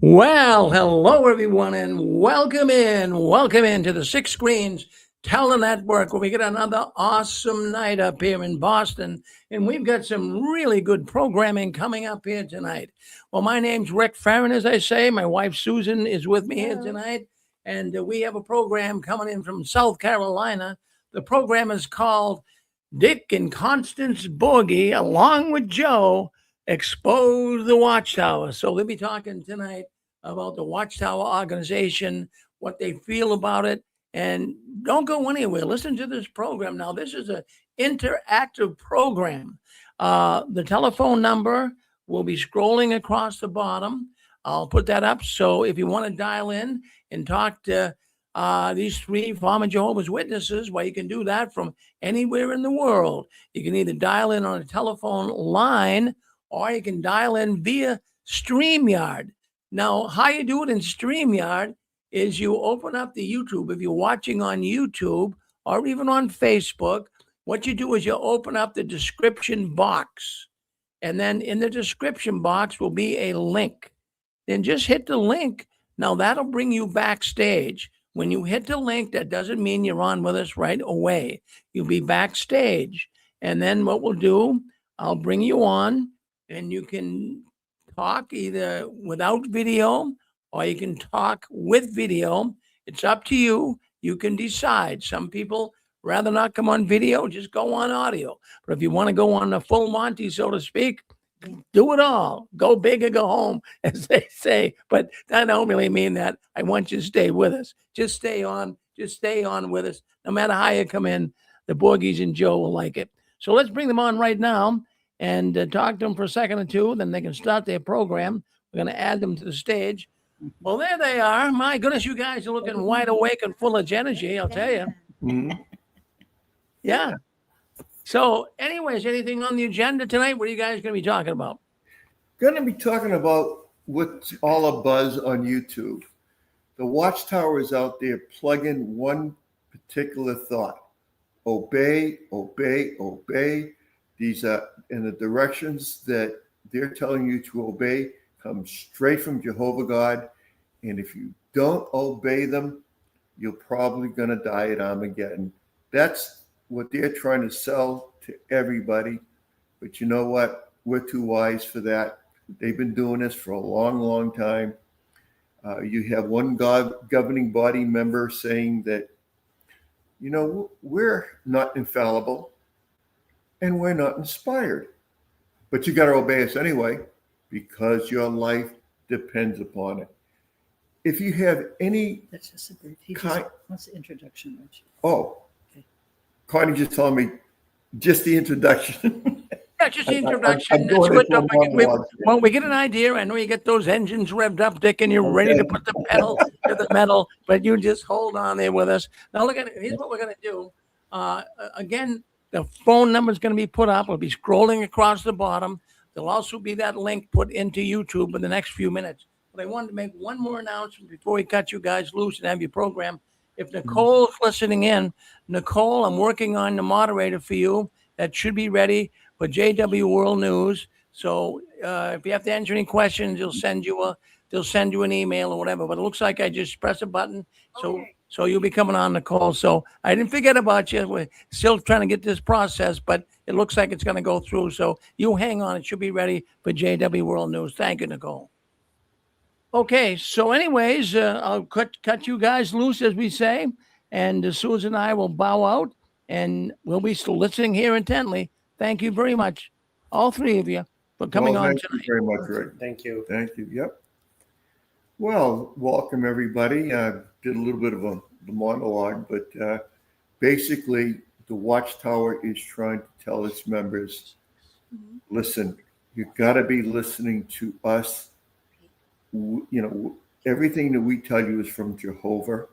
Well, hello everyone, and welcome into the Six Screens Telenetwork, where we get another awesome night up here in Boston, and we've got some really good programming coming up here tonight. Well, my name's Rick Farron, as I say. My wife Susan is with me here tonight, and we have a program coming in from South Carolina. The program is called Dick and Constance Borghi, along with Joe, expose the Watchtower. So they'll be talking tonight about the Watchtower organization, what they feel about it, and don't go anywhere. Listen to this program. Now, this is an interactive program. The telephone number will be scrolling across the bottom. I'll put that up. So if you want to dial in and talk to these three former Jehovah's Witnesses, well, you can do that from anywhere in the world. You can either dial in on a telephone line or you can dial in via StreamYard. Now, how you do it in StreamYard is you open up the YouTube. If you're watching on YouTube or even on Facebook, what you do is you open up the description box. And then in the description box will be a link. Then just hit the link. Now, that'll bring you backstage. When you hit the link, that doesn't mean you're on with us right away. You'll be backstage. And then what we'll do, I'll bring you on, and you can talk either without video or you can talk with video. It's up to you. You can decide. Some people rather not come on video, just go on audio. But if you want to go on the full Monty, so to speak, do it all. Go big or go home, as they say. But I don't really mean that. I want you to stay with us. Just stay on. Just stay on with us. No matter how you come in, the Borghies and Joe will like it. So let's bring them on right now and talk to them for a second or two. Then they can start their program. We're going to add them to the stage. Well, there they are. My goodness, you guys are looking wide awake and full of energy, I'll tell you. Mhm. Yeah. So, anyways, anything on the agenda tonight? What are you guys going to be talking about? Going to be talking about what's all a buzz on YouTube. The Watchtower is out there plugging one particular thought: obey, obey, obey. These are in the directions that they're telling you to obey come straight from Jehovah God. And if you don't obey them, you're probably going to die at Armageddon. That's what they're trying to sell to everybody. But you know what? We're too wise for that. They've been doing this for a long, long time. You have one governing body member saying that, you know, we're not infallible and we're not inspired. But you got to obey us anyway because your life depends upon it. If you have any... That's just a brief. He just wants the introduction, Rich. Oh, Connie just told me just the introduction. Yeah, just the introduction. I'm That's doing good. it for Well, we get an idea. I know you get those engines revved up, Dick, and you're ready to put the pedal to the metal, but you just hold on there with us. Now, look at it. Here's what we're going to do. Again, the phone number is going to be put up. It'll be scrolling across the bottom. There'll also be that link put into YouTube in the next few minutes. But I wanted to make one more announcement before we cut you guys loose and have your program. If Nicole's listening in, Nicole, I'm working on the moderator for you. That should be ready for JW World News. So if you have to answer any questions, they'll send you an email or whatever. But it looks like I just press a button. So you'll be coming on, Nicole. So I didn't forget about you. We're still trying to get this process, but it looks like it's going to go through. So you hang on. It should be ready for JW World News. Thank you, Nicole. Okay, so anyways, I'll cut you guys loose, as we say, and Susan and I will bow out, and we'll be still listening here intently. Thank you very much, all three of you, for coming on Thank tonight. you very much, Rick. Thank you. Thank you. Yep. Well, welcome everybody. I did a little bit of the monologue, but basically the Watchtower is trying to tell its members, listen, you've got to be listening to us. You know, everything that we tell you is from Jehovah,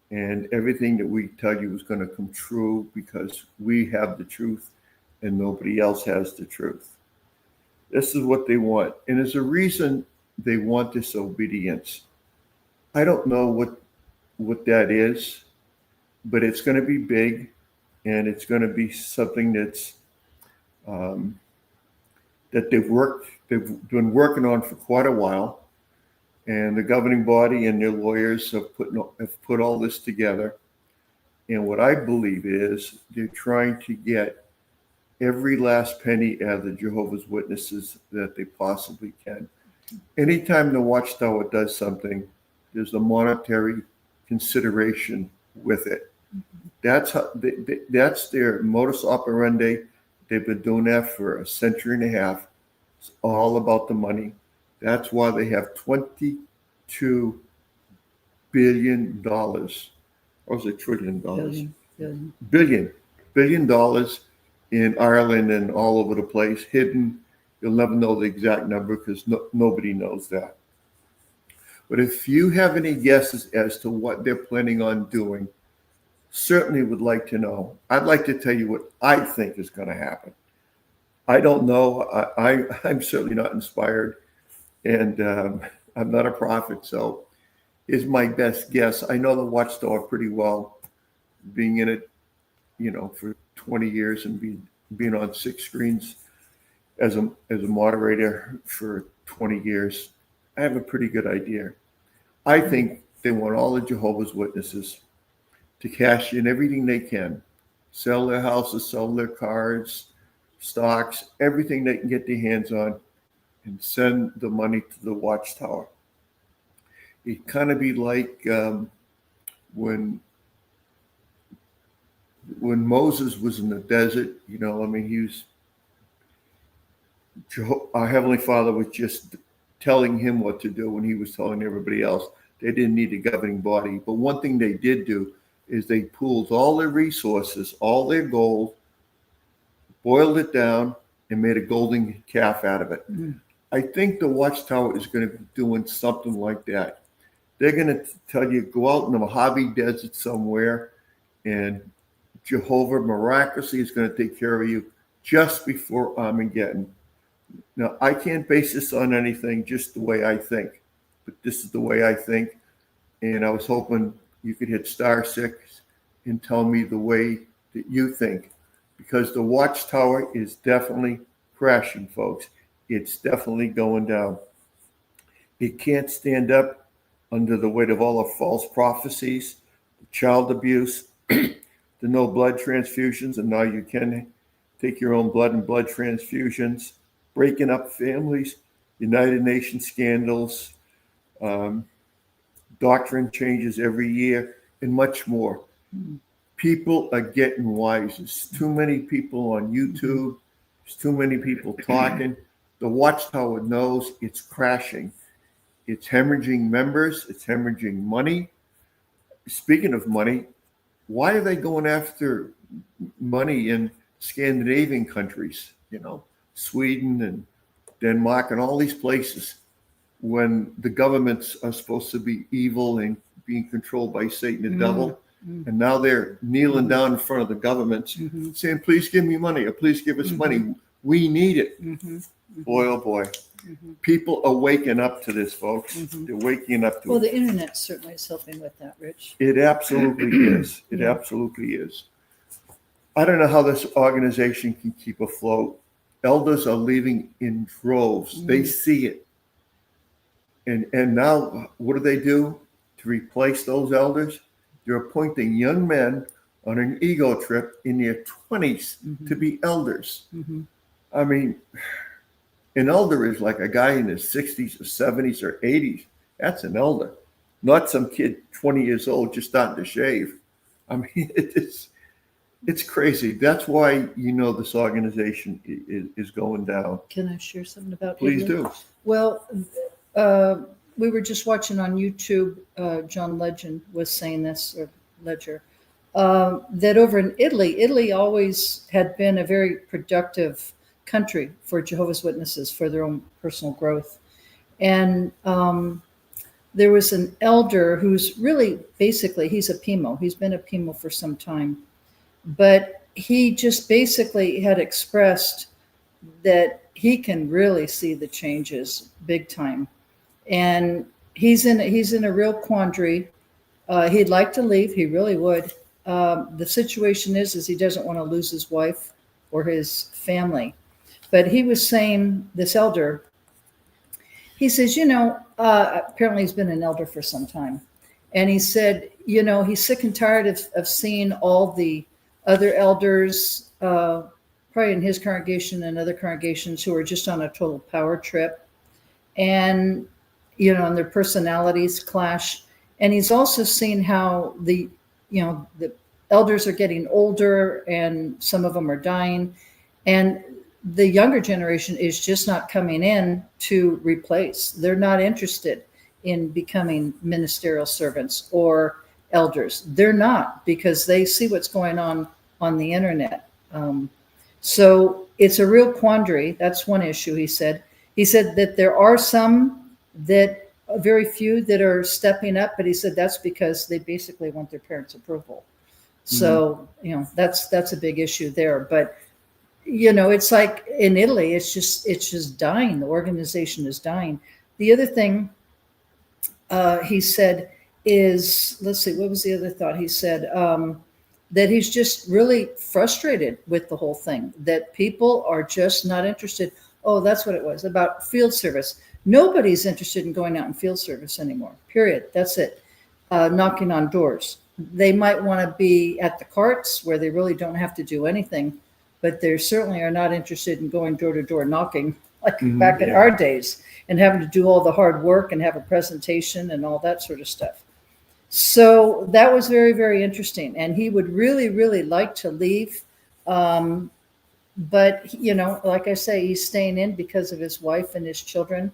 and everything that we tell you is going to come true because we have the truth and nobody else has the truth. This is what they want. And there's a reason they want this obedience. I don't know what that is, but it's going to be big, and it's going to be something that's that they've been working on for quite a while. And the governing body and their lawyers have put all this together. And what I believe is they're trying to get every last penny out of the Jehovah's Witnesses that they possibly can. Anytime the Watchtower does something, there's a monetary consideration with it. That's how that's their modus operandi. They've been doing that for a century and a half. It's all about the money. That's why they have $22 billion. Or was it $1 trillion? Billion dollars in Ireland and all over the place, hidden. You'll never know the exact number because nobody knows that. But if you have any guesses as to what they're planning on doing, certainly would like to know. I'd like to tell you what I think is going to happen. I don't know. I'm certainly not inspired, and I'm not a prophet, so is my best guess. I know the Watchtower pretty well, being in it, for 20 years and being on 6 screens as a moderator for 20 years. I have a pretty good idea. I think they want all the Jehovah's Witnesses to cash in everything they can, sell their houses, sell their cars, stocks, everything they can get their hands on, and send the money to the Watchtower. It kind of be like when Moses was in the desert. Our Heavenly Father was just telling him what to do when he was telling everybody else. They didn't need a governing body. But one thing they did do is they pooled all their resources, all their gold, boiled it down, and made a golden calf out of it. Mm. I think the Watchtower is going to be doing something like that. They're going to tell you, go out in the Mojave Desert somewhere, and Jehovah miraculously is going to take care of you just before Armageddon. Now, I can't base this on anything, just the way I think. But this is the way I think. And I was hoping you could hit *6 and tell me the way that you think. Because the Watchtower is definitely crashing, folks. It's definitely going down. It can't stand up under the weight of all the false prophecies, child abuse, the no blood transfusions, and now you can take your own blood and blood transfusions, breaking up families, United Nations scandals, doctrine changes every year, and much more. People are getting wise. There's too many people on YouTube. There's too many people talking. The Watchtower knows it's crashing. It's hemorrhaging members. It's hemorrhaging money. Speaking of money, why are they going after money in Scandinavian countries, Sweden and Denmark and all these places, when the governments are supposed to be evil and being controlled by Satan the devil? And now they're kneeling down in front of the governments saying, please give me money, or please give us money. We need it. Boy, oh boy. People are waking up to this, folks. They're waking up to it. Well, the internet certainly is helping with that, Rich. It absolutely is. It absolutely is. I don't know how this organization can keep afloat. Elders are leaving in droves. They see it. And now what do? To replace those elders? They're appointing young men on an ego trip in their 20s to be elders. I mean, an elder is like a guy in his 60s or 70s or 80s. That's an elder, not some kid 20 years old just starting to shave. I mean, it's crazy. That's why this organization is going down. Can I share something about it? Please do. Well, we were just watching on YouTube, John Legend was saying this, or Ledger, that over in Italy always had been a very productive country for Jehovah's Witnesses for their own personal growth. And there was an elder who's really, basically, he's a PIMO. He's been a PIMO for some time. But he just basically had expressed that he can really see the changes big time. And he's in a real quandary. He'd like to leave. He really would. The situation is he doesn't want to lose his wife or his family. But he was saying, this elder, he says, apparently he's been an elder for some time. And he said, he's sick and tired of seeing all the other elders, probably in his congregation and other congregations, who are just on a total power trip. And, and their personalities clash. And he's also seen how the elders are getting older and some of them are dying. And the younger generation is just not coming in to replace. They're not interested in becoming ministerial servants or elders. They're not, because they see what's going on the internet. So it's a real quandary. That's one issue, he said. He said that there are some that, very few, that are stepping up, but he said that's because they basically want their parents' approval. So, that's a big issue there. But it's like in Italy, it's just dying. The organization is dying. The other thing he said is, let's see, what was the other thought? He said that he's just really frustrated with the whole thing, that people are just not interested. Oh, that's what it was, about field service. Nobody's interested in going out in field service anymore, period. That's it. Knocking on doors. They might want to be at the carts where they really don't have to do anything, but they certainly are not interested in going door to door knocking like back in our days and having to do all the hard work and have a presentation and all that sort of stuff. So that was very, very interesting. And he would really, really like to leave. But, like I say, he's staying in because of his wife and his children.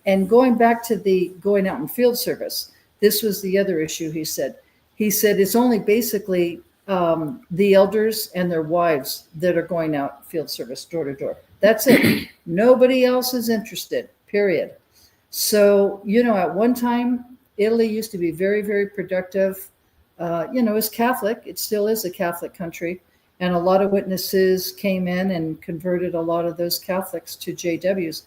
And going back to the going out in field service, this was the other issue, he said. He said it's only basically the elders and their wives that are going out field service door to door. That's it. Nobody else is interested, period. So, at one time, Italy used to be very, very productive. It's Catholic. It still is a Catholic country. And a lot of witnesses came in and converted a lot of those Catholics to JWs.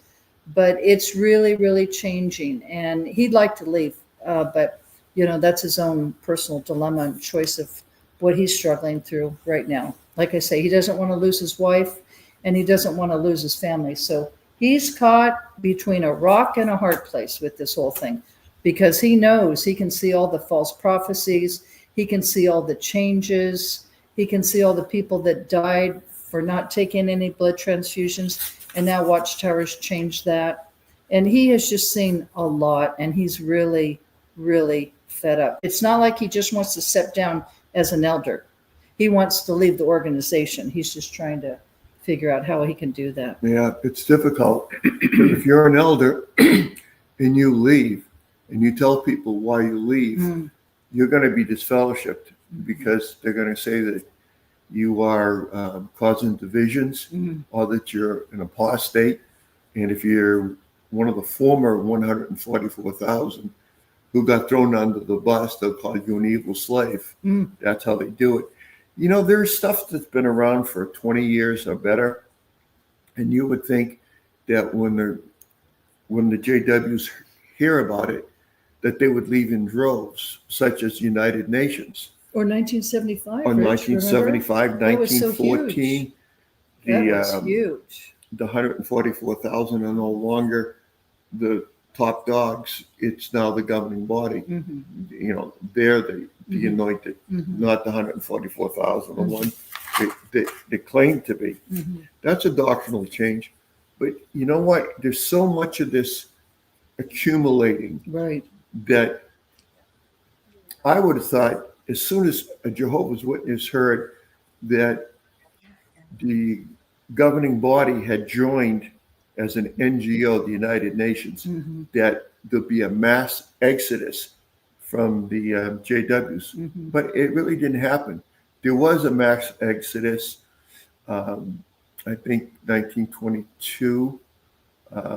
But it's really, really changing. And he'd like to leave, but that's his own personal dilemma and choice of what he's struggling through right now. Like I say, he doesn't want to lose his wife and he doesn't want to lose his family. So he's caught between a rock and a hard place with this whole thing, because he knows he can see all the false prophecies. He can see all the changes. He can see all the people that died for not taking any blood transfusions. And now Watchtower's changed that. And he has just seen a lot, and he's really, really fed up. It's not like he just wants to step down as an elder. He wants to leave the organization. He's just trying to figure out how he can do that. Yeah, it's difficult. If you're an elder and you leave and you tell people why you leave, you're going to be disfellowshipped because they're going to say that you are causing divisions or that you're an apostate. And if you're one of the former 144,000 who got thrown under the bus, they'll call you an evil slave. That's how they do it. There's stuff that's been around for 20 years or better. And you would think that when the JWs hear about it, that they would leave in droves, such as United Nations. Or 1975. Or 1975, remember? 1914. That was huge. The 144,000 are no longer the top dogs. It's now the governing body. They're the anointed, not the 144,000, the one they claim to be. That's a doctrinal change. But you know what? There's so much of this accumulating that I would have thought, as soon as a Jehovah's Witness heard that the governing body had joined as an NGO, the United Nations, that there'll be a mass exodus from the JWs. But it really didn't happen. There was a mass exodus, I think 1922,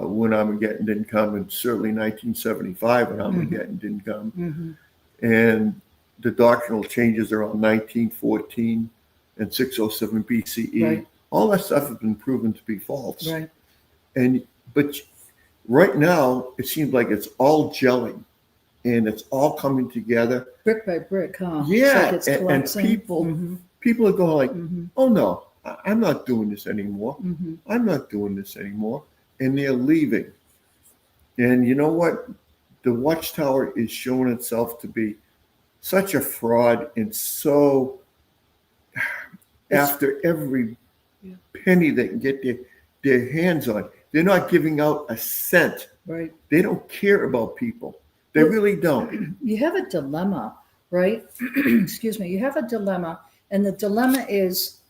when Armageddon didn't come, and certainly 1975 when Armageddon didn't come. And the doctrinal changes around 1914 and 607 BCE. All that stuff has been proven to be false. But right now, it seems like it's all gelling and it's all coming together. Brick by brick, huh? Yeah, It's like and people are going like, oh no, I'm not doing this anymore. I'm not doing this anymore. And they're leaving. And you know what? The Watchtower is showing itself to be such a fraud, and so after every penny they can get their hands on, they're not giving out a cent. Right. They don't care about people. They really don't. You have a dilemma, right? Excuse me. You have a dilemma, and the dilemma is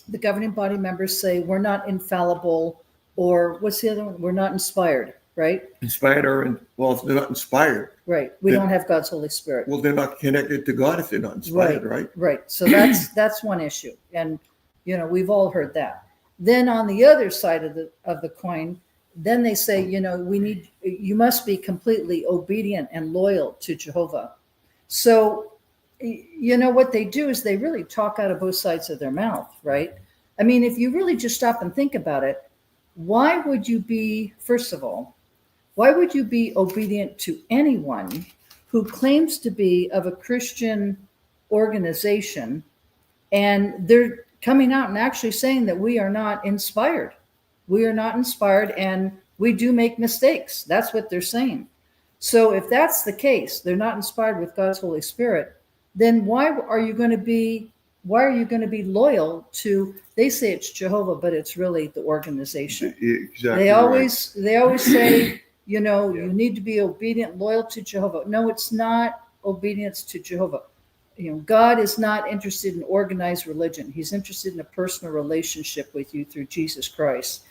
the governing body members say we're not infallible, or what's the other one? We're not inspired, right? Inspired or, well, if they're not inspired, Right. We don't have God's Holy Spirit. well, they're not connected to God if they're not inspired, right? Right. So that's one issue, and we've all heard that. Then on the other side of the coin, then they say, you must be completely obedient and loyal to Jehovah. So, what they do is they really talk out of both sides of their mouth, right? I mean, if you really just stop and think about it, why would you be, first of all, why would you be obedient to anyone who claims to be of a Christian organization, and they're coming out and actually saying that we are not inspired? We are not inspired, and we do make mistakes. That's what they're saying. So if that's the case, they're not inspired with God's Holy Spirit, then why are you going to be loyal to, they say it's Jehovah, but it's really the organization. Exactly. They always say, you need to be obedient, loyal to Jehovah. No, it's not obedience to Jehovah. God is not interested in organized religion. He's interested in a personal relationship with you through Jesus Christ,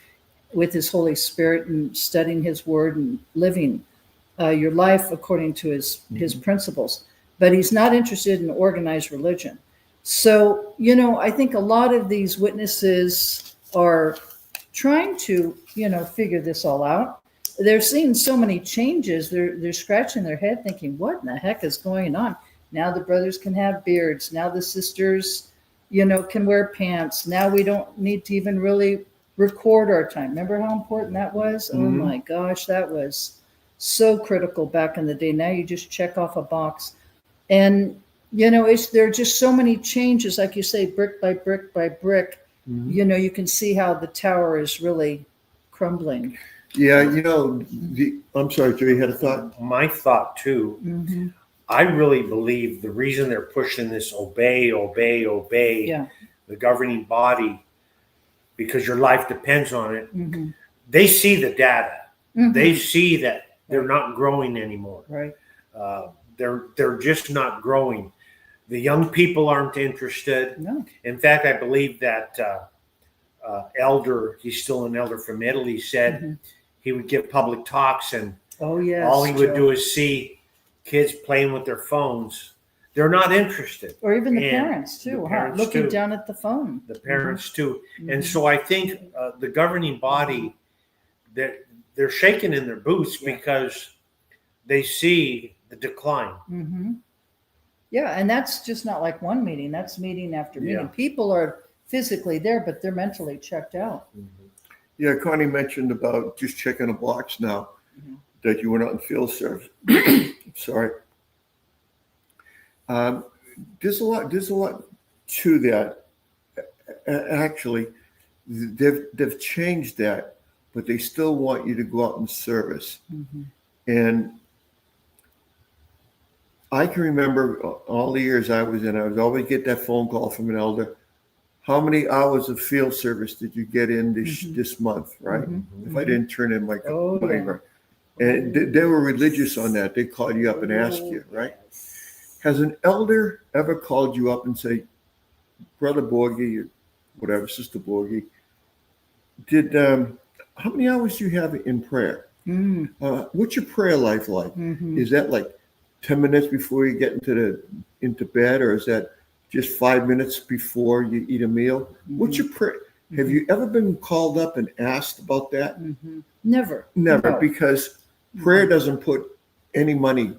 with his Holy Spirit, and studying his word and living your life according to his principles. But he's not interested in organized religion. So, I think a lot of these witnesses are trying to, figure this all out. They're seeing so many changes. They're scratching their head thinking, what in the heck is going on? Now the brothers can have beards. Now the sisters, can wear pants. Now we don't need to even really record our time. Remember how important that was? Mm-hmm. Oh my gosh, that was so critical back in the day. Now you just check off a box. And, there are just so many changes, like you say, brick by brick by brick. Mm-hmm. You can see how the tower is really crumbling. Yeah, I'm sorry, Joe, you had a thought? My thought, too. Mm-hmm. I really believe the reason they're pushing this obey the governing body, because your life depends on it. Mm-hmm. They see the data. Mm-hmm. They see that they're not growing anymore. Right. They're just not growing. The young people aren't interested. No. In fact, I believe that elder, he's still an elder from Italy, said mm-hmm. he would give public talks, and all he would do is see kids playing with their phones. They're not interested. Or even the parents too, looking down at the phone. The parents too. Mm-hmm. And so I think the governing body, they're shaking in their boots because they see the decline. Mm-hmm. Yeah, and that's just not like one meeting. That's meeting after meeting. Yeah. People are physically there, but they're mentally checked out. Mm-hmm. Yeah, Connie mentioned about just checking a box now mm-hmm. that you were not in field service. Sorry. There's a lot to that. Actually, they've changed that, but they still want you to go out and service. Mm-hmm. And I can remember all the years I was in, I would always get that phone call from an elder. How many hours of field service did you get in this month, right? Mm-hmm. If I didn't turn in my and they were religious on that. They called you up and asked you, right? Has an elder ever called you up and say, Brother Borghi, or whatever, Sister Borghi, how many hours do you have in prayer? What's your prayer life like? Mm-hmm. Is that like 10 minutes before you get into bed, or is that just 5 minutes before you eat a meal? Mm-hmm. What's your prayer? Mm-hmm. Have you ever been called up and asked about that? Mm-hmm. Never, because prayer doesn't put any money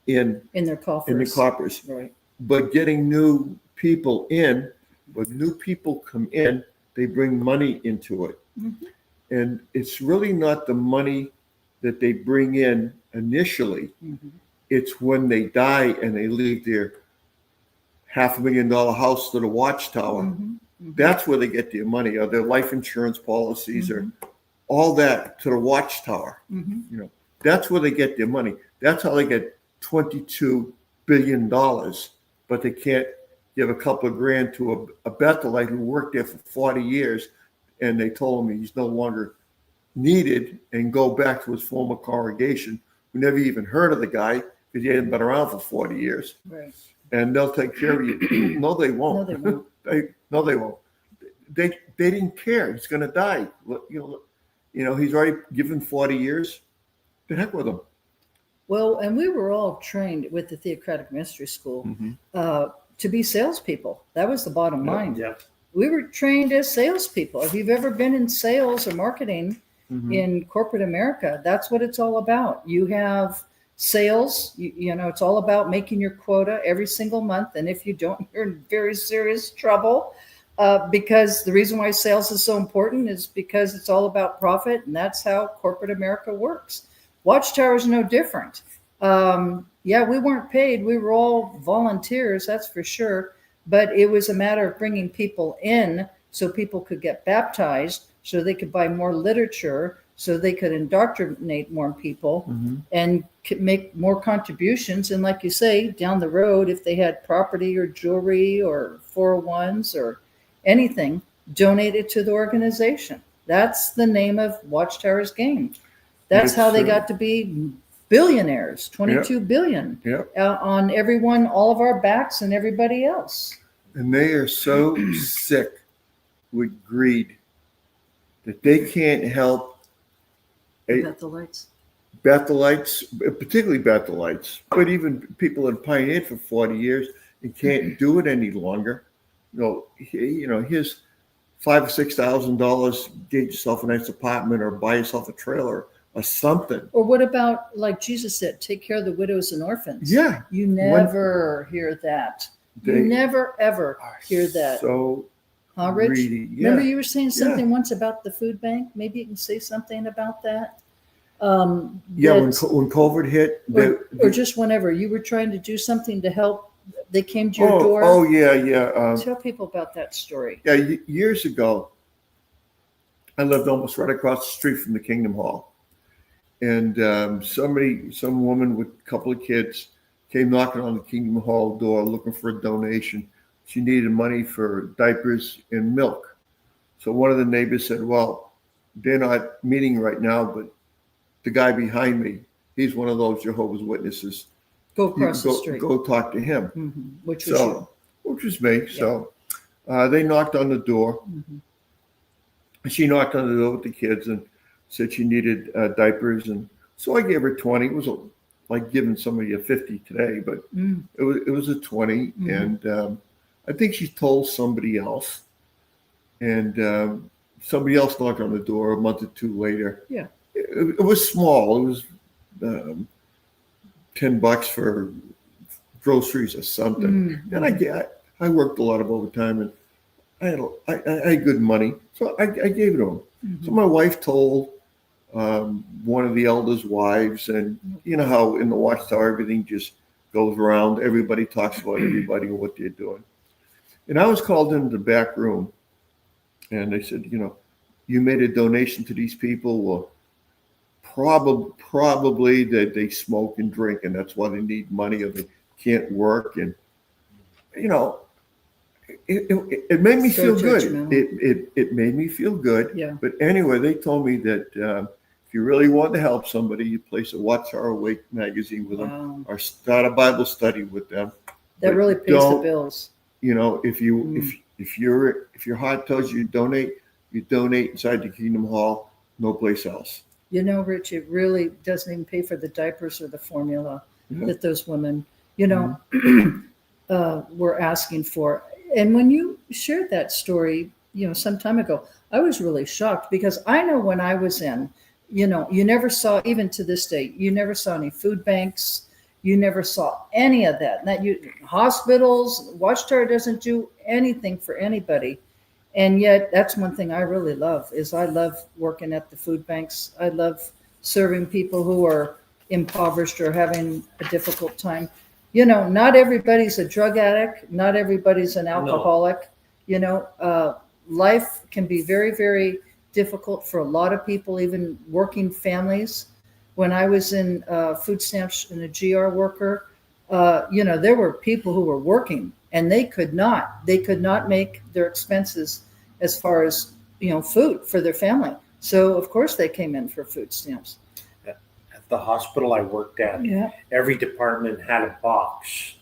in their coffers. In the coffers. Right. But getting new people in, when new people come in, they bring money into it. Mm-hmm. And it's really not the money that they bring in initially. Mm-hmm. It's when they die and they leave their $500,000 house to the Watchtower. Mm-hmm. Mm-hmm. That's where they get their money, or their life insurance policies, mm-hmm. or all that to the Watchtower. Mm-hmm. That's where they get their money. That's how they get $22 billion, but they can't give a couple of grand to a Bethelite who worked there for 40 years, and they told him he's no longer needed and go back to his former congregation, who never even heard of the guy because he hadn't been around for 40 years. Right. And they'll take care of you. No, they won't. No, they won't. They won't. They didn't care. He's going to die. He's already given 40 years. The heck with him. Well, and we were all trained with the Theocratic Ministry School to be salespeople. That was the bottom line. Yeah. We were trained as salespeople. If you've ever been in sales or marketing in corporate America, that's what it's all about. You have sales, it's all about making your quota every single month. And if you don't, you're in very serious trouble because the reason why sales is so important is because it's all about profit. And that's how corporate America works. Watchtower is no different. We weren't paid. We were all volunteers, that's for sure. But it was a matter of bringing people in so people could get baptized, so they could buy more literature, so they could indoctrinate more people and could make more contributions. And like you say, down the road, if they had property or jewelry or 401s or anything, donate it to the organization. That's the name of Watchtower's game. That's how they got to be billionaires, 22 billion on everyone, all of our backs and everybody else. And they are so sick with greed that they can't help Bethelites, particularly Bethelites, but even people that pioneered for 40 years and can't do it any longer. Here's $5,000 or $6,000, get yourself a nice apartment or buy yourself a trailer or something. Or what about, like Jesus said, take care of the widows and orphans? Yeah. You never hear that. You never, ever hear that. So Rich? greedy. Yeah. Remember you were saying something once about the food bank? Maybe you can say something about that. When COVID hit. Or just whenever. You were trying to do something to help. They came to your door. Oh, yeah. Tell people about that story. Yeah, years ago, I lived almost right across the street from the Kingdom Hall. And some woman with a couple of kids came knocking on the Kingdom Hall door looking for a donation. She needed money for diapers and milk. So one of the neighbors said, well, they're not meeting right now, but the guy behind me, he's one of those Jehovah's Witnesses. Go across the street. Go talk to him. Which was you. Which was me. Yeah. So they knocked on the door. She knocked on the door with the kids and said she needed diapers. And so I gave her 20. It was like giving somebody a 50 today, but it was a 20. And I think she told somebody else. And somebody else knocked on the door a month or two later. Yeah. It was small. It was $10 for groceries or something. And I worked a lot of overtime and I had good money. So I gave it to him. So my wife told one of the elders' wives, and you know how in the Watchtower everything just goes around. Everybody talks about everybody and what they're doing. And I was called into the back room and they said, you made a donation to these people. Well, probably that they smoke and drink and that's why they need money or they can't work. And, it made me feel good. It made me feel good. Yeah. But anyway, they told me that if you really want to help somebody, you place a Watchtower Awake magazine with them or start a Bible study with them. That really pays the bills. If your heart tells you donate inside the Kingdom Hall, no place else. Rich, it really doesn't even pay for the diapers or the formula that those women, were asking for. And when you shared that story, some time ago, I was really shocked because I know when I was in, you never saw, even to this day, you never saw any food banks. You never saw any of that. Hospitals, Watchtower doesn't do anything for anybody. And yet that's one thing I really love is I love working at the food banks. I love serving people who are impoverished or having a difficult time. Not everybody's a drug addict. Not everybody's an alcoholic. No. Life can be very, very difficult for a lot of people, even working families. When I was in food stamps and a GR worker, there were people who were working and they could not make their expenses as far as, food for their family. So of course they came in for food stamps. At the hospital I worked at, every department had a box.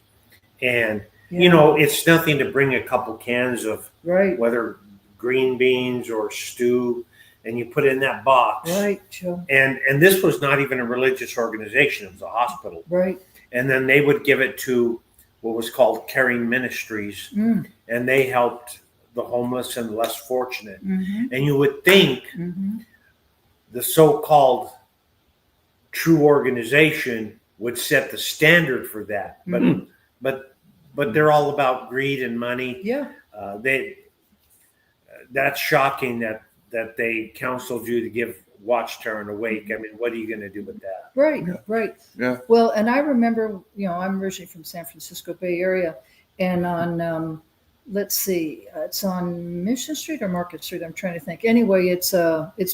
And, it's nothing to bring a couple cans of whether green beans or stew, and you put it in that box. Right, Joe. And this was not even a religious organization. It was a hospital. Right. And then they would give it to what was called Caring Ministries, and they helped the homeless and less fortunate. And you would think the so-called true organization would set the standard for that, but they're all about greed and money. Yeah. That's shocking that they counseled you to give Watchtower an Awake. I mean, what are you going to do with that? Right, right. Yeah. Well, and I remember, I'm originally from San Francisco Bay Area, and on, let's see, it's on Mission Street or Market Street. I'm trying to think. Anyway, it's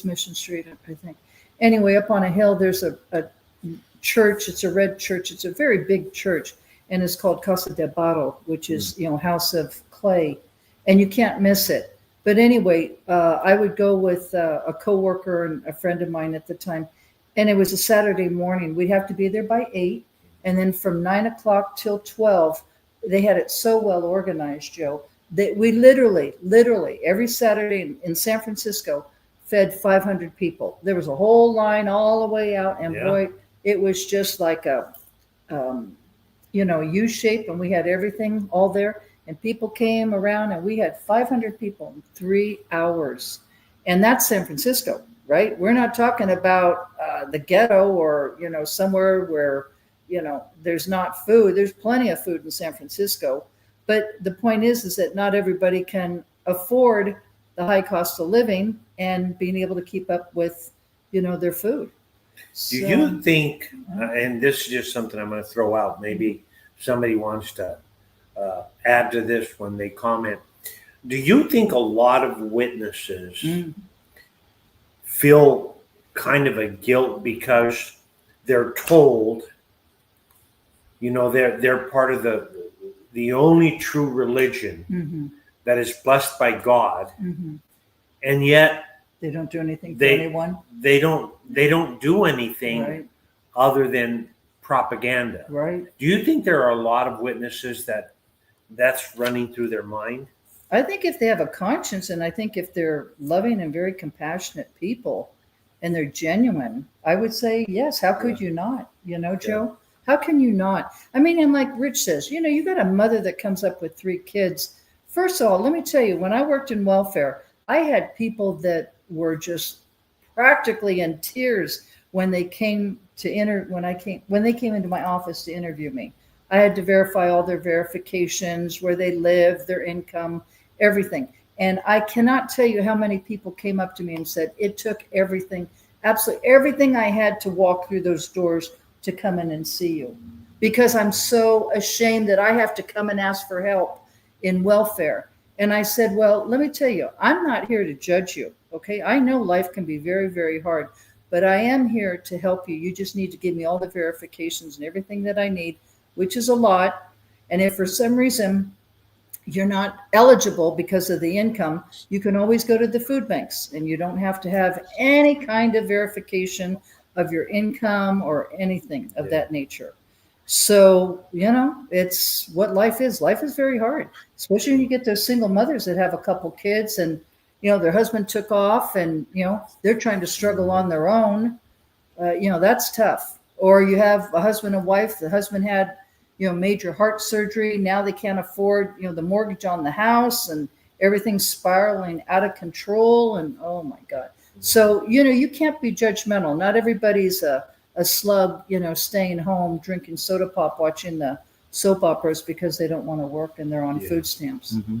Mission Street, I think. Anyway, up on a hill, there's a church. It's a red church. It's a very big church, and it's called Casa de Barro, which is, House of Clay, and you can't miss it. But anyway, I would go with a coworker and a friend of mine at the time, and it was a Saturday morning. We'd have to be there by 8, and then from 9 o'clock till 12, they had it so well organized, Joe, that we literally every Saturday in San Francisco fed 500 people. There was a whole line all the way out, and boy, it was just like a U shape, and we had everything all there. And people came around, and we had 500 people in 3 hours. And that's San Francisco, right? We're not talking about the ghetto or, somewhere where, there's not food. There's plenty of food in San Francisco. But the point is that not everybody can afford the high cost of living and being able to keep up with, their food. Do you think, and this is just something I'm going to throw out, maybe somebody wants to add to this when they comment. Do you think a lot of witnesses feel kind of a guilt because they're told, they're part of the only true religion that is blessed by God, and yet they don't do anything for anyone? They don't do anything other than propaganda. Right. Do you think there are a lot of witnesses that's running through their mind? I think if they have a conscience, and I think if they're loving and very compassionate people and they're genuine, I would say yes. How could you not? Joe? How can you not? I mean, and like Rich says, you got a mother that comes up with 3 kids. First of all, let me tell you, when I worked in welfare, I had people that were just practically in tears when they came when they came into my office to interview me. I had to verify all their verifications, where they live, their income, everything. And I cannot tell you how many people came up to me and said, it took everything, absolutely everything I had to walk through those doors to come in and see you, because I'm so ashamed that I have to come and ask for help in welfare. And I said, well, let me tell you, I'm not here to judge you. Okay. I know life can be very, very hard, but I am here to help you. You just need to give me all the verifications and everything that I need, which is a lot. And if for some reason you're not eligible because of the income, you can always go to the food banks, and you don't have to have any kind of verification of your income or anything of that nature. So, it's what life is. Life is very hard, especially when you get those single mothers that have a couple kids and, their husband took off and, they're trying to struggle on their own. That's tough. Or you have a husband and wife. The husband had, major heart surgery. Now they can't afford, the mortgage on the house, and everything's spiraling out of control. And oh my God. So, you can't be judgmental. Not everybody's a slug, staying home, drinking soda pop, watching the soap operas because they don't want to work and they're on food stamps. Mm-hmm.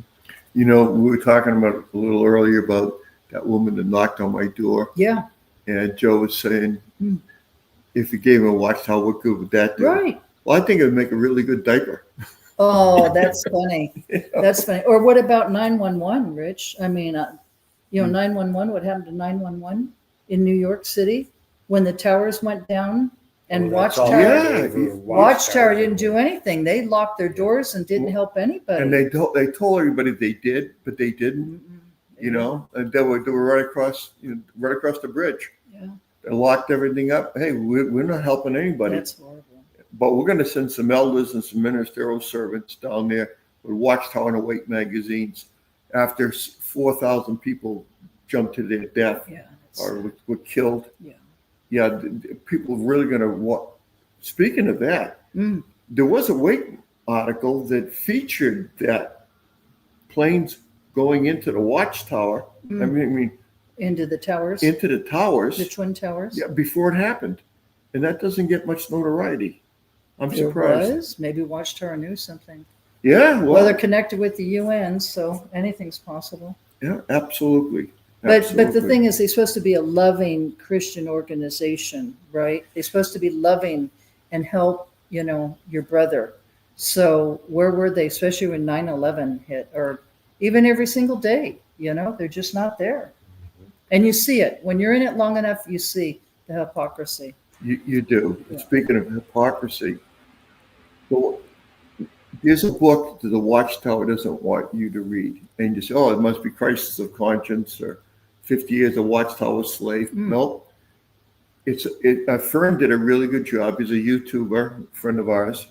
We were talking about a little earlier about that woman that knocked on my door. Yeah. And Joe was saying, if you gave him a Watchtower, what good would that do? Right. Well, I think it would make a really good diaper. Oh, that's funny. That's funny. Or what about 911, Rich? I mean, 911, what happened to 911 in New York City? when the towers went down and That's all Watchtower, they gave her, Watchtower didn't do anything. They locked their doors and didn't help anybody. And they told everybody they did, but they didn't. Mm-mm. You know, and they were right across the bridge. Yeah, They locked everything up. Hey, we're not helping anybody. that's horrible. But we're going to send some elders and some ministerial servants down there with Watchtower and Awake magazines after 4,000 people jumped to their death Yeah, or were killed. yeah. Yeah, people are really going to. Speaking of that, there was a Wake article that featured that planes going into the Watchtower. I mean, Into the towers, into the towers. the Twin Towers. Yeah, before it happened, and that doesn't get much notoriety. I'm There surprised. was. Maybe Watchtower knew something. Yeah, Well, they're connected with the UN, so anything's possible. yeah, absolutely. But the Absolutely. thing is, they're supposed to be a loving Christian organization, right? They're supposed to be loving and help, your brother. So where were they, especially when 9/11 hit, or even every single day? They're just not there. And you see it when you're in it long enough. You see the hypocrisy. You do. Yeah. Speaking of hypocrisy, so there's a book that the Watchtower doesn't want you to read, and you say, "Oh, it must be Crisis of Conscience or 50 Years of Watchtower Slave." Nope. A friend did a really good job. He's a YouTuber, friend of ours,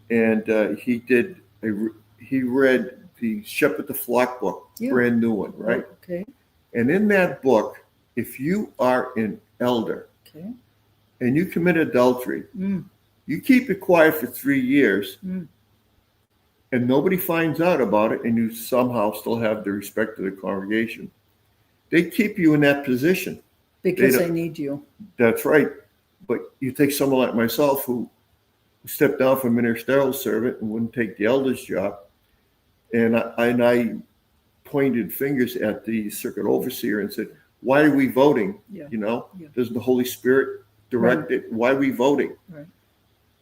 and he read the Shepherd the Flock book, Yeah. brand new one, right? Okay. And in that book, if you are an elder Okay. and you commit adultery, you keep it quiet for 3 years, and nobody finds out about it, and you somehow still have the respect of the congregation. They keep you in that position. Because They they need you. That's right. But you take someone like myself who stepped down from ministerial servant and wouldn't take the elder's job, and I pointed fingers at the circuit overseer and said, "Why are we voting? Yeah. Yeah. Doesn't the Holy Spirit direct it? Why are we voting?" Right.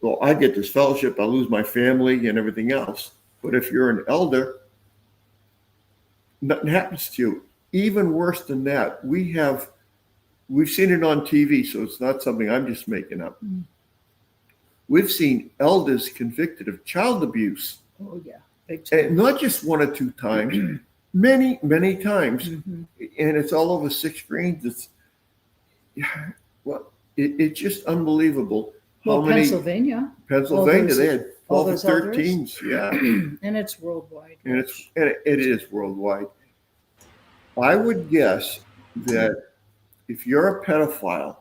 Well, I get this fellowship, I lose my family and everything else. But if you're an elder, nothing happens to you. Even worse than that, we've seen it on TV, so it's not something I'm just making up. We've seen elders convicted of child abuse. Oh yeah. Big time. And not just 1 or 2 times, many, many times. And it's all over 6 screens. It's just unbelievable. Well, How many Pennsylvania, they had 12 or those elders? 13s, yeah. and it's worldwide. And it is worldwide. I would guess that if you're a pedophile,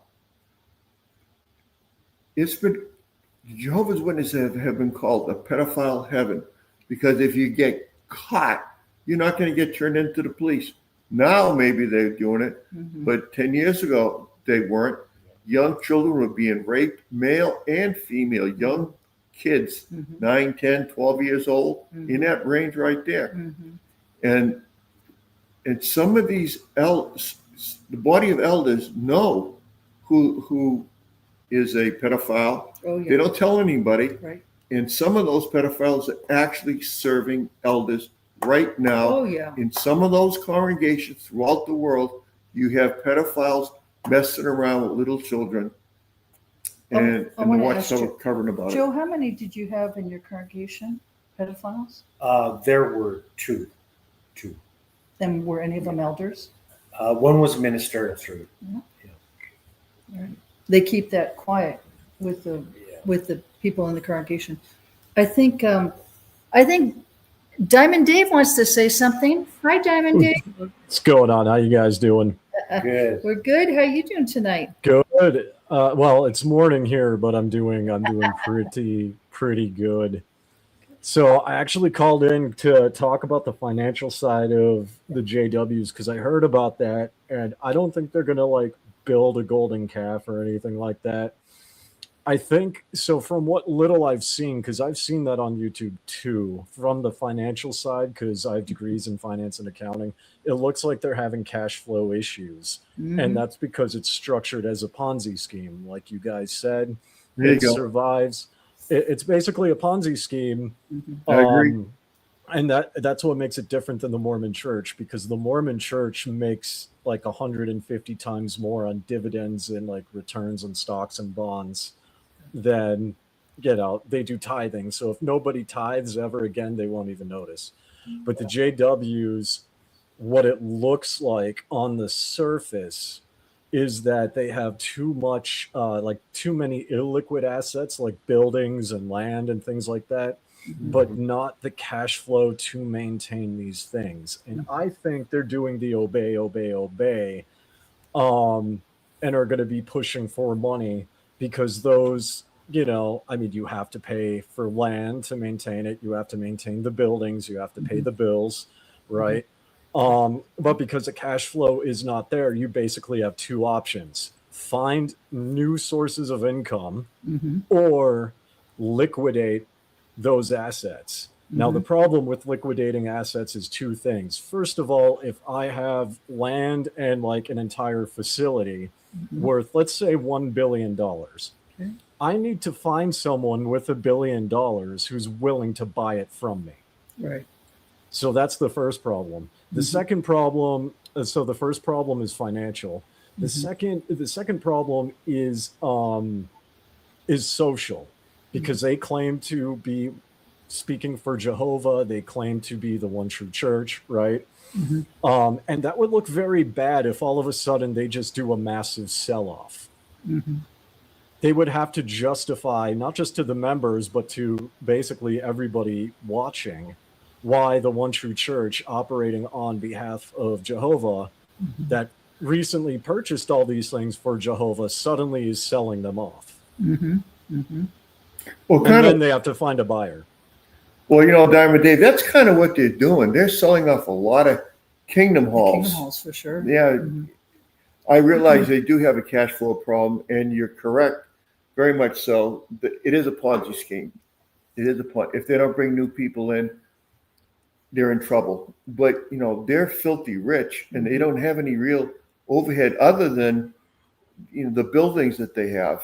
Jehovah's Witnesses have been called a pedophile heaven, because if you get caught, you're not going to get turned into the police. Now maybe they're doing it, but 10 years ago they weren't. Young children were being raped, male and female, young kids, 9, 10, 12 years old, in that range right there. And some of these elders, the body of elders know who is a pedophile. Oh, yeah. They don't tell anybody. Right. And some of those pedophiles are actually serving elders right now. Oh, yeah. In some of those congregations throughout the world, you have pedophiles messing around with little children. And I the wanna ask Watchtower you, covering about Joe, how many did you have in your congregation, pedophiles? There were two. And were any of them elders? One was ministerial through. Right. They keep that quiet with the people in the congregation. I think Diamond Dave wants to say something. Hi, Diamond Dave. What's going on? How you guys doing? Good. We're good. How are you doing tonight? Good. Well, it's morning here, but I'm doing pretty good. So I actually called in to talk about the financial side of the JWs, because I heard about that, and I don't think they're gonna build a golden calf or anything like that. I think so. From what little I've seen, because I've seen that on YouTube too, from the financial side, because I have degrees in finance and accounting, it looks like they're having cash flow issues. And that's because it's structured as a Ponzi scheme. Like you guys said, There you it go. survives. It's basically a Ponzi scheme. I agree. And that's what makes it different than the Mormon Church, because the Mormon Church makes like 150 times more on dividends and like returns on stocks and bonds than, they do tithing. So if nobody tithes ever again, they won't even notice. But the JWs, what it looks like on the surface is that they have too much, too many illiquid assets like buildings and land and things like that, but not the cash flow to maintain these things. And I think they're doing the obey, and are going to be pushing for money, because those, you have to pay for land to maintain it. You have to maintain the buildings. You have to pay the bills, right? But because the cash flow is not there, you basically have two options: find new sources of income or liquidate those assets. Now, the problem with liquidating assets is two things. First of all, if I have land and like an entire facility worth, let's say, $1 billion, I need to find someone with $1 billion who's willing to buy it from me. Right. So that's the first problem. The second problem, so the first problem is financial. The second problem is social, because they claim to be speaking for Jehovah. They claim to be the one true church, right? And that would look very bad if all of a sudden they just do a massive sell-off. They would have to justify, not just to the members, but to basically everybody watching, why the one true church, operating on behalf of Jehovah, that recently purchased all these things for Jehovah, suddenly is selling them off. Well, and then they have to find a buyer. Well, Diamond Dave, that's kind of what they're doing. They're selling off a lot of kingdom halls. Kingdom halls, for sure. Yeah. I realize they do have a cash flow problem, and you're correct, very much so. It is a Ponzi scheme. It is a Ponzi. If they don't bring new people in, they're in trouble. But, they're filthy rich, and they don't have any real overhead other than, the buildings that they have.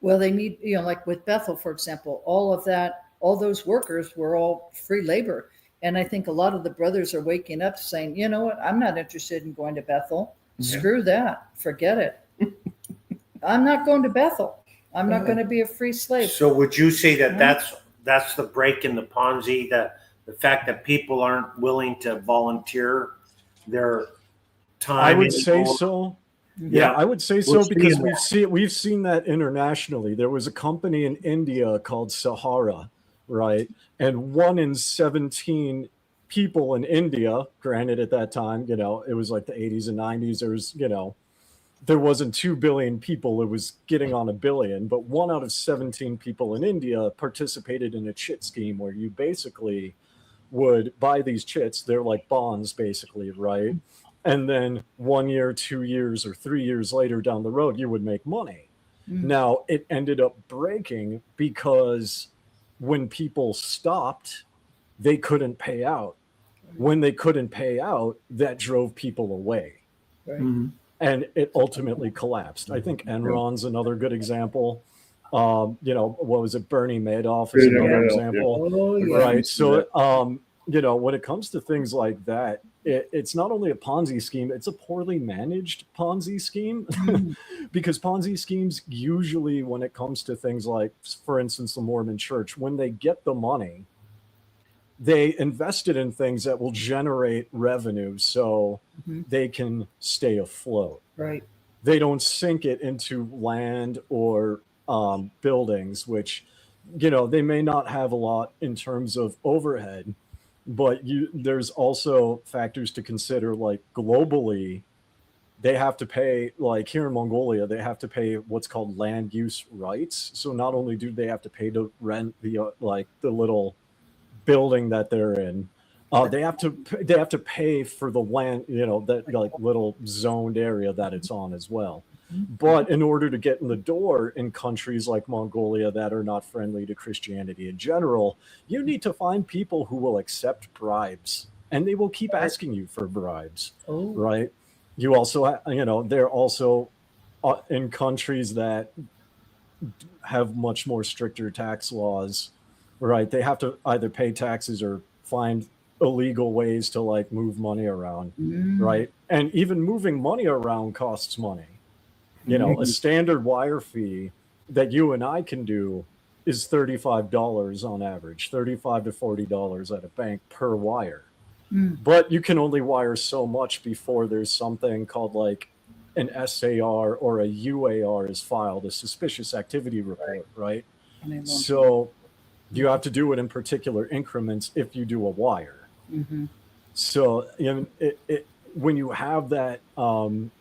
Well, they need, like with Bethel, for example, all those workers were all free labor. And I think a lot of the brothers are waking up saying, you know what, I'm not interested in going to Bethel. Screw that. Forget it. I'm not going to Bethel. I'm not going to be a free slave. So would you say that that's the break in the Ponzi, the fact that people aren't willing to volunteer their time? I would say so. Yeah, I would say so, because we've seen that internationally. There was a company in India called Sahara, right? And 1 in 17 people in India, granted at that time, it was like the 80s and 90s, there wasn't 2 billion people, it was getting on 1 billion, but 1 out of 17 people in India participated in a chit scheme where you basically would buy these chits. They're like bonds, basically, right? And then 1 year, 2 years, or 3 years later down the road, you would make money. Now, it ended up breaking because when people stopped, they couldn't pay out. When they couldn't pay out, that drove people away. Right. And it ultimately collapsed. I think Enron's another good example. What was it? Bernie Madoff is another example. Oh, yeah. Right. So, when it comes to things like that, it's not only a Ponzi scheme, it's a poorly managed Ponzi scheme. Because Ponzi schemes usually, when it comes to things like, for instance, the Mormon Church, when they get the money, they invest it in things that will generate revenue so they can stay afloat. Right. They don't sink it into land or buildings, which, they may not have a lot in terms of overhead, but there's also factors to consider, like globally, they have to pay, like here in Mongolia, they have to pay what's called land use rights. So not only do they have to pay to rent the little building that they're in, they have to pay for the land, that like little zoned area that it's on as well. But in order to get in the door in countries like Mongolia that are not friendly to Christianity in general, you need to find people who will accept bribes, and they will keep asking you for bribes. Right? You also, they're also in countries that have much more stricter tax laws, right? They have to either pay taxes or find illegal ways to like move money around, right? And even moving money around costs money. You know, a standard wire fee that you and I can do is $35 on average, $35 to $40 at a bank per wire. But you can only wire so much before there's something called like an SAR or a UAR is filed, a suspicious activity report, right? So you have to do it in particular increments if you do a wire. So you know, when you have that,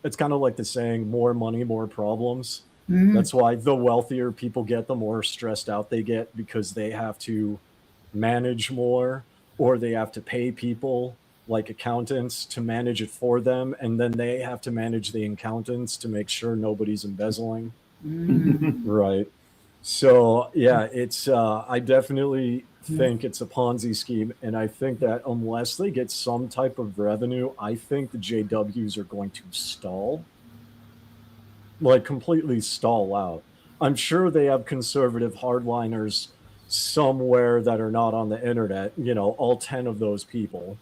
it's kind of like the saying, more money, more problems. That's why the wealthier people get, the more stressed out they get, because they have to manage more, or they have to pay people like accountants to manage it for them, and then they have to manage the accountants to make sure nobody's embezzling. Right. So yeah, it's I definitely think it's a Ponzi scheme, and I think that unless they get some type of revenue, I think the JWs are going to stall, like completely stall out. I'm sure they have conservative hardliners somewhere that are not on the internet, you know, all 10 of those people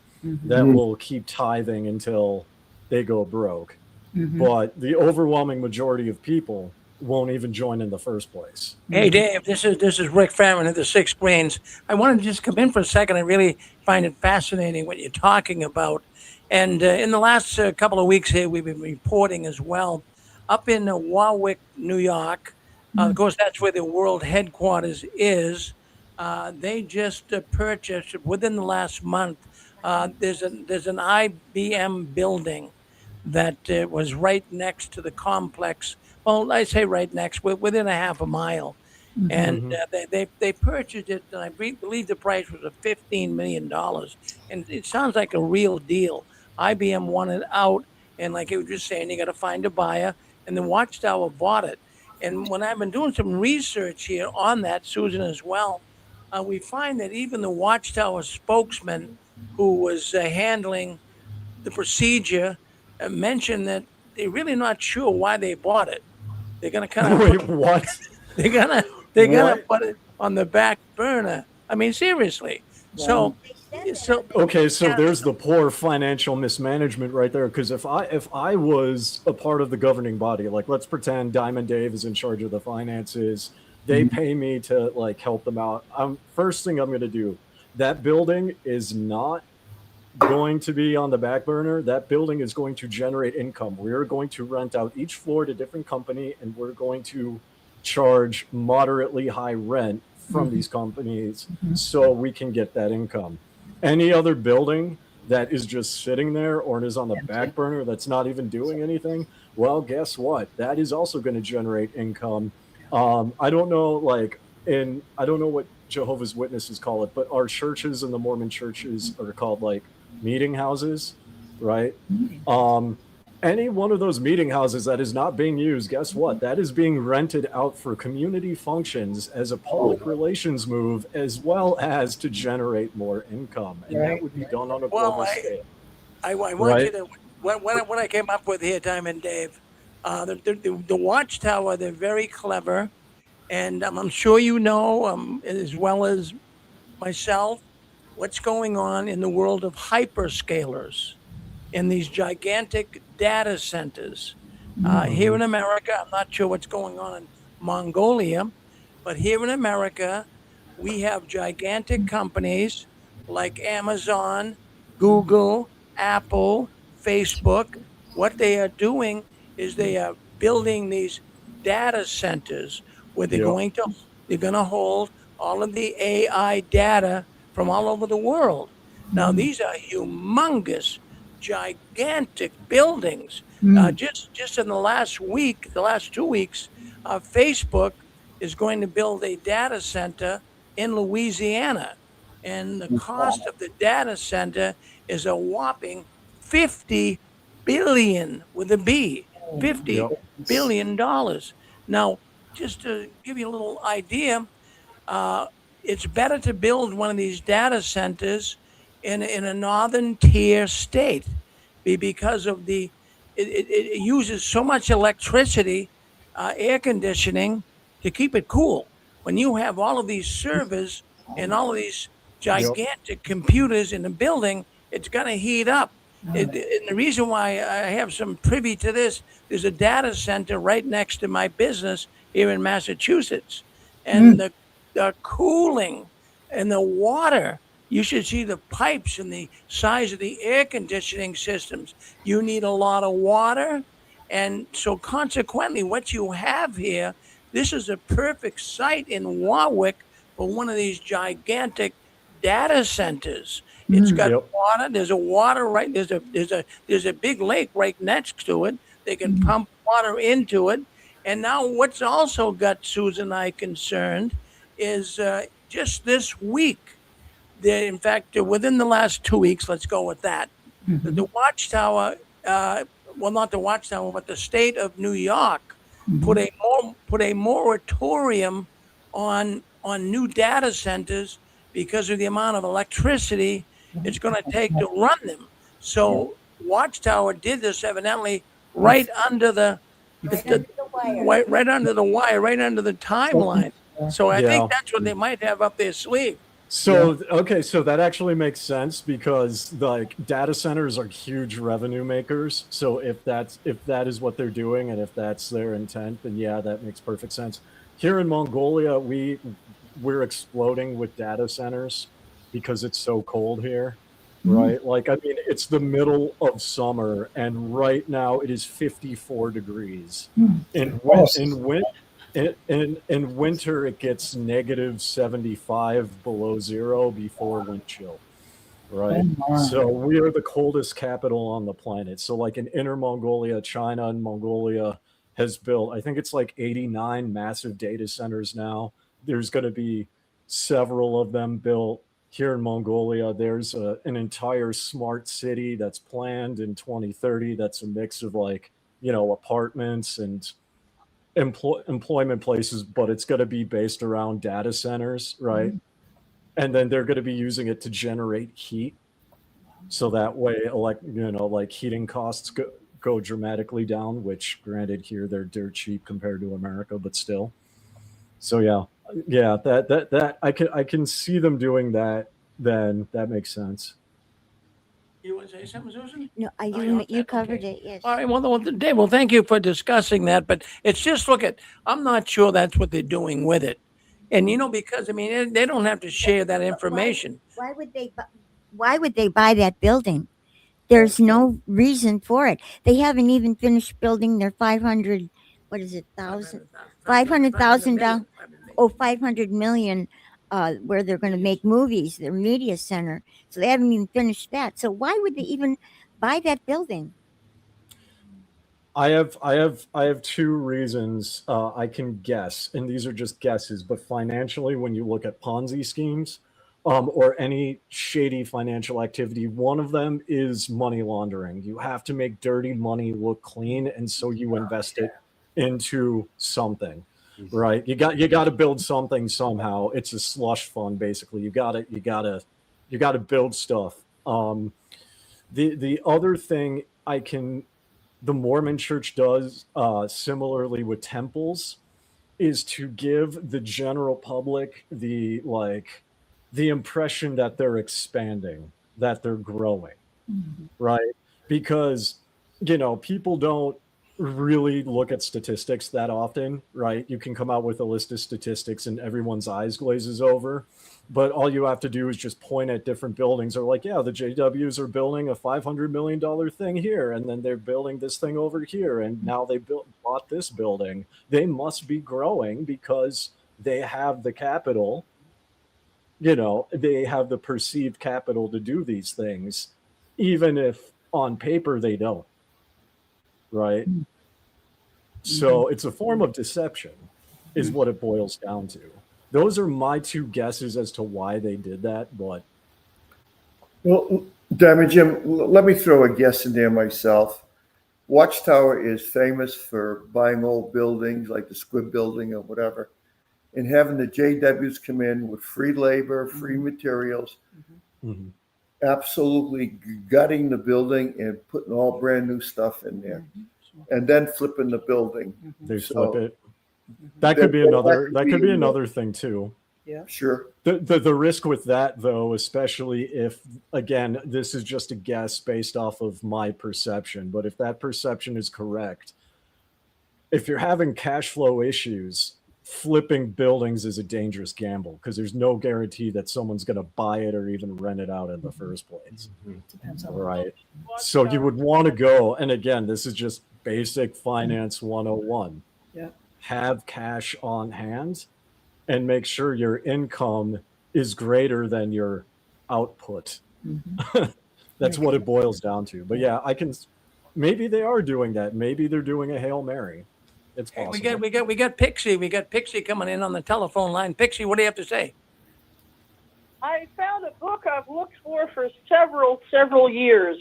that will keep tithing until they go broke. But the overwhelming majority of people won't even join in the first place. Hey, Dave, this is Rick Farron of the Six Screens. I wanted to just come in for a second. I really find it fascinating what you're talking about. And in the last couple of weeks here, we've been reporting as well up in Warwick, New York. Of course, that's where the world headquarters is. They just purchased within the last month. There's an IBM building that was right next to the complex. Well, I say right next, within a half a mile, and they purchased it, and I believe the price was $15 million, and it sounds like a real deal. IBM wanted out, and like you were just saying, you got to find a buyer, and the Watchtower bought it. And when I've been doing some research here on that, Susan, as well, we find that even the Watchtower spokesman who was handling the procedure mentioned that they're really not sure why they bought it. They're gonna kind of Wait, what? they're gonna put it on the back burner. I mean, seriously. So Okay, so there's the poor financial mismanagement right there. Because if I was a part of the governing body, like let's pretend Diamond Dave is in charge of the finances, they pay me to like help them out. First thing I'm going to do, that building is not going to be on the back burner. That building is going to generate income. We're going to rent out each floor to a different company, and we're going to charge moderately high rent from these companies so we can get that income. Any other building that is just sitting there or is on the back burner that's not even doing anything, well, guess what? That is also going to generate income. I don't know, I don't know what Jehovah's Witnesses call it, but our churches and the Mormon churches are called like meeting houses, right? Any one of those meeting houses that is not being used, guess what? That is being rented out for community functions as a public relations move, as well as to generate more income. And that would be done on a global scale. I want you to, what I came up with here, Diamond Dave, the Watchtower, they're very clever. And I'm sure you know, as well as myself, what's going on in the world of hyperscalers in these gigantic data centers. Here in America, I'm not sure what's going on in Mongolia, but here in America, we have gigantic companies like Amazon, Google, Apple, Facebook. What they are doing is they are building these data centers where they're going to hold all of the AI data from all over the world. Now, these are humongous, gigantic buildings. Just in the last 2 weeks, Facebook is going to build a data center in Louisiana. And the cost of the data center is a whopping $50 billion with a B, $50 billion. Now, just to give you a little idea, it's better to build one of these data centers in a northern tier state because of it uses so much electricity, air conditioning to keep it cool. When you have all of these servers and all of these gigantic computers in the building, it's going to heat up. And the reason why I have some privy to this, there's a data center right next to my business here in Massachusetts. And the cooling and the water, you should see the pipes and the size of the air conditioning systems. You need a lot of water. And so consequently, what you have here, this is a perfect site in Warwick for one of these gigantic data centers. It's got water. There's a water right. There's a big lake right next to it. They can pump water into it. And now, what's also got Susan and I concerned is just this week. In fact, within the last 2 weeks, let's go with that. The Watchtower, well, not the Watchtower, but the state of New York put a moratorium on new data centers because of the amount of electricity it's going to take to run them. So Watchtower did this evidently right under the wire, right under the timeline. So I think that's what they might have up their sleeve. So okay, so that actually makes sense because like data centers are huge revenue makers. So if that is what they're doing and if that's their intent, then yeah, that makes perfect sense. Here in Mongolia, we're exploding with data centers because it's so cold here, right? Like, I mean, it's the middle of summer and right now it is 54 degrees. In winter, it gets negative 75 below zero before wind chill, right? So we are the coldest capital on the planet. So like in Inner Mongolia, China and Mongolia has built, I think it's like 89 massive data centers now. There's going to be several of them built here in Mongolia. There's an entire smart city that's planned in 2030. That's a mix of like, you know, apartments and employment places, but it's going to be based around data centers, right? And then they're going to be using it to generate heat. So that way, like heating costs go dramatically down, which granted here they're dirt cheap compared to America, but still. So yeah, that I can see them doing that. Then that makes sense. You want to say something, Susan? No, you covered it. Yes. All right. Well, Dave, well, thank you for discussing that. But it's just I'm not sure that's what they're doing with it, and because I mean they don't have to share that information. Why would they? Why would they buy that building? There's no reason for it. They haven't even finished building their 500. What is it? $500,000. Oh, 500 million. Where they're going to make movies, their media center. So they haven't even finished that. So why would they even buy that building? I have two reasons I can guess, and these are just guesses. But financially, when you look at Ponzi schemes or any shady financial activity, one of them is money laundering. You have to make dirty money look clean, and so you invest it into something. Right, you got to build something somehow. It's a slush fund, basically. You got to build stuff. The other thing the Mormon Church does similarly with temples is to give the general public the impression that they're expanding, that they're growing, right? Because people don't really look at statistics that often, right? You can come out with a list of statistics and everyone's eyes glazes over, but all you have to do is just point at different buildings. Or like, yeah, the JWs are building a $500 million thing here, and then they're building this thing over here, and now they bought this building. They must be growing because they have the capital. They have the perceived capital to do these things, even if on paper they don't. Right. So it's a form of deception is what it boils down to. Those are my two guesses as to why they did that. But well, Diamond Jim, let me throw a guess in there myself. Watchtower is famous for buying old buildings like the Squib building or whatever, and having the JWs come in with free labor, free materials, absolutely gutting the building and putting all brand new stuff in there, and then flipping the building. They flip it. That could be another thing too. Yeah. Sure. The risk with that, though, especially if, again, this is just a guess based off of my perception, but if that perception is correct, if you're having cash flow issues, flipping buildings is a dangerous gamble because there's no guarantee that someone's going to buy it or even rent it out in the first place. Depends on Right. So you would want to go, and again, this is just basic finance 101. Yeah. Have cash on hand and make sure your income is greater than your output. That's what it boils down to. But yeah, maybe they are doing that. Maybe they're doing a Hail Mary. It's possible. We got Pixie. We got Pixie coming in on the telephone line. Pixie, what do you have to say? I found a book I've looked for several years.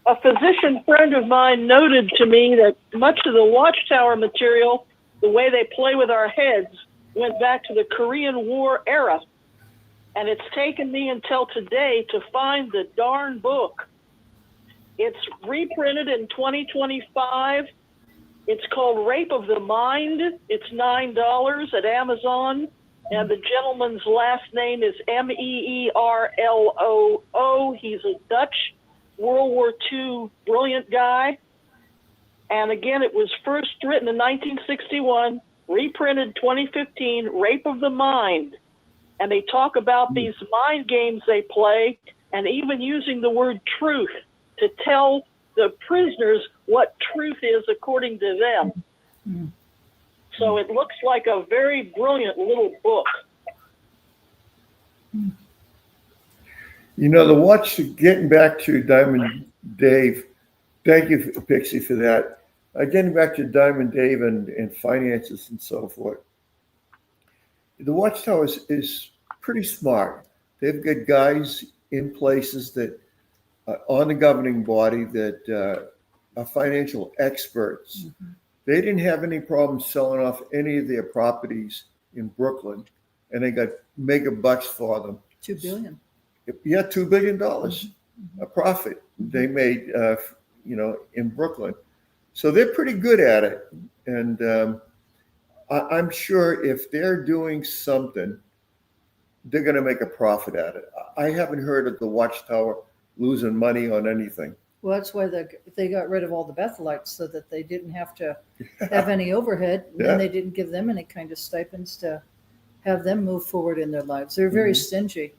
A physician friend of mine noted to me that much of the Watchtower material, the way they play with our heads, went back to the Korean War era. And it's taken me until today to find the darn book. It's reprinted in 2025. It's called Rape of the Mind. It's $9 at Amazon. And the gentleman's last name is Meerloo. He's a Dutch World War II brilliant guy. And again, it was first written in 1961, reprinted 2015, Rape of the Mind. And they talk about these mind games they play and even using the word truth to tell the prisoners what truth is according to them. So it looks like a very brilliant little book. You know, getting back to Diamond Dave, thank you, Pixie, for that. Getting back to Diamond Dave and finances and so forth. The Watchtower is pretty smart. They've got guys in places that on the governing body that are financial experts. They didn't have any problem selling off any of their properties in Brooklyn, and they got mega bucks for them. $2 billion. Yeah, $2 billion a profit they made, in Brooklyn. So they're pretty good at it, and I'm sure if they're doing something, they're going to make a profit at it. I haven't heard of the Watchtower losing money on anything. Well, that's why they got rid of all the Bethelites so that they didn't have to have any overhead. And then they didn't give them any kind of stipends to have them move forward in their lives. They're very stingy.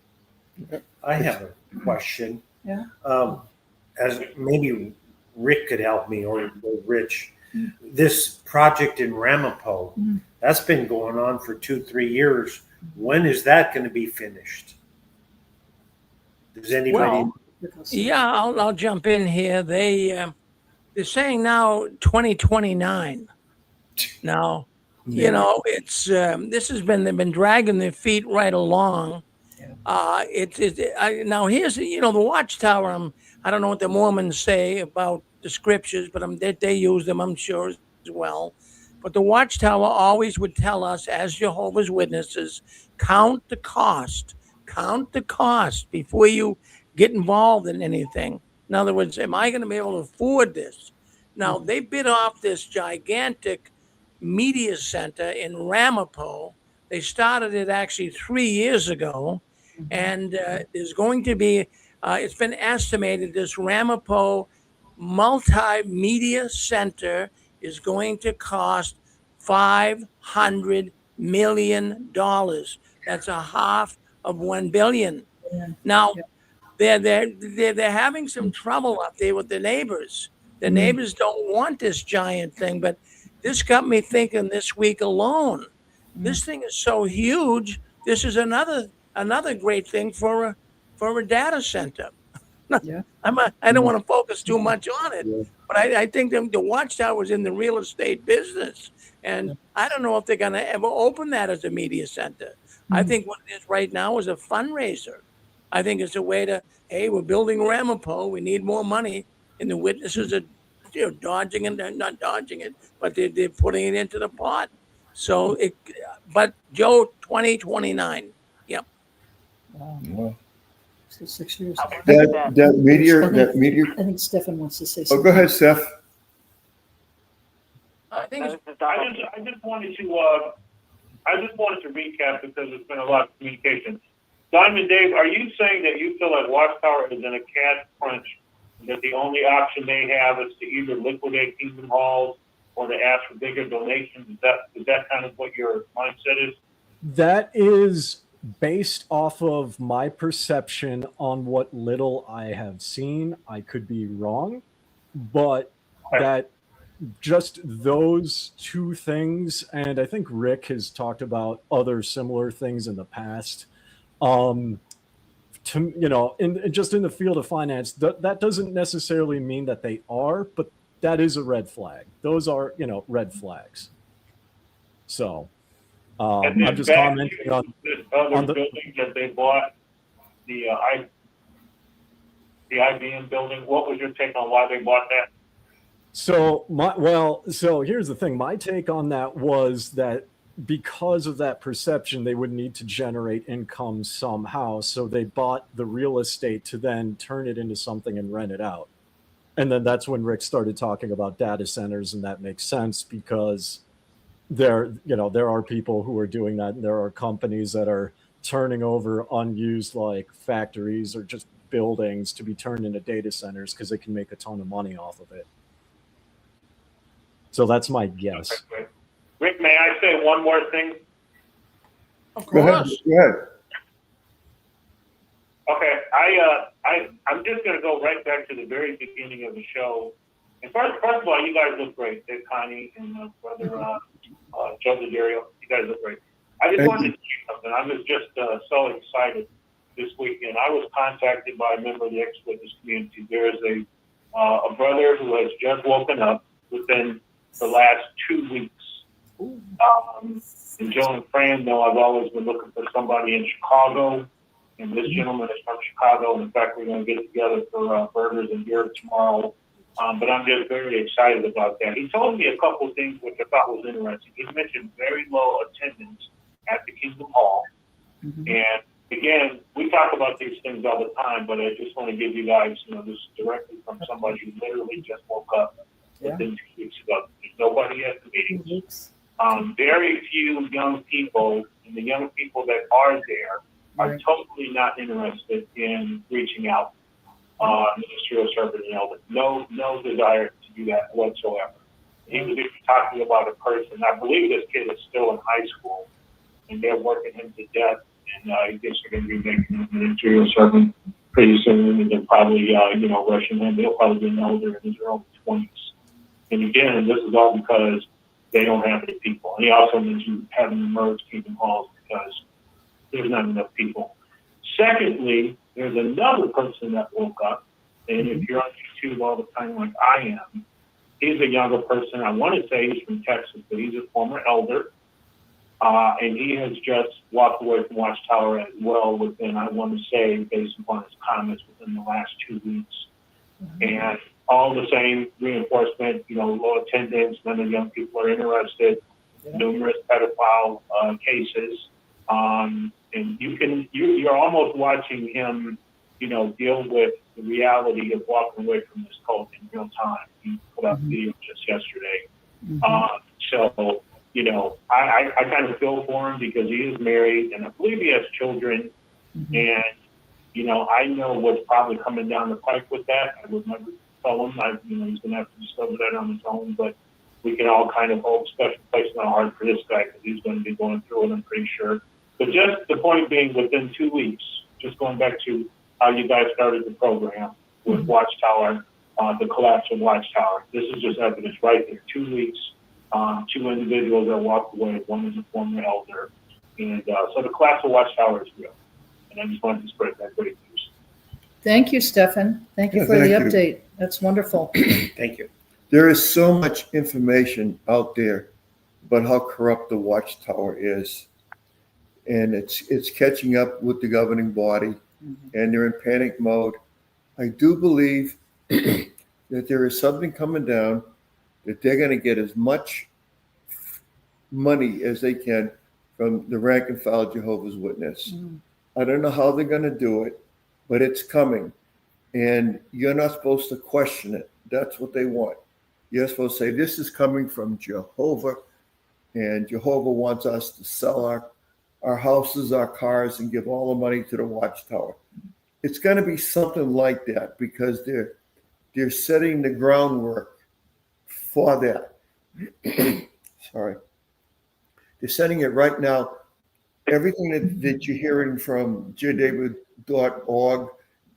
I have a question. Yeah. As maybe Rick could help me or Rich. This project in Ramapo, that's been going on for 2-3 years. When is that going to be finished? Does anybody? Yeah, I'll jump in here. They're saying now 2029. Now, it's they've been dragging their feet right along. Now here's the Watchtower. I don't know what the Mormons say about the scriptures, but they use them, I'm sure, as well. But the Watchtower always would tell us, as Jehovah's Witnesses, count the cost before you get involved in anything. In other words, am I going to be able to afford this? Now, they bid off this gigantic media center in Ramapo. They started it actually 3 years ago. And there's going to be, it's been estimated, this Ramapo multimedia center is going to cost $500 million. That's a half of $1 billion. Now, they're having some trouble up there with the neighbors. The neighbors don't want this giant thing, but this got me thinking this week alone. This thing is so huge. This is another great thing for a data center. I don't want to focus too much on it, but I think the Watchtower is in the real estate business, and I don't know if they're going to ever open that as a media center. I think what it is right now is a fundraiser. I think it's a way to, hey, we're building Ramapo, we need more money, and the witnesses are dodging it, not dodging it, but they're putting it into the pot. So but Joe, 2029. Yep. Wow. So 6 years. That meteor. I think Stefan wants to say Oh, something. go ahead, Steph. I think I just wanted to I just wanted to recap because there's been a lot of communication. Diamond Dave, are you saying that you feel like Watchtower is in a cash crunch, that the only option they have is to either liquidate Kingdom Halls or to ask for bigger donations? Is that kind of what your mindset is? That is based off of my perception on what little I have seen. I could be wrong, but that just those two things, and I think Rick has talked about other similar things in the past. Just in the field of finance, that doesn't necessarily mean that they are, but that is a red flag. Those are, red flags. So I'm just commenting on this other building that they bought, the IBM building. What was your take on why they bought that? So here's the thing. My take on that was that because of that perception, they would need to generate income somehow. So they bought the real estate to then turn it into something and rent it out. And then that's when Rick started talking about data centers, and that makes sense because there are people who are doing that. And there are companies that are turning over unused like factories or just buildings to be turned into data centers because they can make a ton of money off of it. So that's my guess. Okay. Rick, may I say one more thing? Of course. Go ahead. Okay, I'm just going to go right back to the very beginning of the show. And first of all, you guys look great. Dave Connie and brother Joe Dario, you guys look great. I just wanted to say something. I was just so excited this weekend. I was contacted by a member of the ex-witness community. There is a brother who has just woken up within the last 2 weeks. And Joe and Fran know I've always been looking for somebody in Chicago, and this gentleman is from Chicago. In fact, we're going to get together for burgers and beer tomorrow. But I'm just very excited about that. He told me a couple of things which I thought was interesting. He mentioned very low attendance at the Kingdom Hall. Mm-hmm. And again, we talk about these things all the time, but I just want to give you guys, this directly from somebody who literally just woke up within 2 weeks ago. There's nobody at the meetings. Very few young people, and the young people that are there are totally not interested in reaching out. Ministerial service and elder. No desire to do that whatsoever. He was even talking about a person. I believe this kid is still in high school, and they're working him to death. And he thinks they're going to be making him a ministerial servant pretty soon, and they're probably, rushing him. They'll probably be an elder in his early 20s. And again, this is all because they don't have any people. And he also mentioned having to merge Kingdom Halls because there's not enough people. Secondly, there's another person that woke up, and if you're on YouTube all the time like I am, he's a younger person. I want to say he's from Texas, but he's a former elder, and he has just walked away from Watchtower as well within, I want to say, based upon his comments, within the last 2 weeks. Mm-hmm. And all the same reinforcement, low attendance, none of the young people are interested, numerous pedophile cases. And you're almost watching him, deal with the reality of walking away from this cult in real time. He put out a video just yesterday. Mm-hmm. So, I kind of feel for him because he is married and I believe he has children. Mm-hmm. And, I know what's probably coming down the pipe with that. I would never tell him. He's going to have to discover that on his own, but we can all kind of hold special place in our heart for this guy because he's going to be going through it, I'm pretty sure. But just the point being, within 2 weeks, just going back to how you guys started the program with Watchtower, the collapse of Watchtower. This is just evidence right there. 2 weeks, 2 individuals that walked away. One is a former elder. And so the collapse of Watchtower is real. And I just wanted to spread that great news. Thank you, Stefan. Thank you for the update. That's wonderful. Thank you. There is so much information out there about how corrupt the Watchtower is. And it's catching up with the governing body, and they're in panic mode. I do believe that there is something coming down that they're going to get as much money as they can from the rank and file Jehovah's Witness. I don't know how they're going to do it, but it's coming. And you're not supposed to question it. That's what they want. You're supposed to say, this is coming from Jehovah, and Jehovah wants us to sell our houses, our cars, and give all the money to the Watchtower. It's going to be something like that because they're setting the groundwork for that. Sorry. They're setting it right now. Everything that you're hearing from jdavid.org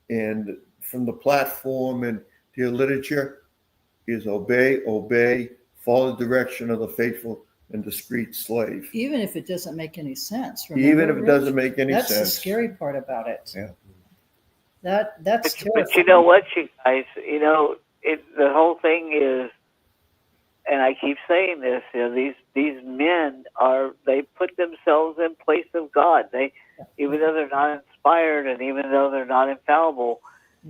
and from the platform and their literature is obey, follow the direction of the faithful and discreet slave. Even if it doesn't make any sense. Remember, Even if it doesn't make any that's sense. That's the scary part about it. Yeah. That's terrifying. But you know what, you guys? You know, the whole thing is, and I keep saying this, you know, these men they put themselves in place of God. Even though they're not inspired and even though they're not infallible,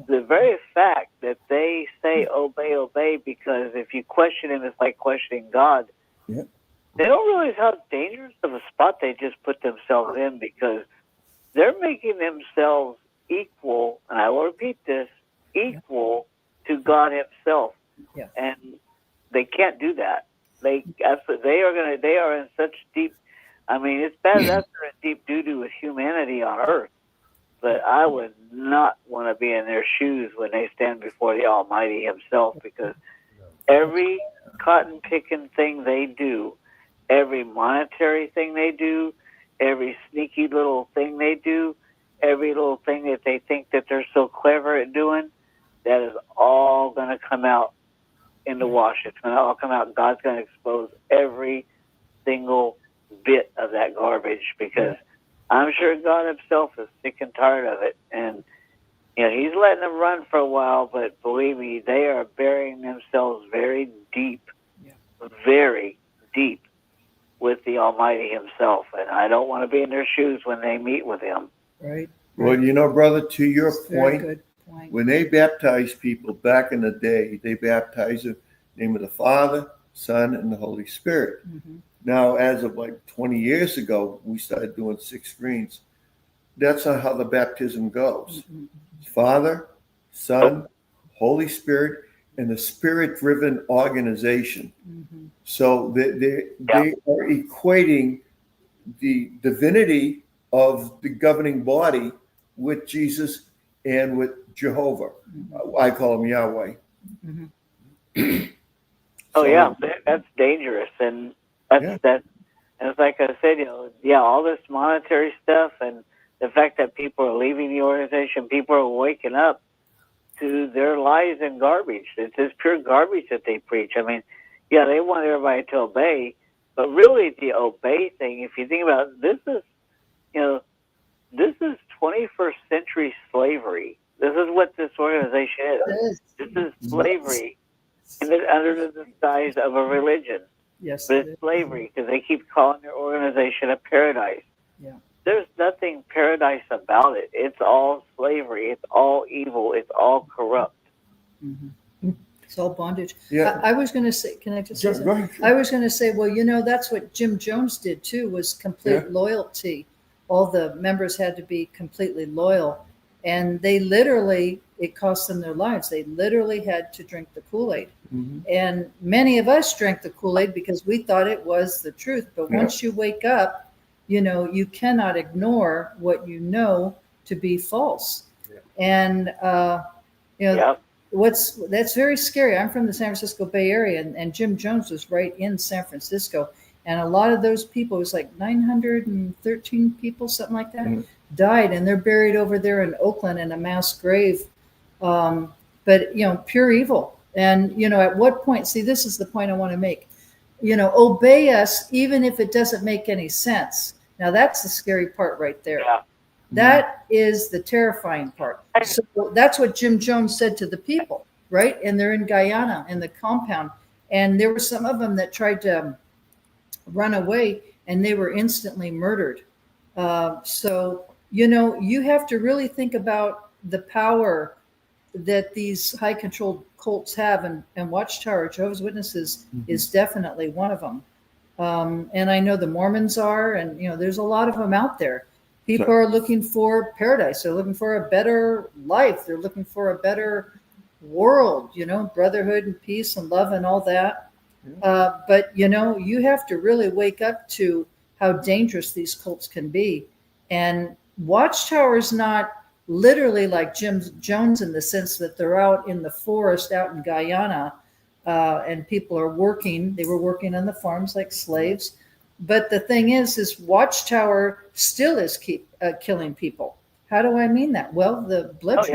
the very fact that they say obey, because if you question him, it's like questioning God. Yeah. They don't realize how dangerous of a spot they just put themselves in, because they're making themselves equal, and I will repeat this, equal to God himself. Yeah. And they can't do that. They are in such deep, I mean, it's bad enough they're in deep doo-doo with humanity on earth, but I would not want to be in their shoes when they stand before the Almighty himself, because every cotton-picking thing they do, every monetary thing they do, every sneaky little thing they do, every little thing that they think that they're so clever at doing, that is all going to come out in the wash. It's going to all come out. God's going to expose every single bit of that garbage, because I'm sure God himself is sick and tired of it. And, you know, he's letting them run for a while, but believe me, they are burying themselves very deep with the Almighty himself. And I don't want to be in their shoes when they meet with him. Right. Well, you know, brother, to your Very point, good point. when they baptized people back in the day, they baptized in the name of the Father, Son, and the Holy Spirit. Mm-hmm. Now, as of like 20 years ago, we started doing 6 screens. That's not how the baptism goes. Mm-hmm. Father, Son, Holy Spirit, and the Spirit-driven organization. Mm-hmm. So they are equating the divinity of the governing body with Jesus and with Jehovah. Mm-hmm. I call him Yahweh. Mm-hmm. That's dangerous, and that. And it's like I said, you know, all this monetary stuff, and the fact that people are leaving the organization, people are waking up to their lies and garbage. It's just pure garbage that they preach. I mean, they want everybody to obey, but really the obey thing, if you think about it, this is 21st century slavery. This is what this organization is. This is slavery under the disguise of a religion. Yes. But it's slavery, because they keep calling their organization a paradise. Yeah. There's nothing paradise about it. It's all slavery. It's all evil. It's all corrupt. Mm-hmm. It's all bondage. Yeah. I was going to say, can I just say something? I was going to say, well, you know, that's what Jim Jones did too, was complete loyalty. All the members had to be completely loyal. And they literally, it cost them their lives. They literally had to drink the Kool-Aid. Mm-hmm. And many of us drank the Kool-Aid because we thought it was the truth. But once you wake up, you know, you cannot ignore what you know to be false. Yeah. And, you know, that's very scary. I'm from the San Francisco Bay Area, and Jim Jones was right in San Francisco. And a lot of those people, it was like 913 people, something like that, died. And they're buried over there in Oakland in a mass grave. But, you know, pure evil. And, you know, at what point, see, this is the point I want to make. You know, obey us even if it doesn't make any sense. Now, that's the scary part right there. Yeah. That is the terrifying part. So that's what Jim Jones said to the people, right? And they're in Guyana, in the compound. And there were some of them that tried to run away, and they were instantly murdered. So, you know, you have to really think about the power that these high-controlled cults have, and Watchtower, Jehovah's Witnesses, is definitely one of them. And I know the Mormons are, and, you know, there's a lot of them out there. People are looking for paradise. They're looking for a better life. They're looking for a better world, you know, brotherhood and peace and love and all that. But you have to really wake up to how dangerous these cults can be. And Watchtower is not literally like Jim Jones in the sense that they're out in the forest out in Guyana, and people are working. They were working on the farms like slaves. But the thing is Watchtower still is killing people. How do I mean that? Well, the blood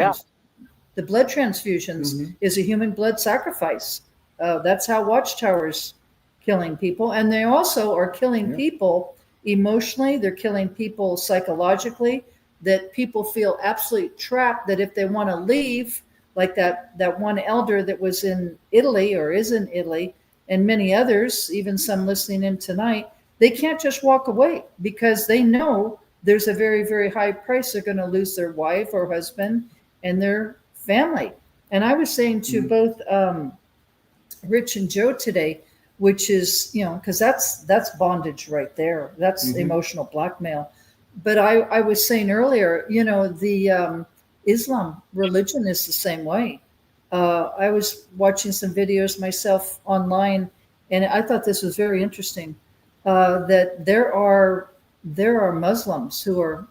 transfusions is a human blood sacrifice. That's how Watchtower's killing people. And they also are killing people emotionally. They're killing people psychologically, that people feel absolutely trapped, that if they want to leave, like that one elder that was in Italy or is in Italy, and many others, even some listening in tonight, they can't just walk away because they know there's a very, very high price. They're going to lose their wife or husband and their family. And I was saying to both Rich and Joe today, which is, because that's bondage right there. That's emotional blackmail. But I was saying earlier, the Islam religion is the same way. I was watching some videos myself online, and I thought this was very interesting. That there are Muslims who are,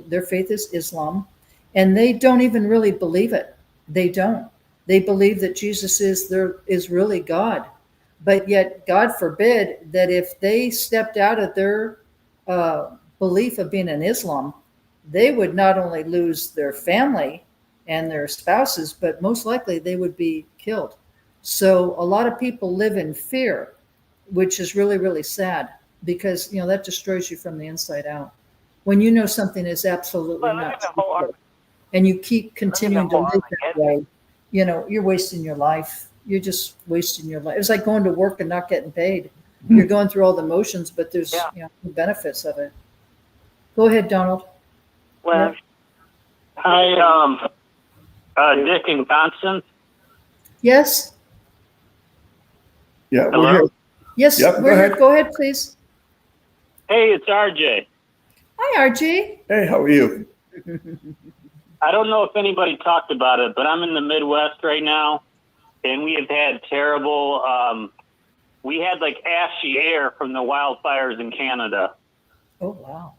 their faith is Islam, and they don't even really believe it. They don't. They believe that Jesus is really God, but yet God forbid that if they stepped out of their belief of being an Islam, they would not only lose their family and their spouses, but most likely they would be killed. So a lot of people live in fear, which is really, really sad, because that destroys you from the inside out. When you know something is absolutely not true, and you keep continuing to live that way, you're wasting your life. You're just wasting your life. It's like going to work and not getting paid. You're going through all the motions, but there's no benefits of it. Go ahead, Donald. Well, Hi, Dick and Constance. Yes. Yeah. Hello? We're here. Yes. Yep, go ahead. Go ahead, please. Hey, it's RJ. Hi, RG. Hey, how are you? I don't know if anybody talked about it, but I'm in the Midwest right now, and we have had terrible. We had like ashy air from the wildfires in Canada. Oh wow.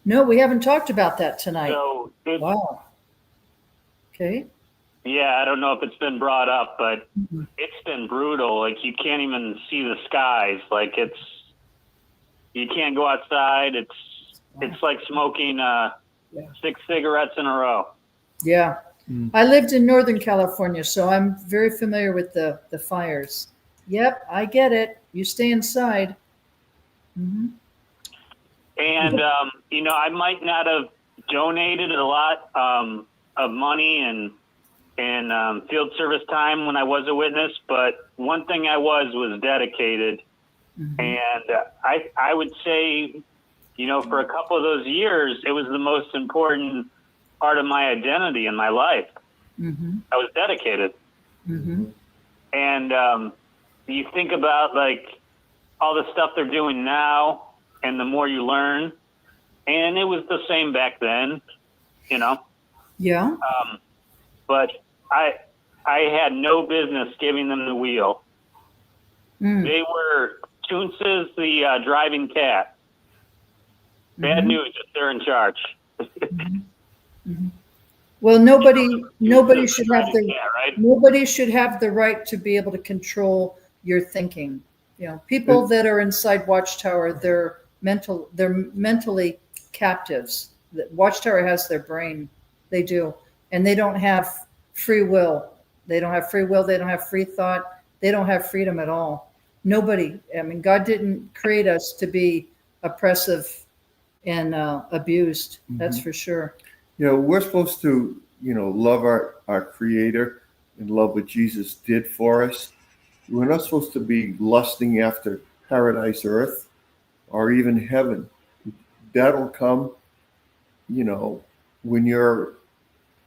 No, we haven't talked about that tonight. So wow. Okay. Yeah, I don't know if it's been brought up, but it's been brutal. Like you can't even see the skies. Like you can't go outside. It's like smoking 6 cigarettes in a row. Yeah. I lived in Northern California, so I'm very familiar with the fires. Yep, I get it. You stay inside. And, I might not have donated a lot of money and field service time when I was a witness, but one thing I was dedicated. And I would say, for a couple of those years, it was the most important part of my identity in my life. I was dedicated. And you think about like all the stuff they're doing now, and the more you learn, and it was the same back then, Yeah. But I had no business giving them the wheel. They were Toonces, the driving cat. Bad news if they're in charge. Well, nobody should have right? nobody should have the right to be able to control your thinking. People that are inside Watchtower, they're mentally captives. Watchtower has their brain. They do. And they don't have free will. They don't have free will. They don't have free thought. They don't have freedom at all. Nobody. God didn't create us to be oppressive and abused. That's for sure. We're supposed to, love our Creator and love what Jesus did for us. We're not supposed to be lusting after paradise earth or even heaven. That'll come, when you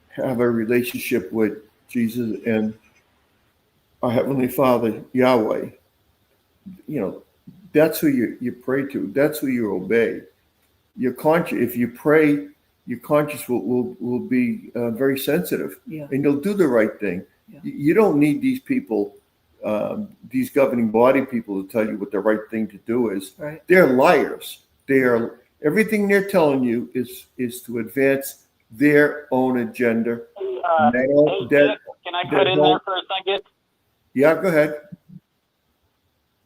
have a relationship with Jesus and our Heavenly Father, Yahweh. That's who you pray to. That's who you obey. Your conscience, if you pray, your conscience will be very sensitive, and you'll do the right thing. You don't need these people these governing body people who tell you what the right thing to do is. Right. They're liars. Everything they're telling you is to advance their own agenda. Hey, Dick, can I cut in there for a second? Yeah, go ahead.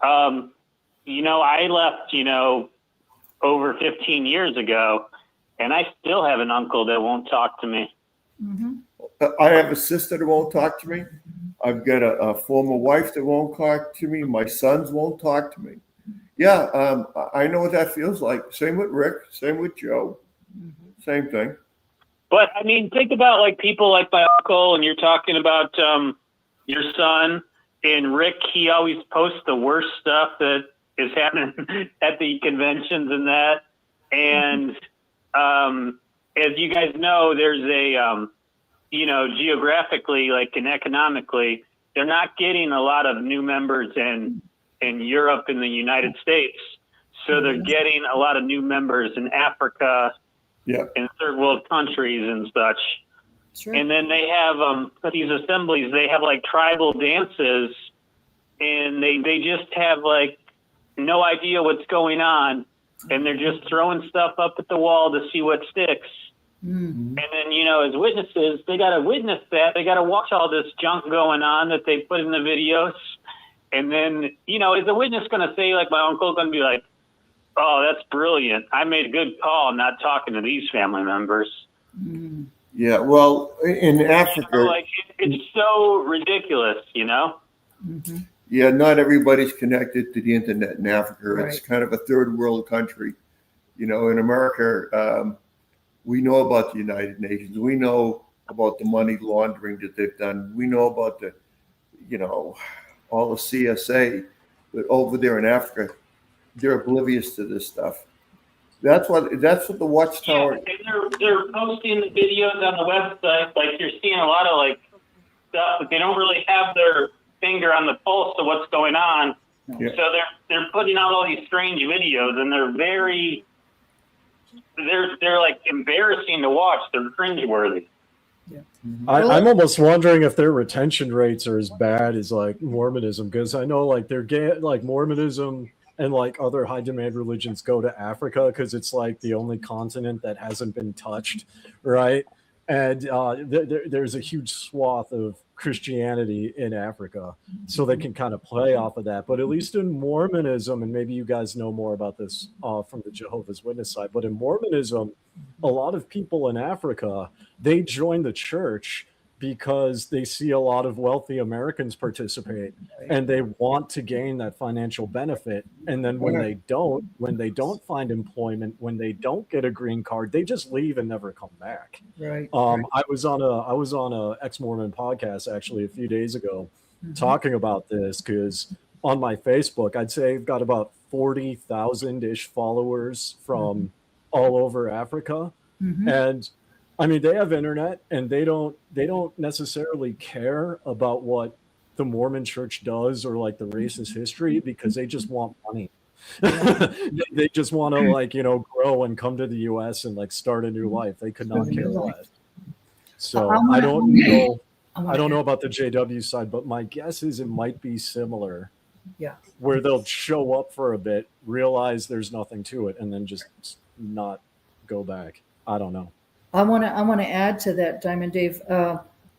I left, over 15 years ago, and I still have an uncle that won't talk to me. Mm-hmm. I have a sister that won't talk to me. I've got a former wife that won't talk to me. My sons won't talk to me. Yeah, I know what that feels like. Same with Rick. Same with Joe. Mm-hmm. Same thing. But I mean, think about like people like my uncle, and you're talking about your son and Rick. He always posts the worst stuff that is happening at the conventions and that. And as you guys know, there's a geographically, like, and economically, they're not getting a lot of new members in Europe and the United States. So they're getting a lot of new members in Africa, in third world countries and such. Sure. And then they have these assemblies, they have like tribal dances, and they just have like no idea what's going on, and they're just throwing stuff up at the wall to see what sticks. Mm-hmm. And then, as witnesses, they got to witness that. They got to watch all this junk going on that they put in the videos. And then, is the witness going to say, like my uncle, going to be like, oh, that's brilliant. I made a good call not talking to these family members. Mm-hmm. Yeah, well, in Africa, it's so ridiculous, Mm-hmm. Yeah, not everybody's connected to the internet in Africa. Right. It's kind of a third world country. In America, we know about the United Nations. We know about the money laundering that they've done. We know about all the CSA. But over there in Africa, they're oblivious to this stuff. That's what the Watchtower. Yeah, and they're posting the videos on the website. Like, you're seeing a lot of like stuff, but they don't really have their finger on the pulse of what's going on. Yeah. So they're putting out all these strange videos, and they're like embarrassing to watch. They're cringeworthy. Yeah. I'm almost wondering if their retention rates are as bad as like Mormonism, because I know like like Mormonism and like other high demand religions go to Africa because it's like the only continent that hasn't been touched, right? And there's a huge swath of Christianity in Africa, so they can kind of play off of that. But at least in Mormonism, and maybe you guys know more about this from the Jehovah's Witness side, but in Mormonism, a lot of people in Africa, they join the church because they see a lot of wealthy Americans participate, and they want to gain that financial benefit. And then when they don't find employment, when they don't get a green card, they just leave and never come back. Right. I was on a ex-Mormon podcast actually a few days ago, talking about this, because on my Facebook, I'd say I've got about 40,000-ish followers from all over Africa. Mm-hmm. And I mean, they have internet, and they don't necessarily care about what the Mormon church does or like the racist history, because they just want money. They just want to grow and come to the US and like start a new life. They could not care less. So I don't know about the JW side, but my guess is it might be similar. Yeah. Where they'll show up for a bit, realize there's nothing to it, and then just not go back. I don't know. I want to add to that, Diamond Dave.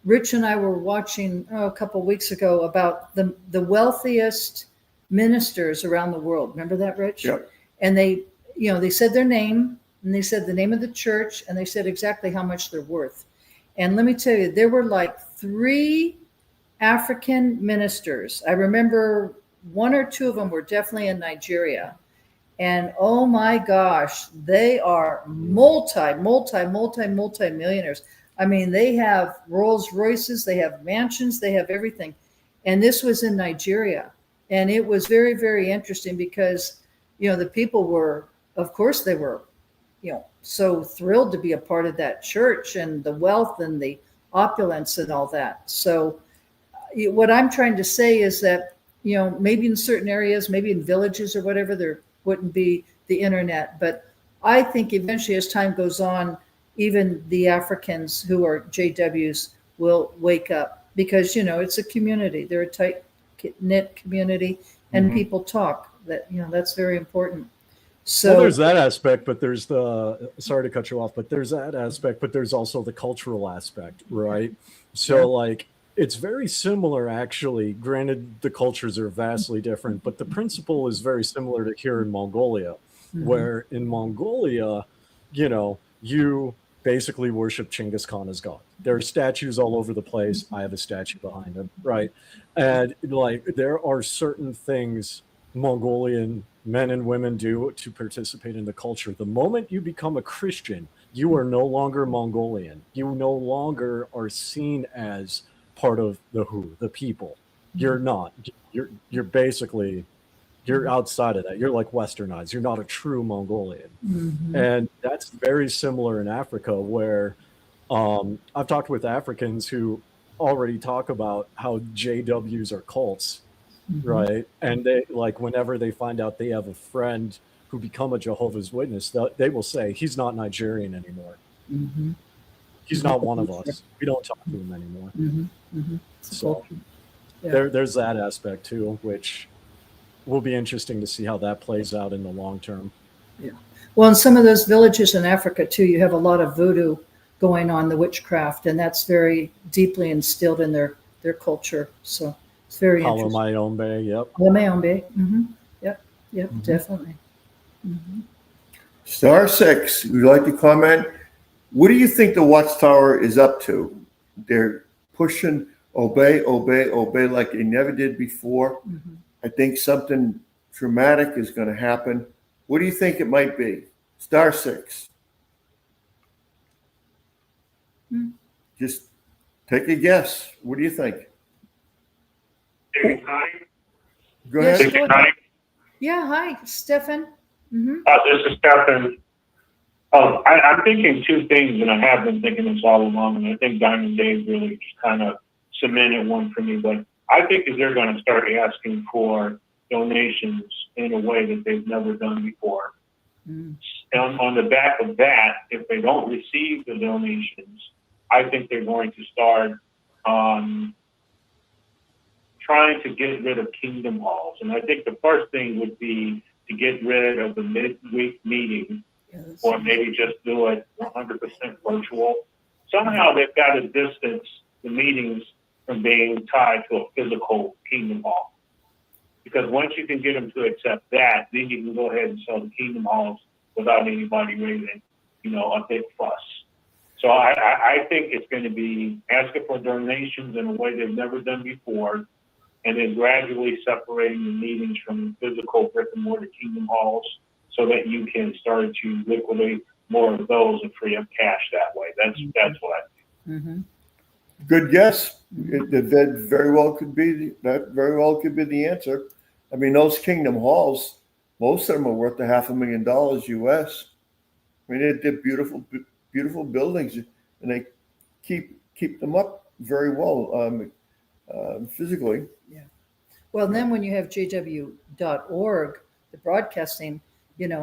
Rich and I were watching a couple of weeks ago about the wealthiest ministers around the world. Remember that, Rich? Yep. And they said their name, and they said the name of the church, and they said exactly how much they're worth. And let me tell you, there were like 3 African ministers. I remember 1 or 2 of them were definitely in Nigeria. And oh my gosh, they are multi-millionaires. I mean, they have Rolls Royces, they have mansions, they have everything. And this was in Nigeria. And it was very, very interesting because, the people were, of course, they were, so thrilled to be a part of that church and the wealth and the opulence and all that. So what I'm trying to say is that, maybe in certain areas, maybe in villages or whatever, there wouldn't be the internet. But I think eventually, as time goes on, even the Africans who are JWs will wake up, because, it's a community. They're a tight knit community, and people talk. That that's very important. So well, there's that aspect, but there's the sorry to cut you off, but there's that aspect, but there's also the cultural aspect, right? So like it's very similar actually. Granted, the cultures are vastly different, but the principle is very similar to here in Mongolia, where in Mongolia, you basically worship Genghis Khan as God. There are statues all over the place. I have a statue behind him, right? And like there are certain things Mongolian men and women do to participate in the culture. The moment you become a Christian, you are no longer Mongolian. You no longer are seen as part of the people. You're not. You're basically you're outside of that. You're like westernized. You're not a true Mongolian. And that's very similar in Africa, where I've talked with Africans who already talk about how JWs are cults, right? And they like whenever they find out they have a friend who become a Jehovah's Witness, they will say he's not Nigerian anymore. He's not one of us. We don't talk to him anymore. So there's that aspect too, which will be interesting to see how that plays out in the long term. Yeah. Well, in some of those villages in Africa too, you have a lot of voodoo going on, the witchcraft, and that's very deeply instilled in their culture. So it's very interesting. Halomayombe, yep. Halomayombe, yep, definitely. Star 6, would you like to comment? What do you think the Watchtower is up to? They're pushing obey like they never did before. I think something dramatic is going to happen. What do you think it might be? Star 6. Just take a guess. What do you think? Go ahead. Yes, go ahead. Yeah, hi, Stefan. This is Stefan. I'm thinking two things, and I have been thinking this all along, and I think Diamond Dave really just kind of cemented one for me. But I think they're going to start asking for donations in a way that they've never done before. And on the back of that, if they don't receive the donations, I think they're going to start trying to get rid of Kingdom Halls. And I think the first thing would be to get rid of the midweek meeting, or maybe just do it 100% virtual. Somehow they've got to distance the meetings from being tied to a physical Kingdom Hall. Because once you can get them to accept that, then you can go ahead and sell the Kingdom Halls without anybody raising, a big fuss. So I think it's going to be asking for donations in a way they've never done before, and then gradually separating the meetings from physical brick and mortar Kingdom Halls so that you can start to liquidate more of those and free up cash that way. That's what I think. Good guess. That very well could be the answer. I mean, those Kingdom Halls, most of them are worth $500,000 US. I mean, they're beautiful, beautiful buildings, and they keep them up very well physically. Yeah. Well, then when you have jw.org, the broadcasting,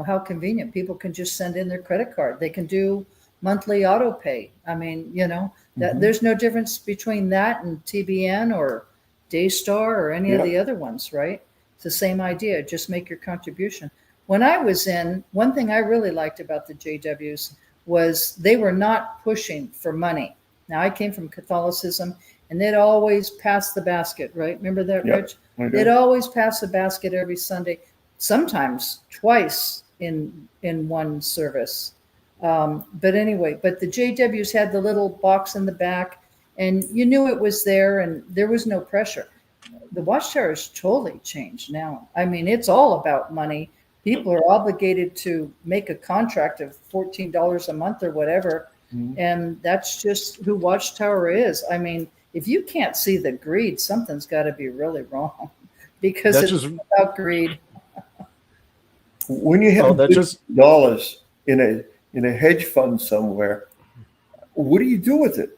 how convenient. People can just send in their credit card. They can do monthly auto pay. I mean, that there's no difference between that and TBN or Daystar or any of the other ones, right? It's the same idea. Just make your contribution. When I was in, one thing I really liked about the JWs was they were not pushing for money. Now, I came from Catholicism, and they'd always pass the basket, right? Remember that, Rich? They'd always pass the basket every Sunday, sometimes twice in one service. But anyway, but the JWs had the little box in the back, and you knew it was there, and there was no pressure. The Watchtower has totally changed now. I mean, it's all about money. People are obligated to make a contract of $14 a month or whatever, and that's just who Watchtower is. I mean, if you can't see the greed, something's got to be really wrong, because it's about greed. When you have dollars in a hedge fund somewhere, what do you do with it?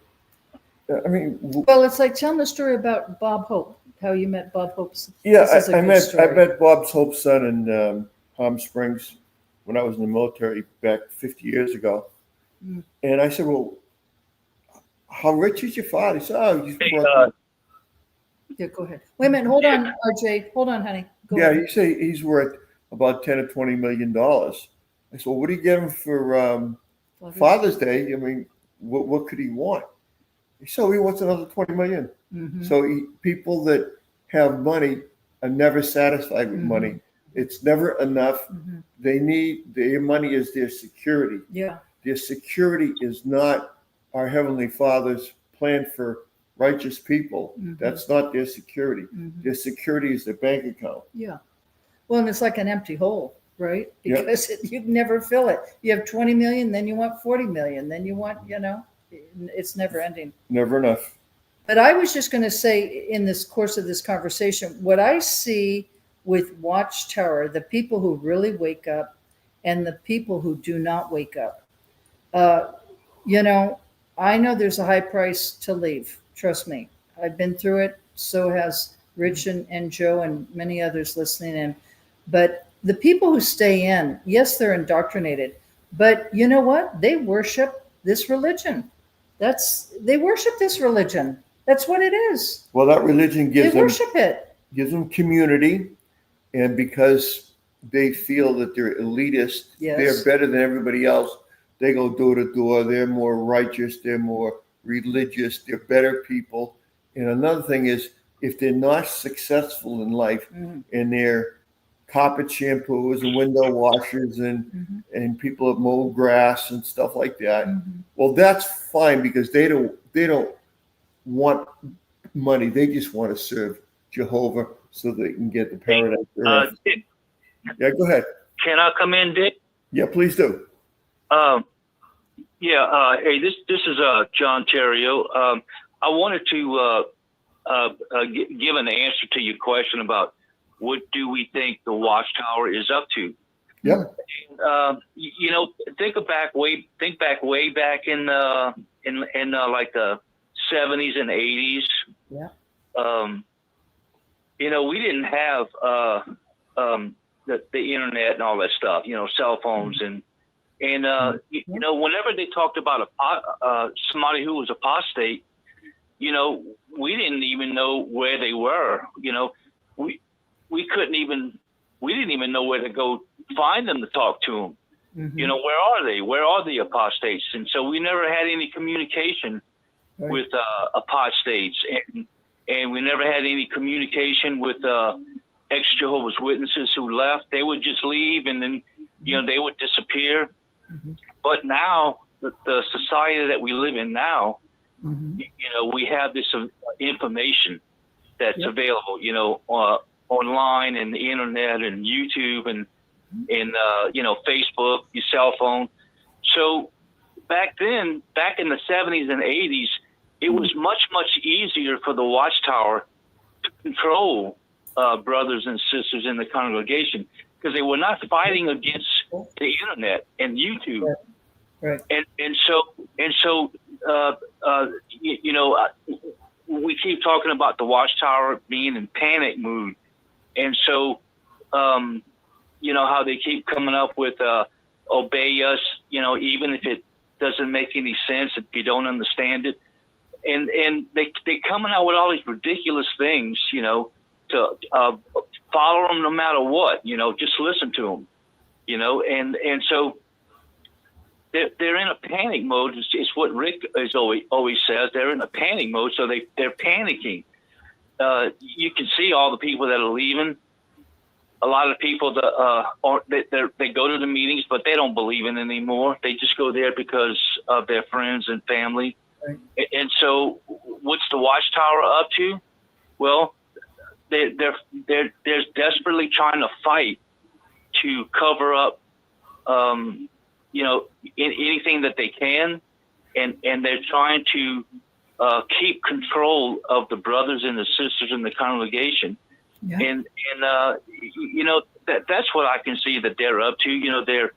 I mean, well, it's like telling the story about Bob Hope, how you met Bob Hope's. Yeah, I met Bob Hope's son in Palm Springs when I was in the military back 50 years ago. And I said, well, how rich is your father? He said, oh, Yeah, go ahead. Wait a minute. Hold on, RJ. Hold on, honey. Go Yeah, ahead. you say he's worth about 10 or 20 million dollars. I said, well, what do you give him for Father's Day? I mean, what could he want? So he wants another 20 million. Mm-hmm. So people that have money are never satisfied with money. It's never enough. They need their money is their security. Yeah. Their security is not our Heavenly Father's plan for righteous people. That's not their security. Their security is their bank account. Yeah. Well, and it's like an empty hole, right? Yep. Because you never fill it. You have 20 million, then you want 40 million, then you want, it's never ending. Never enough. But I was just going to say in this course of this conversation, what I see with Watchtower, the people who really wake up and the people who do not wake up. I know there's a high price to leave. Trust me. I've been through it. So has Rich and Joe and many others listening in. But the people who stay in, yes, they're indoctrinated. But you know what? They worship this religion. They worship this religion. That's what it is. Well, that religion gives them community, and because they feel that they're elitist, they're better than everybody else. They go door to door. They're more righteous. They're more religious. They're better people. And another thing is, if they're not successful in life, and they're carpet shampoos and window washers and people that mow grass and stuff like that, well, that's fine because they don't want money. They just want to serve Jehovah so they can get the paradise. Yeah, go ahead. Can I come in, Dick? Yeah, please do. Hey, this is John Terrio. I wanted to give an answer to your question about what do we think the Watchtower is up to. Yeah. Think back way back in like the 70s and 80s. Yeah. We didn't have the internet and all that stuff. Cell phones and whenever they talked about somebody who was apostate, we didn't even know where they were. We didn't even know where to go find them to talk to them. Where are they? Where are the apostates? And so we never had any communication with apostates, and we never had any communication with ex-Jehovah's Witnesses who left. They would just leave, and then they would disappear. But now, the society that we live in now, we have this information that's available, online and the internet and YouTube and Facebook, your cell phone. So back in the 70s and 80s, it was much, much easier for the Watchtower to control brothers and sisters in the congregation because they were not fighting against the internet and YouTube. Right. And so we keep talking about the Watchtower being in panic mood. And so, how they keep coming up with obey us, even if it doesn't make any sense, if you don't understand it. And they coming out with all these ridiculous things, to follow them no matter what, just listen to them, and so they're in a panic mode. It's what Rick is always says. They're in a panic mode, so they're panicking. You can see all the people that are leaving. A lot of people that they go to the meetings, but they don't believe in it anymore. They just go there because of their friends and family. Right. And so, what's the Watchtower up to? Well, they're desperately trying to fight to cover up, anything that they can, and they're trying to keep control of the brothers and the sisters in the congregation. Yeah. And that's what I can see that they're up to. They're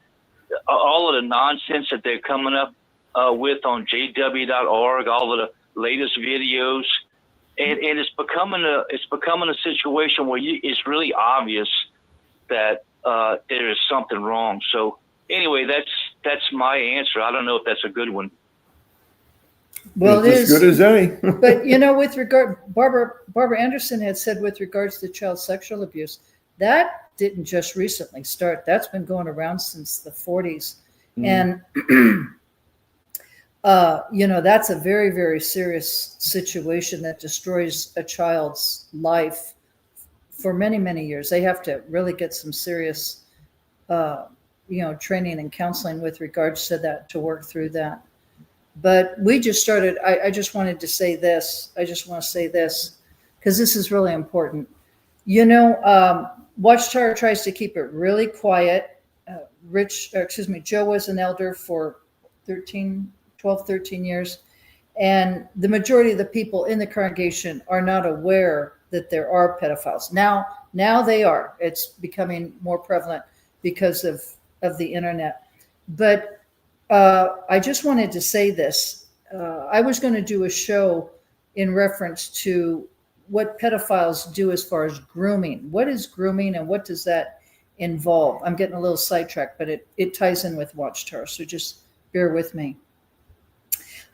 all of the nonsense that they're coming up with on jw.org, all of the latest videos, and it's becoming a situation where it's really obvious that there is something wrong. So anyway, that's my answer. I don't know if that's a good one. Well, it's as good as any. But with regard, Barbara Anderson had said with regards to child sexual abuse, that didn't just recently start. That's been going around since the 40s, and that's a very, very serious situation that destroys a child's life for many, many years. They have to really get some serious, training and counseling with regards to that to work through that. But we just started. I just wanted to say this. I just want to say this because this is really important. Watchtower tries to keep it really quiet. Joe was an elder for 12, 13 years. And the majority of the people in the congregation are not aware that there are pedophiles. Now they are. It's becoming more prevalent because of the internet. But I just wanted to say this. I was going to do a show in reference to what pedophiles do as far as grooming. What is grooming and what does that involve? I'm getting a little sidetracked, but it ties in with Watchtower, so just bear with me.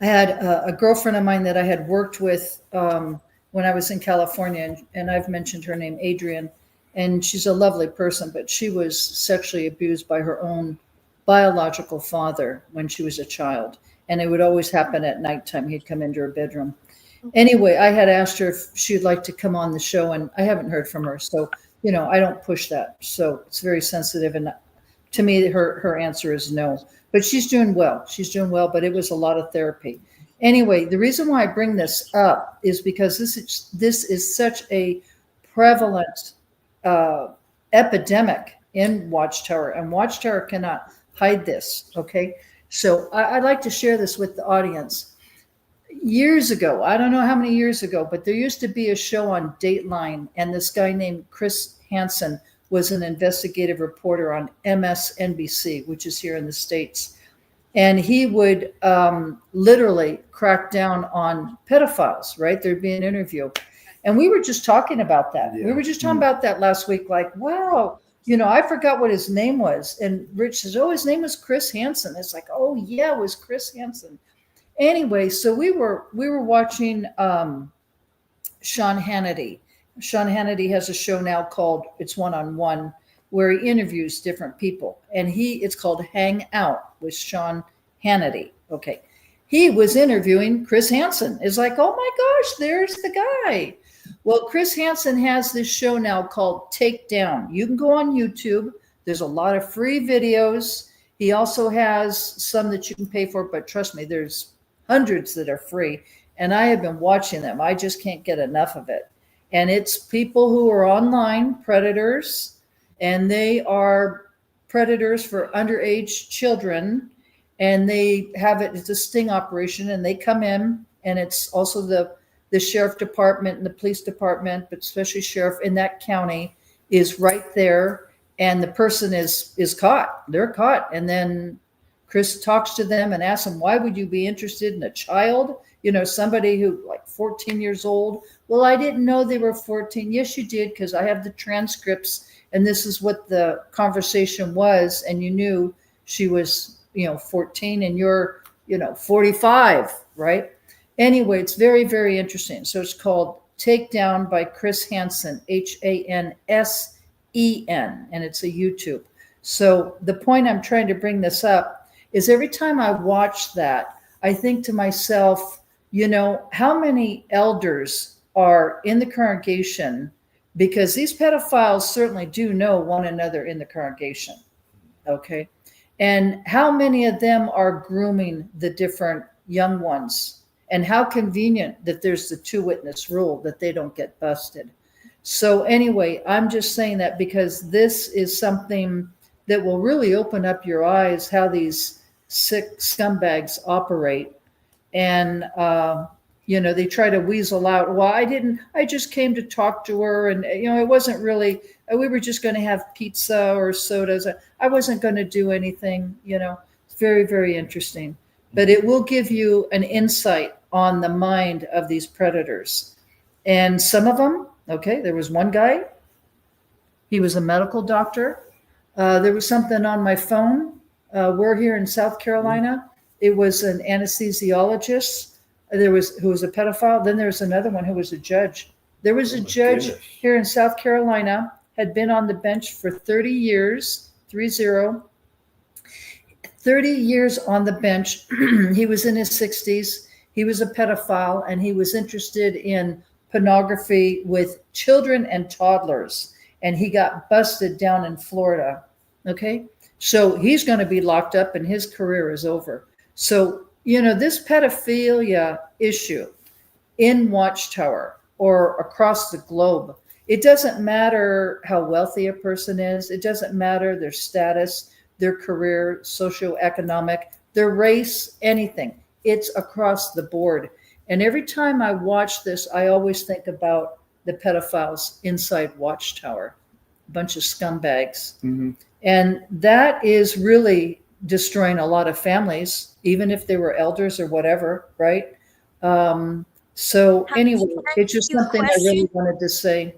I had a girlfriend of mine that I had worked with when I was in California, and I've mentioned her name, Adrian, and she's a lovely person, but she was sexually abused by her own biological father when she was a child. And it would always happen at nighttime. He'd come into her bedroom. Anyway, I had asked her if she'd like to come on the show, and I haven't heard from her. So, I don't push that. So it's very sensitive. And to me, her answer is no. But she's doing well. But it was a lot of therapy. Anyway, the reason why I bring this up is because this is such a prevalent epidemic in Watchtower, and Watchtower cannot hide this. Okay, so I'd like to share this with the audience. Years ago, I don't know how many years ago, but there used to be a show on Dateline, and this guy named Chris Hansen was an investigative reporter on MSNBC, which is here in the States. And he would literally crack down on pedophiles, right? There'd be an interview. And we were just talking about that. Yeah. We were just talking about that last week, like, wow, I forgot what his name was. And Rich says, oh, his name was Chris Hansen. It's like, oh, yeah, it was Chris Hansen. Anyway, so we were watching Sean Hannity. Sean Hannity has a show now called It's One-on-One, where he interviews different people. And it's called Hang Out with Sean Hannity. Okay. He was interviewing Chris Hansen. It's like, oh my gosh, there's the guy. Well, Chris Hansen has this show now called Takedown. You can go on YouTube. There's a lot of free videos. He also has some that you can pay for, but trust me, there's hundreds that are free. And I have been watching them. I just can't get enough of it. And it's people who are online predators, and they are predators for underage children. And they have it's a sting operation, and they come in, and it's also the sheriff department and the police department, but especially sheriff in that county is right there. And the person is caught. They're caught. And then Chris talks to them and asks them, why would you be interested in a child? Somebody who like 14 years old. Well, I didn't know they were 14. Yes, you did, because I have the transcripts, and this is what the conversation was. And you knew she was, 14 and you're, 45, right? Anyway, it's very, very interesting. So it's called Takedown by Chris Hansen, Hansen, and it's a YouTube. So the point I'm trying to bring this up is every time I watch that, I think to myself, how many elders are in the congregation? Because these pedophiles certainly do know one another in the congregation. Okay. And how many of them are grooming the different young ones? And how convenient that there's the 2-witness rule, that they don't get busted. So anyway, I'm just saying that because this is something that will really open up your eyes how these sick scumbags operate. And, they try to weasel out, well, I just came to talk to her. And, it wasn't really, we were just going to have pizza or sodas. I wasn't going to do anything, It's very, very interesting. But it will give you an insight on the mind of these predators. And some of them, okay, there was one guy, he was a medical doctor. There was something on my phone. We're here in South Carolina. It was an anesthesiologist who was a pedophile. Then there was another one who was a judge. There was a judge here in South Carolina, had been on the bench for 30 years, 30 years on the bench. He was in his 60s. He was a pedophile, and he was interested in pornography with children and toddlers. And he got busted down in Florida. Okay. So he's going to be locked up and his career is over. So, this pedophilia issue in Watchtower or across the globe, it doesn't matter how wealthy a person is. It doesn't matter their status, their career, socioeconomic, their race, anything. It's across the board. And every time I watch this, I always think about the pedophiles inside Watchtower, a bunch of scumbags. Mm-hmm. And that is really destroying a lot of families, even if they were elders or whatever, right? So anyway, it's just something I really wanted to say.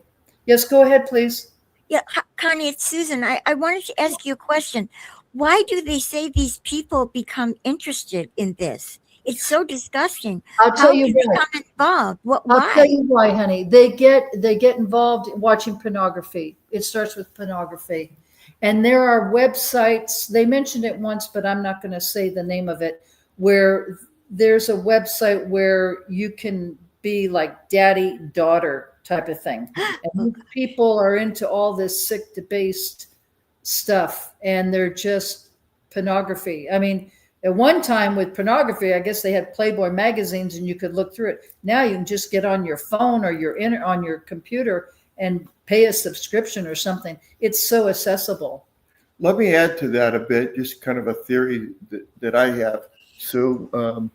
Yes, go ahead, please. Yeah, Connie, it's Susan. I wanted to ask you a question. Why do they say these people become interested in this? It's so disgusting. I'll tell you why. Become involved? Why? I'll tell you why, honey. They get involved in watching pornography. It starts with pornography. And there are websites, they mentioned it once, but I'm not going to say the name of it, where there's a website where you can be like daddy, daughter type of thing. And people are into all this sick, debased stuff, and they're just pornography. I mean, at one time with pornography, I guess they had Playboy magazines and you could look through it. Now you can just get on your phone or on your computer and pay a subscription or something. It's so accessible. Let me add to that a bit, just kind of a theory that I have. So,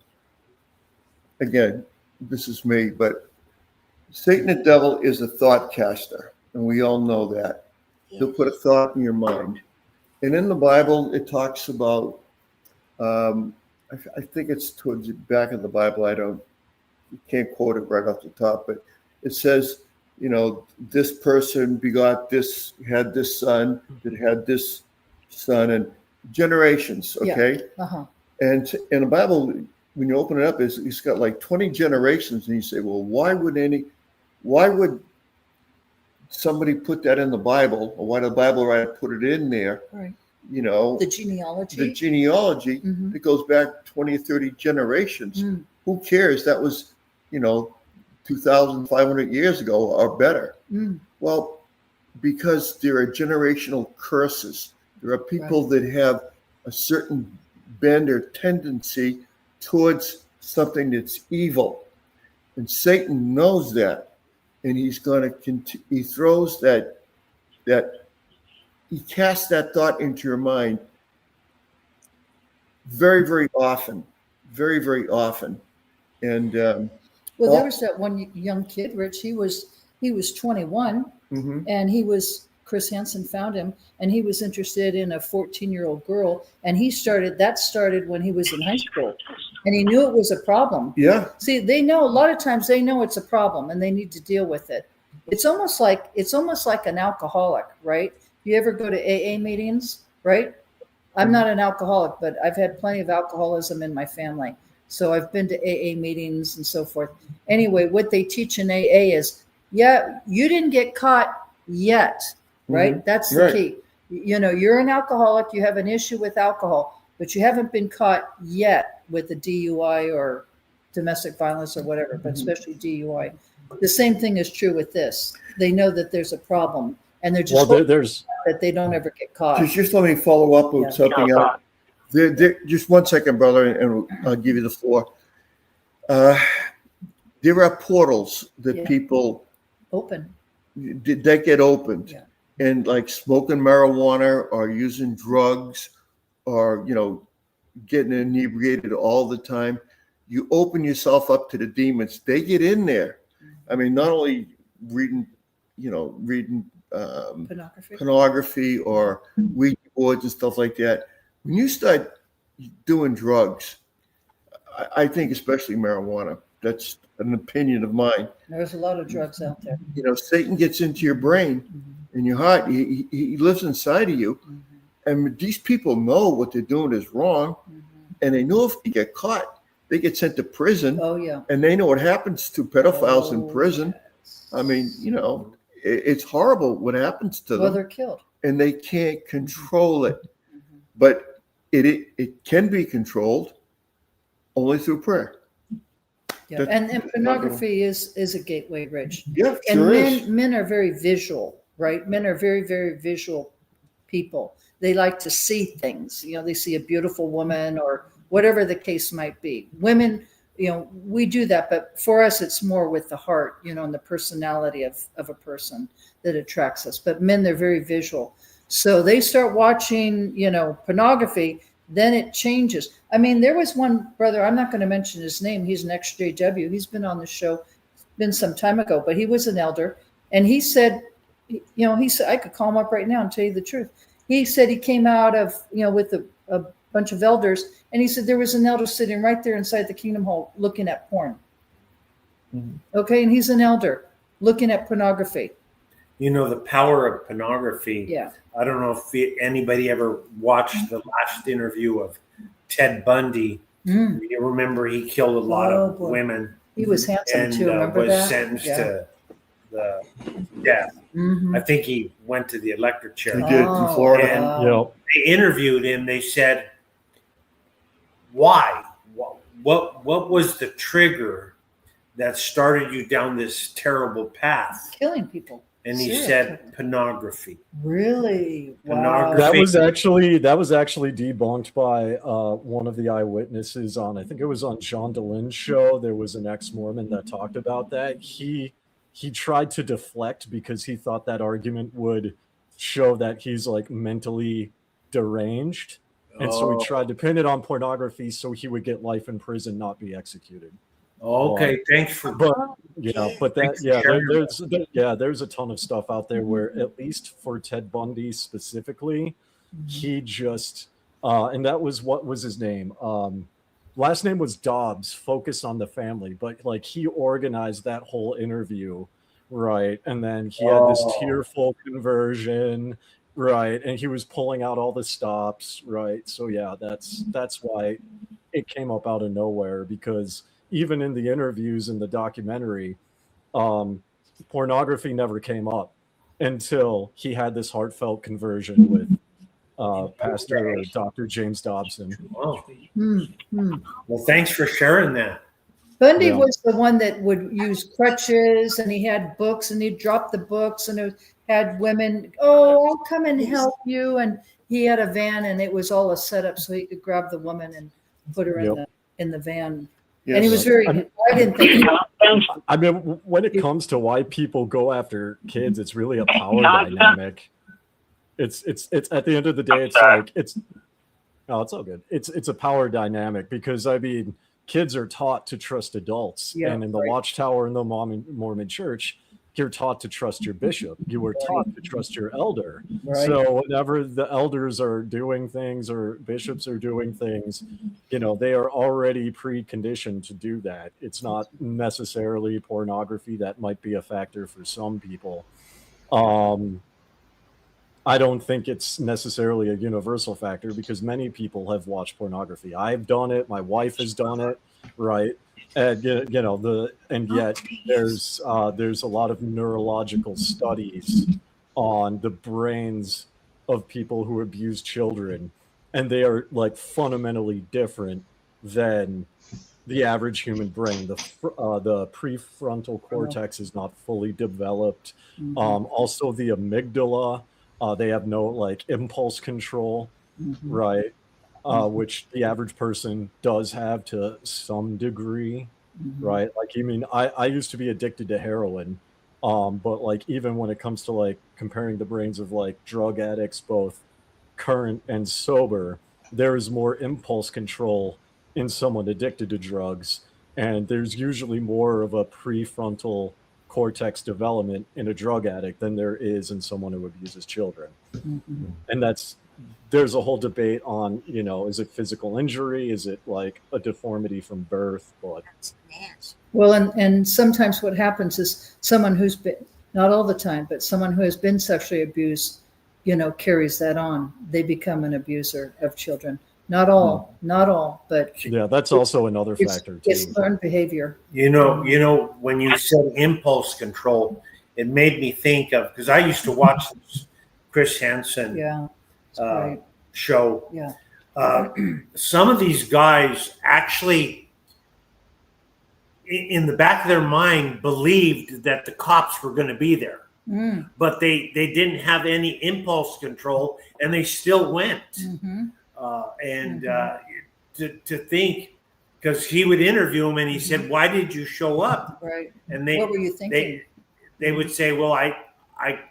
again, this is me, but Satan the devil is a thought caster, and we all know that. He'll put a thought in your mind. And in the Bible, it talks about, I think it's towards the back of the Bible. You can't quote it right off the top, but it says, this person begot this, had this son, that had this son, and generations, okay? Yeah. Uh-huh. And in the Bible, when you open it up, it's got like 20 generations, and you say, well, why would somebody put that in the Bible, or why did the Bible writer put it in there? Right. The genealogy. Mm-hmm. That goes back 20 or 30 generations. Mm. Who cares? That was, 2,500 years ago or better. Mm. Well, because there are generational curses. There are people that have a certain bend or tendency towards something that's evil. And Satan knows that. And he's going to, he throws that he casts that thought into your mind very, very often, very, very often. And well, there was that one young kid, Rich. He was 21, mm-hmm. and Chris Hansen found him, and he was interested in a 14-year-old girl, and that started when he was in high school, and he knew it was a problem. Yeah. See, a lot of times they know it's a problem and they need to deal with it. It's almost like an alcoholic, right? You ever go to AA meetings, right? I'm not an alcoholic, but I've had plenty of alcoholism in my family. So I've been to AA meetings and so forth. Anyway, what they teach in AA is, you didn't get caught yet, right? Mm-hmm. That's the key. You're an alcoholic, you have an issue with alcohol, but you haven't been caught yet with a DUI or domestic violence or whatever, but especially DUI. The same thing is true with this. They know that there's a problem, and they're just that they don't ever get caught. Just let me follow up with something else. Just 1 second, brother, and I'll give you the floor. There are portals that people open that get opened, and like smoking marijuana or using drugs or getting inebriated all the time. You open yourself up to the demons. They get in there. I mean, not only reading pornography or Ouija boards and stuff like that. When you start doing drugs, I think especially marijuana, that's an opinion of mine. There's a lot of drugs out there. Satan gets into your brain and your heart. He lives inside of you. And these people know what they're doing is wrong. And they know if they get caught, they get sent to prison. Oh, yeah. And they know what happens to pedophiles in prison. Yes. I mean, it's horrible what happens to Well, them. they're killed. And they can't control it. But it can be controlled only through prayer. Yeah. And pornography is a gateway, Rich. Yeah, and sure is. Men are very visual, right? Men are very, very visual people. They like to see things. They see a beautiful woman or whatever the case might be. Women, we do that, but for us, it's more with the heart, and the personality of a person that attracts us. But men, they're very visual. So they start watching, pornography, then it changes. I mean, there was one brother, I'm not going to mention his name. He's an ex-JW. He's been on the show, been some time ago, but he was an elder. And he said, he said, I could call him up right now and tell you the truth. He said he came out of, with a bunch of elders, and he said there was an elder sitting right there inside the Kingdom Hall looking at porn. Mm-hmm. Okay, and he's an elder looking at pornography. The power of pornography. Yeah. I don't know if anybody ever watched the last interview of Ted Bundy. You remember he killed a lot of women. He was handsome too. Remember was that? sentenced to the death. Mm-hmm. I think he went to the electric chair. He did in Florida. And they interviewed him. They said, "Why? What was the trigger that started you down this terrible path, killing people?" And he said, "Pornography." Really? Wow. Pornography. That was actually debunked by one of the eyewitnesses on, I think it was on John DeLynne's show. There was an ex-Mormon that talked about that. He tried to deflect because he thought that argument would show that he's like mentally deranged. And so he tried to pin it on pornography so he would get life in prison, not be executed. Okay, thanks for. There's a ton of stuff out there where, at least for Ted Bundy specifically, he just and that was, what was his name? Last name was Dobbs, focused on the family, but like he organized that whole interview, right? And then he had this tearful conversion, right? And he was pulling out all the stops, right? So yeah, that's why it came up out of nowhere, because even in the interviews in the documentary, pornography never came up until he had this heartfelt conversion with Pastor Dr. James Dobson. Wow. Well, thanks for sharing that. Bundy was the one that would use crutches, and he had books, and he'd drop the books, and it had women, I'll come and help you. And he had a van, and it was all a setup so he could grab the woman and put her in the van. Yes. And he was very. I didn't think. I mean, when it comes to why people go after kids, it's really a power dynamic. It's at the end of the day, it's all good. It's a power dynamic, because I mean, kids are taught to trust adults, and in the Watchtower and the Mormon Church, you're taught to trust your bishop. You were taught to trust your elder. Right. So whenever the elders are doing things or bishops are doing things, they are already preconditioned to do that. It's not necessarily pornography. That might be a factor for some people. I don't think it's necessarily a universal factor, because many people have watched pornography. I've done it. My wife has done it. Right. And yet there's a lot of neurological studies on the brains of people who abuse children, and they are like fundamentally different than the average human brain. The prefrontal cortex is not fully developed. Also, the amygdala, they have no like impulse control, right? Which the average person does have to some degree, right? Like, I used to be addicted to heroin, but like, even when it comes to like comparing the brains of like drug addicts, both current and sober, there is more impulse control in someone addicted to drugs, and there's usually more of a prefrontal cortex development in a drug addict than there is in someone who abuses children. And there's a whole debate on, is it physical injury? Is it like a deformity from birth? But well, and sometimes what happens is someone who's been, not all the time, but someone who has been sexually abused, carries that on. They become an abuser of children Not all, but Yeah, that's also another factor too. it's learned behavior. You know, when you said impulse control, it made me think of, because I used to watch this Chris Hansen show. Yeah. Some of these guys actually, in the back of their mind, believed that the cops were going to be there. But they didn't have any impulse control, and they still went. To think, because he would interview him, and he said, "Why did you show up?" Right. And what were you thinking? They would say, "Well, I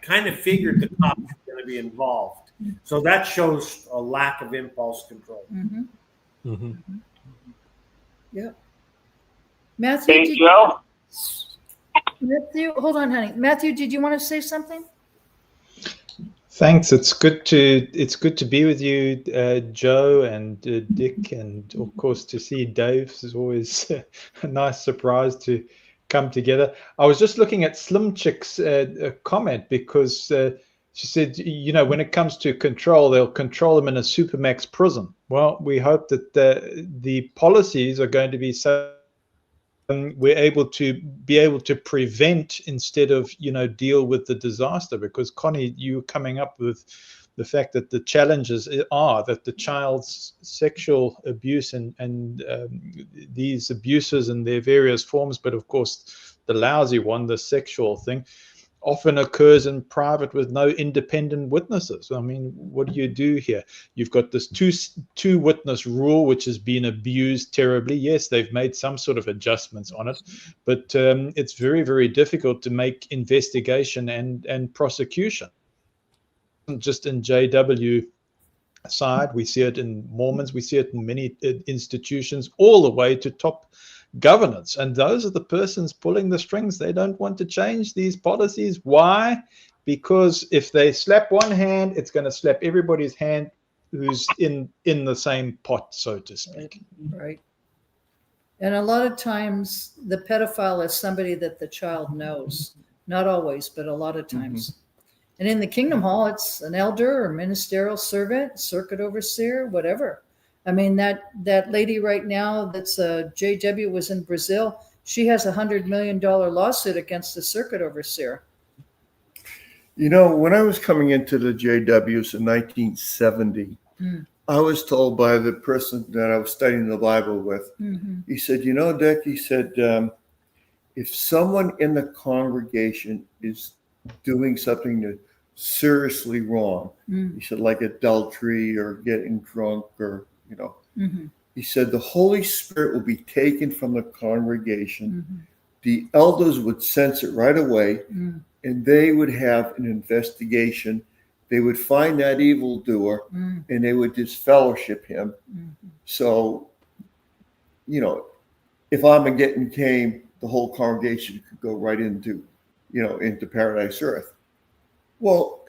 kind of figured the cops were going to be involved." So that shows a lack of impulse control. Yeah. Matthew, Hey, Joe. Matthew, hold on, honey. Matthew, did you want to say something? Thanks. It's good to be with you, Joe and Dick, and of course to see Dave. Is always a nice surprise to come together. I was just looking at Slim Chick's comment, because she said, when it comes to control, they'll control them in a supermax prison. Well, we hope that the policies are going to be so we're able to prevent instead of deal with the disaster. Because Connie, you coming up with the fact that the challenges are that the child's sexual abuse and these abuses in their various forms, but of course the lousy one, the sexual thing, often occurs in private with no independent witnesses. I mean, what do you do here? You've got this two witness rule, which has been abused terribly. Yes, they've made some sort of adjustments on it, but it's very, very difficult to make investigation and prosecution. Just in JW side, we see it in Mormons, we see it in many institutions, all the way to top governance, and those are the persons pulling the strings. They don't want to change these policies. Why? Because if they slap one hand, it's going to slap everybody's hand who's in the same pot, so to speak. Right. And a lot of times the pedophile is somebody that the child knows. Not always, but a lot of times. And in the Kingdom Hall, it's an elder or ministerial servant, circuit overseer, whatever. I mean, that lady right now that's JW was in Brazil. She has $100 million lawsuit against the circuit overseer. When I was coming into the JWs in 1970, I was told by the person that I was studying the Bible with, he said, Dick, he said, if someone in the congregation is doing something that's seriously wrong, he said, like adultery or getting drunk or he said the Holy Spirit will be taken from the congregation. The elders would sense it right away, and they would have an investigation. They would find that evildoer, and they would disfellowship him. So, if Armageddon came, the whole congregation could go right into paradise earth. Well,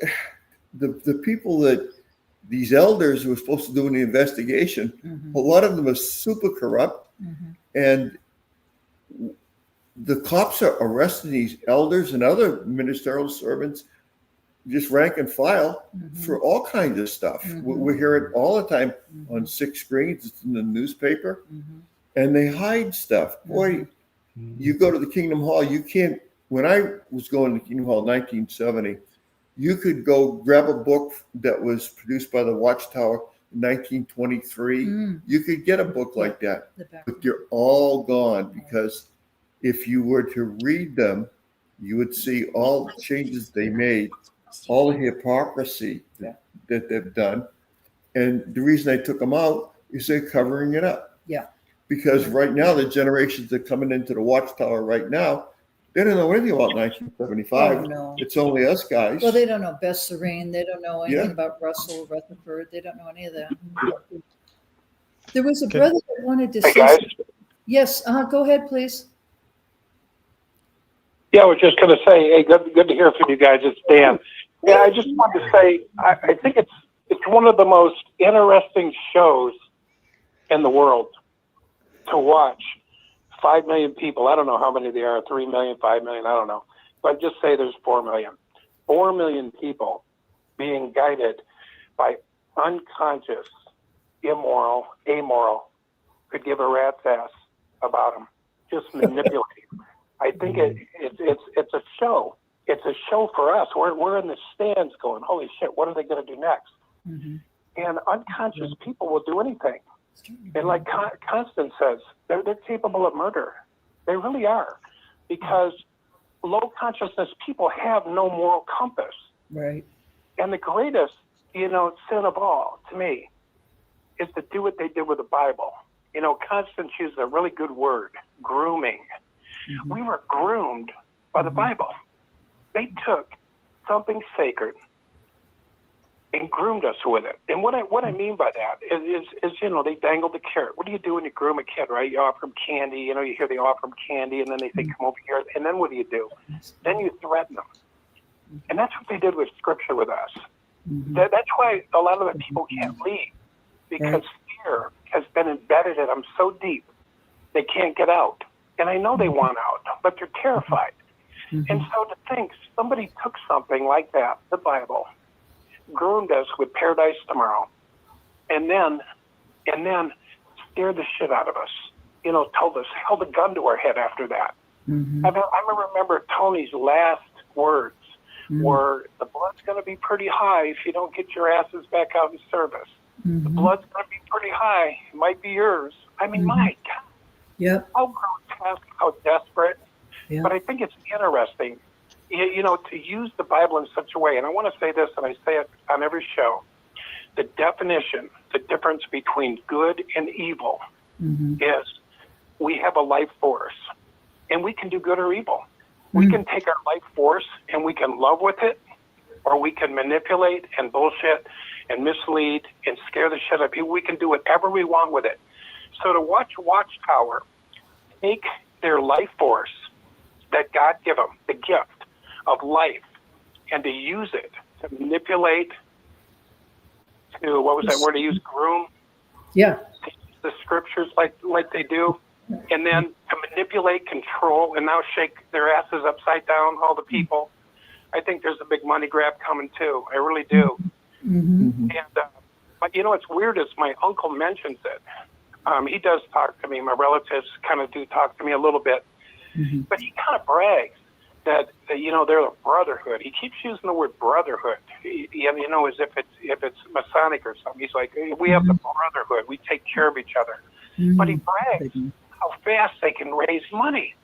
the people that these elders who were supposed to do an investigation, a lot of them are super corrupt, and the cops are arresting these elders and other ministerial servants, just rank and file, for all kinds of stuff. We hear it all the time on 6 screens. It's in the newspaper, and they hide stuff. Boy, you go to the Kingdom Hall, you can't. When I was going to the Kingdom Hall in 1970, you could go grab a book that was produced by the Watchtower in 1923. You could get a book like that, but they're all gone, because if you were to read them, you would see all the changes they made, all the hypocrisy that they've done. And the reason I took them out is they're covering it up. Yeah. Because right now, the generations that are coming into the Watchtower right now, they don't know anything about 1975. Oh, no. It's only us guys. Well, they don't know Beth Serene. They don't know anything about Russell Rutherford. They don't know any of that. There was a brother that wanted to say something. Yes, go ahead, please. Yeah, I was just going to say, hey, good to hear from you guys. It's Dan. Yeah, I just wanted to say, I think it's one of the most interesting shows in the world to watch. 5 million people. I don't know how many there are, 3 million, 5 million, I don't know. But just say there's 4 million. 4 million people being guided by unconscious immoral, amoral, could give a rat's ass about him. Just manipulating. I think it's a show. It's a show for us. We're in the stands going, holy shit, what are they going to do next? Mm-hmm. And unconscious people will do anything. And like Constance says, they're capable of murder. They really are. Because low consciousness people have no moral compass. Right. And the greatest, sin of all, to me, is to do what they did with the Bible. Constance used a really good word, grooming. Mm-hmm. We were groomed by the Bible. They took something sacred and groomed us with it. And what I mean by that is they dangled the carrot. What do you do when you groom a kid, right? You offer them candy, you hear they offer them candy, and then they say, come over here. And then what do? Then you threaten them. And that's what they did with Scripture with us. Mm-hmm. That's why a lot of the people can't leave, because fear has been embedded in them so deep, they can't get out. And I know they want out, but they're terrified. Mm-hmm. And so to think somebody took something like that, the Bible, groomed us with Paradise Tomorrow, and then scared the shit out of us, told us, held a gun to our head after that. Mm-hmm. I remember Tony's last words were, the blood's going to be pretty high if you don't get your asses back out in service. Mm-hmm. The blood's going to be pretty high. It might be yours. I mean, my God. Yep. How grotesque, how desperate. Yep. But I think it's interesting, to use the Bible in such a way. And I want to say this, and I say it on every show. The definition, the difference between good and evil is we have a life force, and we can do good or evil. We can take our life force and we can love with it, or we can manipulate and bullshit and mislead and scare the shit out of people. We can do whatever we want with it. So to watch Watchtower take their life force that God gave them, the gift of life, and to use it to manipulate, to, what was that word I used, groom? Yeah. The scriptures like they do, and then to manipulate, control, and now shake their asses upside down, all the people. I think there's a big money grab coming too. I really do. Mm-hmm. And but what's weird is my uncle mentions it. He does talk to me. My relatives kind of do talk to me a little bit, but he kind of brags that they're a brotherhood. He keeps using the word brotherhood, as if it's Masonic or something. He's like, hey, we have the brotherhood. We take care of each other. But he brags how fast they can raise money.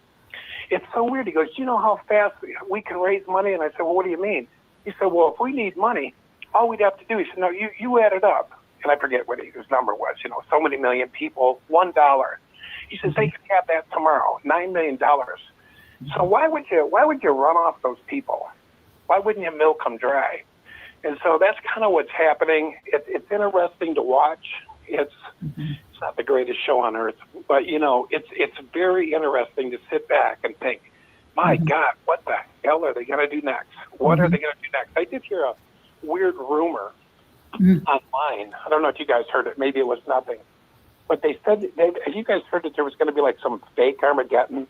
It's so weird. He goes, you know how fast we can raise money? And I said, well, what do you mean? He said, well, if we need money, all we'd have to do, he said, no, you add it up. And I forget what his number was, so many million people, $1. He says, they can have that tomorrow, $9 million. So why would you run off those people? Why wouldn't you milk them dry? And so that's kind of what's happening. It's interesting to watch. It's not the greatest show on earth, but it's very interesting to sit back and think, my God, what the hell are they going to do next? What are they going to do next? I did hear a weird rumor online. I don't know if you guys heard it. Maybe it was nothing, but they said, have you guys heard that there was going to be like some fake Armageddon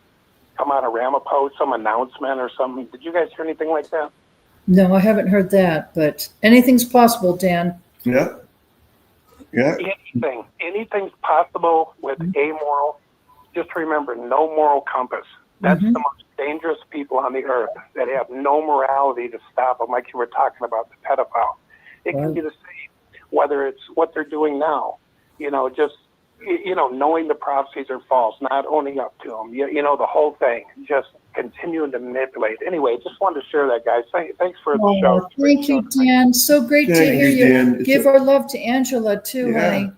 come out of Ramapo, some announcement or something? Did you guys hear anything like that? No, I haven't heard that, but anything's possible, Dan. Yeah. Anything's possible with amoral. Just remember, no moral compass. That's the most dangerous people on the earth, that have no morality to stop them, like you were talking about, the pedophile. It can be the same, whether it's what they're doing now, just, knowing the prophecies are false, not owning up to them, the whole thing, just continuing to manipulate. Anyway, just wanted to share that, guys. Thanks for the show. Thank you, Dan. So great to hear you. Dan. Give our love to Angela, too, honey.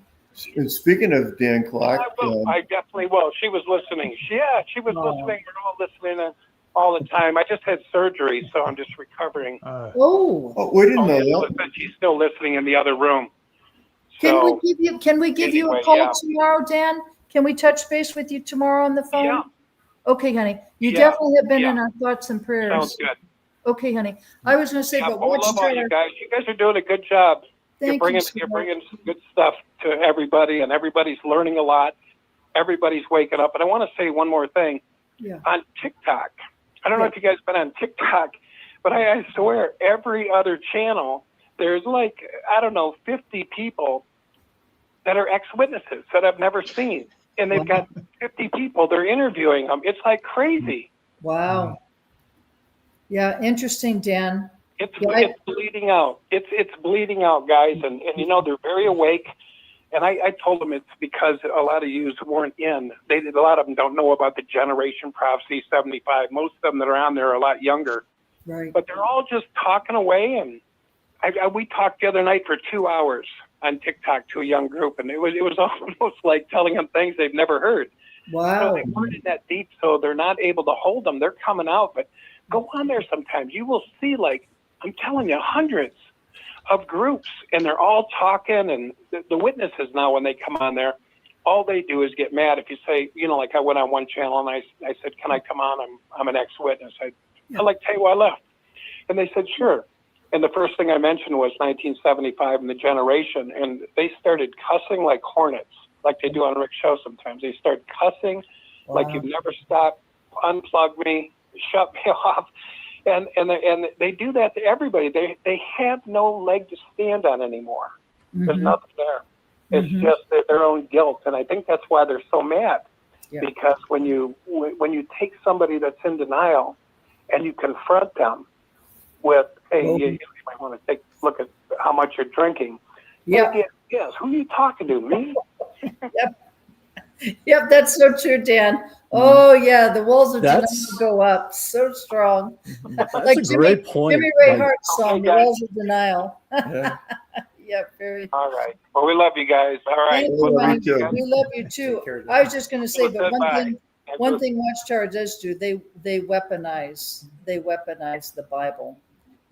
And speaking of Dan Clark. I definitely will. She was listening. She was listening. We're all listening all the time. I just had surgery, so I'm just recovering. We didn't know that. She's still listening in the other room. Can we give you a call tomorrow, Dan? Can we touch base with you tomorrow on the phone? Yeah. Okay, honey. You definitely have been in our thoughts and prayers. Sounds good. Okay, honey. I was going to say, but I love all you guys. You guys are doing a good job. You're bringing some good stuff to everybody, and everybody's learning a lot. Everybody's waking up. And I want to say one more thing. Yeah. On TikTok, I don't know if you guys have been on TikTok, but I swear every other channel, there's 50 people that are ex-witnesses that I've never seen. And they've got 50 people. They're interviewing them. It's like crazy. Wow. Yeah, interesting, Dan. It's bleeding out. It's bleeding out, guys. And you know, they're very awake. And I told them it's because a lot of yous weren't in. A lot of them don't know about the Generation Prophecy 75. Most of them that are on there are a lot younger. Right. But they're all just talking away. And we talked the other night for 2 hours on TikTok to a young group. And it was almost like telling them things they've never heard. Wow. So they weren't in that deep, so they're not able to hold them. They're coming out. But go on there sometimes. You will see, like, I'm telling you, hundreds of groups, and they're all talking. And the witnesses now, when they come on there, all they do is get mad if you say, you know, like I went on one channel and I said, can I come on? I'm an ex-witness. I'd like to tell you why I left. And they said, sure. And the first thing I mentioned was 1975 and the generation. And they started cussing like hornets, like they do on Rick's show sometimes. They start cussing like you've never stopped, unplug me, shut me off. And they do that to everybody. They have no leg to stand on anymore. There's nothing there. It's just their own guilt. And I think that's why they're so mad. Yeah. Because when you take somebody that's in denial and you confront them with, hey, you might want to take a look at how much you're drinking. Yeah. Yes. Who are you talking to? Me? Yep, that's so true, Dan. Oh yeah, the walls of denial go up so strong. That's like a great point. Jimmy Ray Like, Hart's song, "The Walls of Denial." Yeah, very. All right. Well, we love you guys. All right. Thank you, honey. We love you too. I was just going to say, but one thing Watchtower does do, they weaponize the Bible.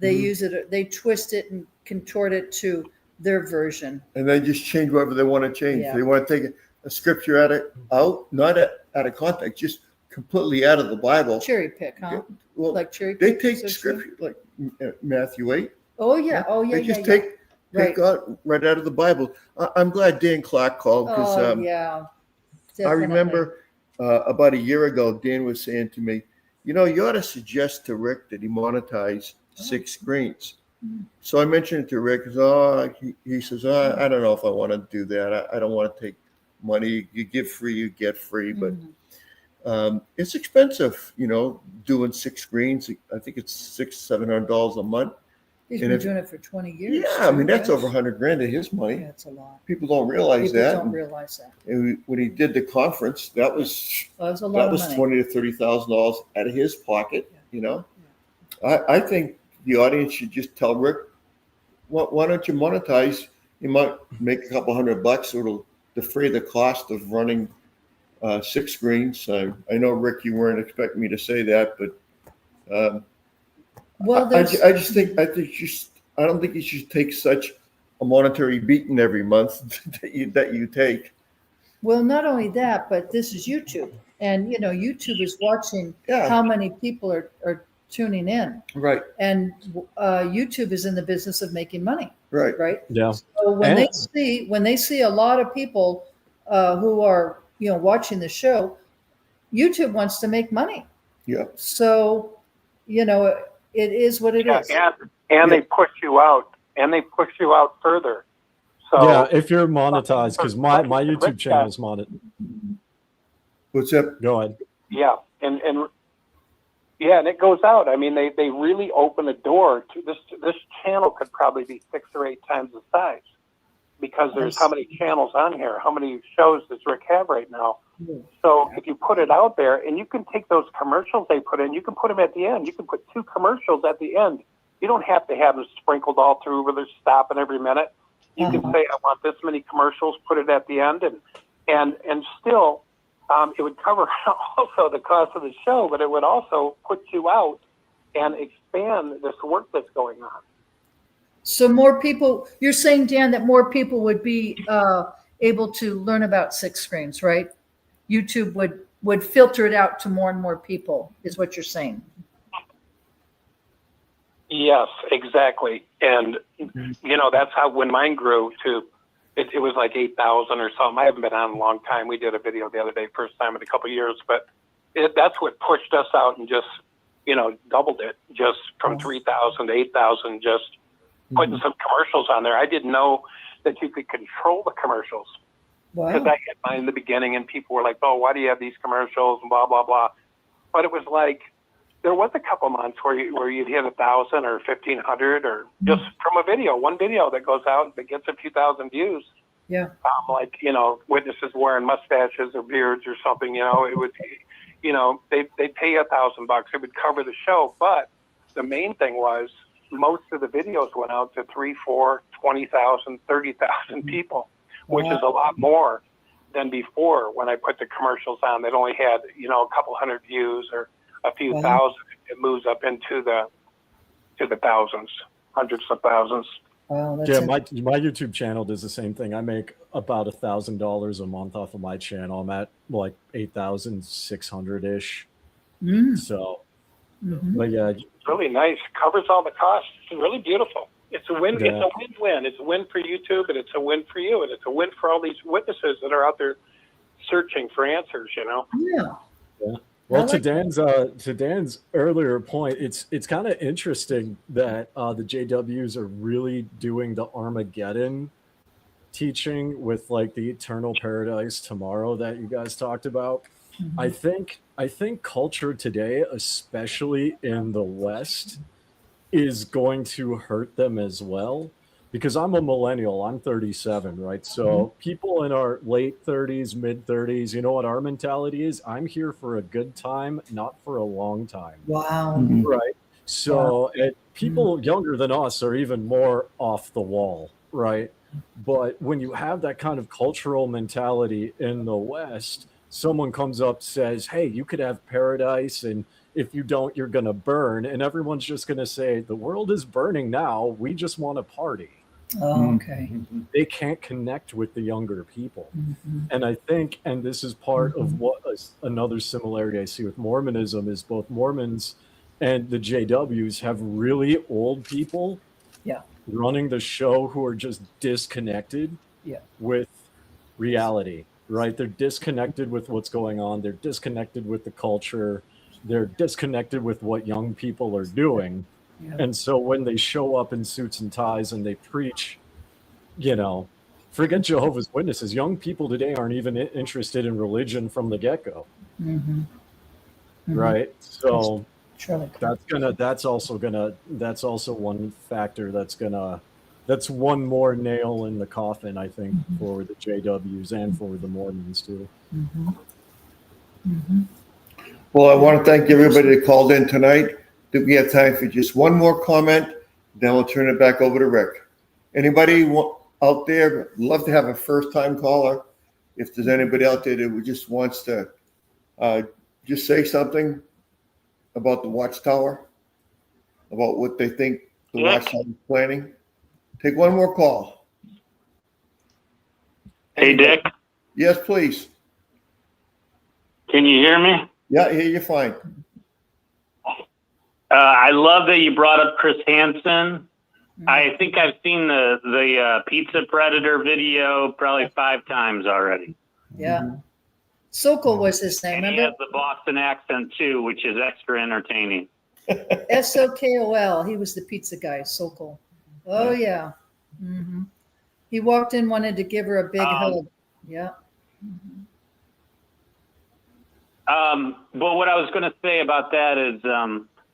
They use it. They twist it and contort it to their version. And they just change whatever they want to change. Yeah. They want to take a scripture not out of context, just completely out of the Bible. Cherry pick, huh? Well, like cherry they pick. take scripture like Matthew 8. Oh yeah. Oh yeah. They just take God right out of the Bible. I'm glad Dan Clark called because I remember about a year ago, Dan was saying to me, you know, you ought to suggest to Rick that he monetize 6 screens. So I mentioned it to Rick. He says, I don't know if I want to do that. I don't want to take money. You give free, you get free. But it's expensive, you know, doing 6 screens. I think it's $600-700 a month. He's been doing it for 20 years. Yeah, I mean, that's over $100,000 of his money. That's a lot. People don't realize that. People don't realize that. And when he did the conference, that was a lot of money. $20,000 to $30,000 out of his pocket. You know, I think the audience should just tell Rick, why don't you monetize? You might make a couple $100, so it'll defray the cost of running 6 screens. I know, Rick, you weren't expecting me to say that, but well, I don't think you should take such a monetary beating every month that you take. Well, not only that, but this is YouTube, and you know, YouTube is watching how many people are tuning in. Right. And YouTube is in the business of making money. Right. Right. Yeah. So when they see a lot of people who are, you know, watching the show, YouTube wants to make money. Yeah. So, you know, it is what it is. And they push you out, and they push you out further. So yeah, if you're monetized, because my YouTube channel is monetized. What's up? Go ahead. Yeah, and it goes out. I mean, they really open a door to this channel could probably be 6 or 8 times the size, because there's how many channels on here? How many shows does Rick have right now? So if you put it out there, and you can take those commercials they put in, you can put them at the end. You can put 2 commercials at the end. You don't have to have them sprinkled all through where they're stopping every minute. You can say, I want this many commercials, put it at the end, and still it would cover also the cost of the show, but it would also put you out and expand this work that's going on. So more people, you're saying, Dan, that more people would be able to learn about 6 screens, right? YouTube would filter it out to more and more people, is what you're saying. Yes, exactly. And, you know, that's how when mine grew to, it was like 8,000 or something. I haven't been on in a long time. We did a video the other day, first time in a couple of years, but that's what pushed us out and just, you know, doubled it, just from 3,000 to 8,000, just putting some commercials on there. I didn't know that you could control the commercials. Because I had mine in the beginning, and people were like, "Oh, why do you have these commercials?" and blah blah blah. But it was like there was a couple months where you'd hit 1,000 or 1,500 or just from a video, one video that goes out that gets a few thousand views. Yeah. Like, witnesses wearing mustaches or beards or something, it would, they'd pay you $1,000. It would cover the show. But the main thing was most of the videos went out to 3, 4, 20,000, 30,000 people, which is a lot more than before when I put the commercials on that only had, a couple hundred views or a few thousand. It moves up into the thousands, hundreds of thousands. Wow, yeah, my YouTube channel does the same thing. I make about $1,000 a month off of my channel. I'm at like 8,600 ish. So, but yeah, it's really nice. Covers all the costs. It's really beautiful. It's a win. Yeah. It's a win-win. It's a win for YouTube, and it's a win for you, and it's a win for all these witnesses that are out there searching for answers. Yeah. Well, to Dan's earlier point, it's kind of interesting that the JWs are really doing the Armageddon teaching with like the eternal paradise tomorrow that you guys talked about. I think culture today, especially in the West, is going to hurt them as well. Because I'm a millennial, I'm 37, right? So people in our late 30s, mid 30s, you know what our mentality is? I'm here for a good time, not for a long time. Wow. Right. So people younger than us are even more off the wall, right? But when you have that kind of cultural mentality in the West, someone comes up, says, hey, you could have paradise, and if you don't, you're going to burn. And everyone's just going to say, the world is burning now. We just want to party. Oh, okay. They can't connect with the younger people. And I think, and this is part of what another similarity I see with Mormonism is both Mormons and the JWs have really old people running the show who are just disconnected with reality, right? They're disconnected with what's going on. They're disconnected with the culture. They're disconnected with what young people are doing. And so when they show up in suits and ties and they preach, forget Jehovah's Witnesses. Young people today aren't even interested in religion from the get-go. Right? So that's also one factor that's one more nail in the coffin, I think, for the JWs and for the Mormons too. Well, I want to thank everybody that called in tonight. Do we have time for just one more comment? Then we'll turn it back over to Rick. Anybody out there, love to have a first-time caller. If there's anybody out there that just wants to just say something about the Watchtower, about what they think the Watchtower is planning. Take one more call. Hey, Dick. Yes, please. Can you hear me? Yeah, I hear you fine. I love that you brought up Chris Hansen. I think I've seen the Pizza Predator video probably 5 times already. Yeah. Sokol was his name, and remember? he has the Boston accent too, which is extra entertaining. Sokol. He was the pizza guy, Sokol. Oh, yeah. He walked in, wanted to give her a big hug. Yeah. But what I was going to say about that is,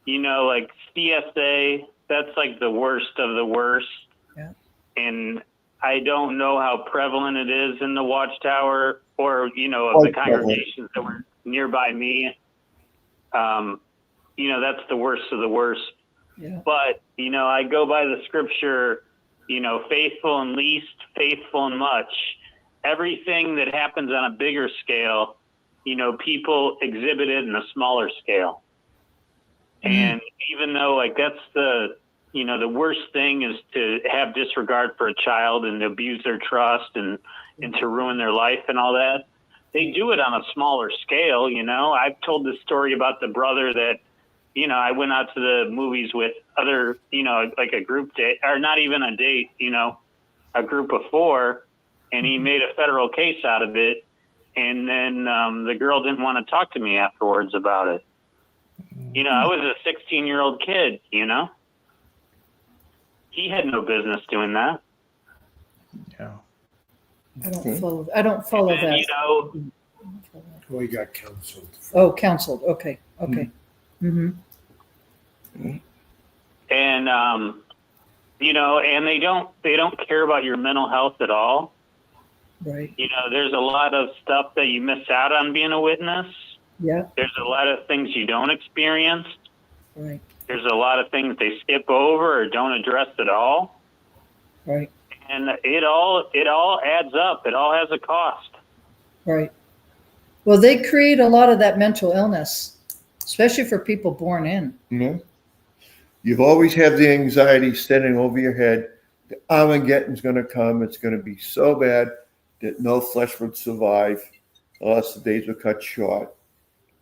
like CSA, that's like the worst of the worst. Yeah. And I don't know how prevalent it is in the Watchtower or, of the congregations that were nearby me. That's the worst of the worst. Yeah. But, I go by the scripture, faithful in least, faithful in much. Everything that happens on a bigger scale, people exhibit it in a smaller scale. And even though that's the worst thing is to have disregard for a child and abuse their trust and to ruin their life and all that, they do it on a smaller scale. I've told this story about the brother that, I went out to the movies with other, like a group date, or not even a date, a group of 4, and he made a federal case out of it. And then the girl didn't want to talk to me afterwards about it. I was a 16-year-old kid, He had no business doing that. Yeah. I don't follow And, that. you know, Well, he got counseled. Oh, counseled. Okay. Mm-hmm. and you know, and they don't care about your mental health at all. Right. You know, there's a lot of stuff that you miss out on being a witness. Yeah. There's a lot of things you don't experience. Right. There's a lot of things they skip over or don't address at all. Right. And it all adds up. It all has a cost. Right. Well, they create a lot of that mental illness, especially for people born in. Yeah. You've always had the anxiety standing over your head. The Armageddon's going to come. It's going to be so bad that no flesh would survive unless the days were cut short.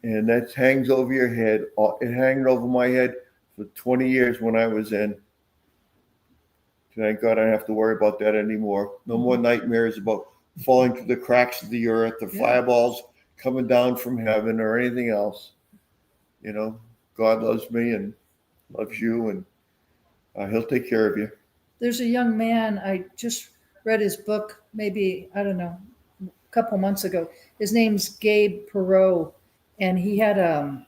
And that hangs over your head. It hanged over my head for 20 years when I was in. Thank God I don't have to worry about that anymore. No more nightmares about falling through the cracks of the earth, the fireballs coming down from heaven, or anything else. You know, God loves me and loves you, and He'll take care of you. There's a young man, I just read his book, maybe, I don't know, a couple months ago. His name's Gabe Perot, and he had a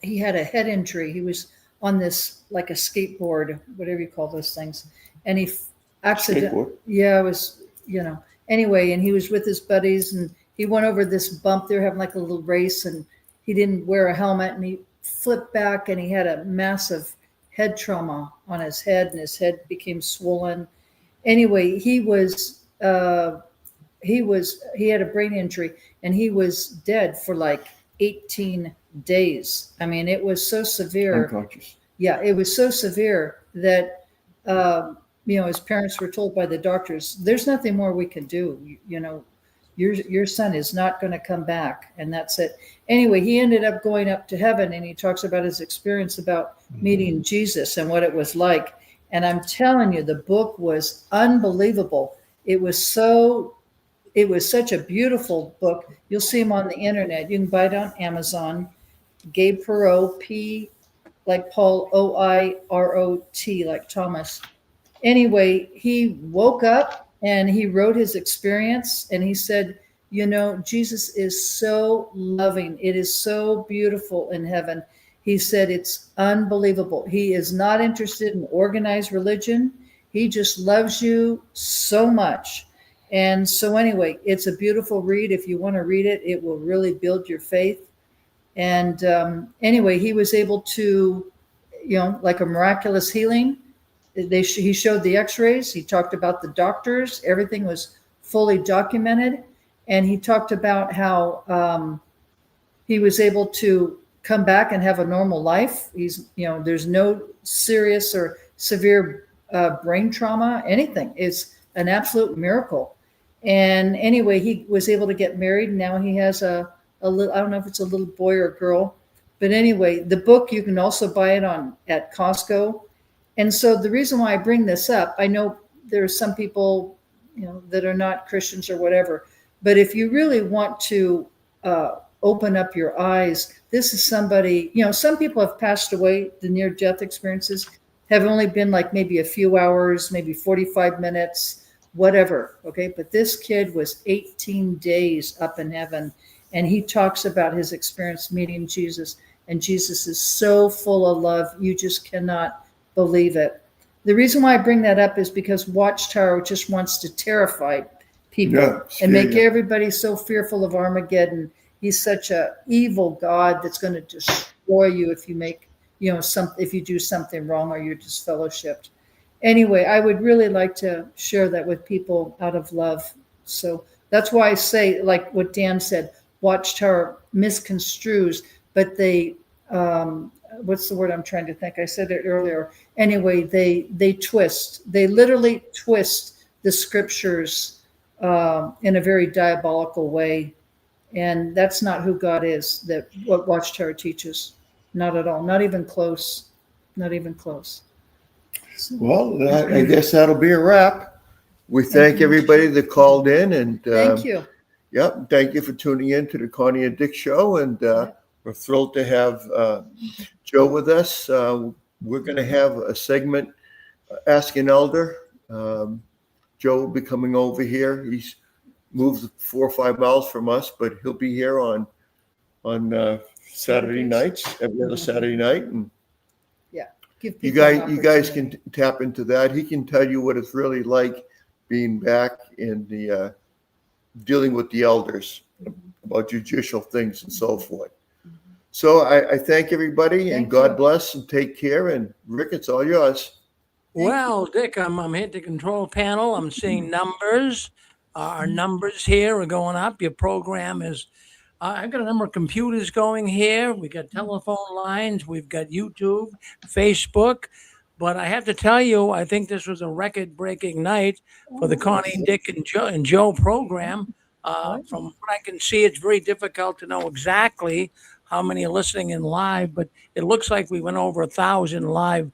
head injury. He was on this, like a skateboard, whatever you call those things. And he accidentally, it was, anyway, and he was with his buddies and he went over this bump. They were having like a little race and he didn't wear a helmet and he flipped back and he had a massive head trauma on his head and his head became swollen. Anyway, he had a brain injury and he was dead for like 18 days. I mean, it was so severe. Unconscious. Yeah, it was so severe that, his parents were told by the doctors, there's nothing more we can do. Your son is not going to come back, and that's it. Anyway, he ended up going up to heaven, and he talks about his experience about meeting Jesus and what it was like. And I'm telling you, the book was unbelievable. It was such a beautiful book. You'll see him on the internet. You can buy it on Amazon. Gabe Perot, P like Paul, Oirot, like Thomas. Anyway, he woke up and he wrote his experience and he said, Jesus is so loving. It is so beautiful in heaven. He said, it's unbelievable. He is not interested in organized religion. He just loves you so much. And so anyway, it's a beautiful read. If you want to read it, it will really build your faith. And anyway, he was able to, like a miraculous healing. He showed the x-rays. He talked about the doctors. Everything was fully documented. And he talked about how he was able to come back and have a normal life. There's no serious or severe brain trauma, anything. It's an absolute miracle. And anyway, he was able to get married. Now he has a little, I don't know if it's a little boy or girl, but anyway, the book, you can also buy it at Costco. And so the reason why I bring this up, I know there are some people, that are not Christians or whatever, but if you really want to open up your eyes, this is somebody, some people have passed away. The near-death experiences have only been like maybe a few hours, maybe 45 minutes, whatever. Okay. But this kid was 18 days up in heaven. And he talks about his experience meeting Jesus. And Jesus is so full of love. You just cannot believe it. The reason why I bring that up is because Watchtower just wants to terrify people and make everybody so fearful of Armageddon. He's such an evil God that's going to destroy you if you make, if you do something wrong or you're disfellowshipped. Anyway, I would really like to share that with people out of love. So that's why I say, like what Dan said, Watchtower misconstrues, but they, what's the word I'm trying to think? I said it earlier. Anyway, they twist. They literally twist the scriptures in a very diabolical way. And that's not who God is, what Watchtower teaches. Not at all. Not even close. Not even close. Well, I guess that'll be a wrap. We thank everybody that called in. And thank you. Yep. Thank you for tuning in to the Connie and Dick Show. And we're thrilled to have Joe with us. We're going to have a segment, Ask an Elder. Joe Joe will be coming over here. He's moved 4 or 5 miles from us, but he'll be here on Saturday nights, every other Saturday night, and Give you people an guys opportunity. can tap into that. He can tell you what it's really like being back in the dealing with the elders about judicial things and so forth. So I thank everybody, and Thank God you. bless, and take care. And Rick, it's all yours. Well, Dick, I'm hitting the control panel. I'm seeing numbers. Our numbers here are going up. Your program is. I've got a number of computers going here. We got telephone lines. We've got YouTube, Facebook. But I have to tell you, I think this was a record-breaking night for the Connie, Dick, and Joe program. From what I can see, it's very difficult to know exactly how many are listening in live, but it looks like we went over 1,000 live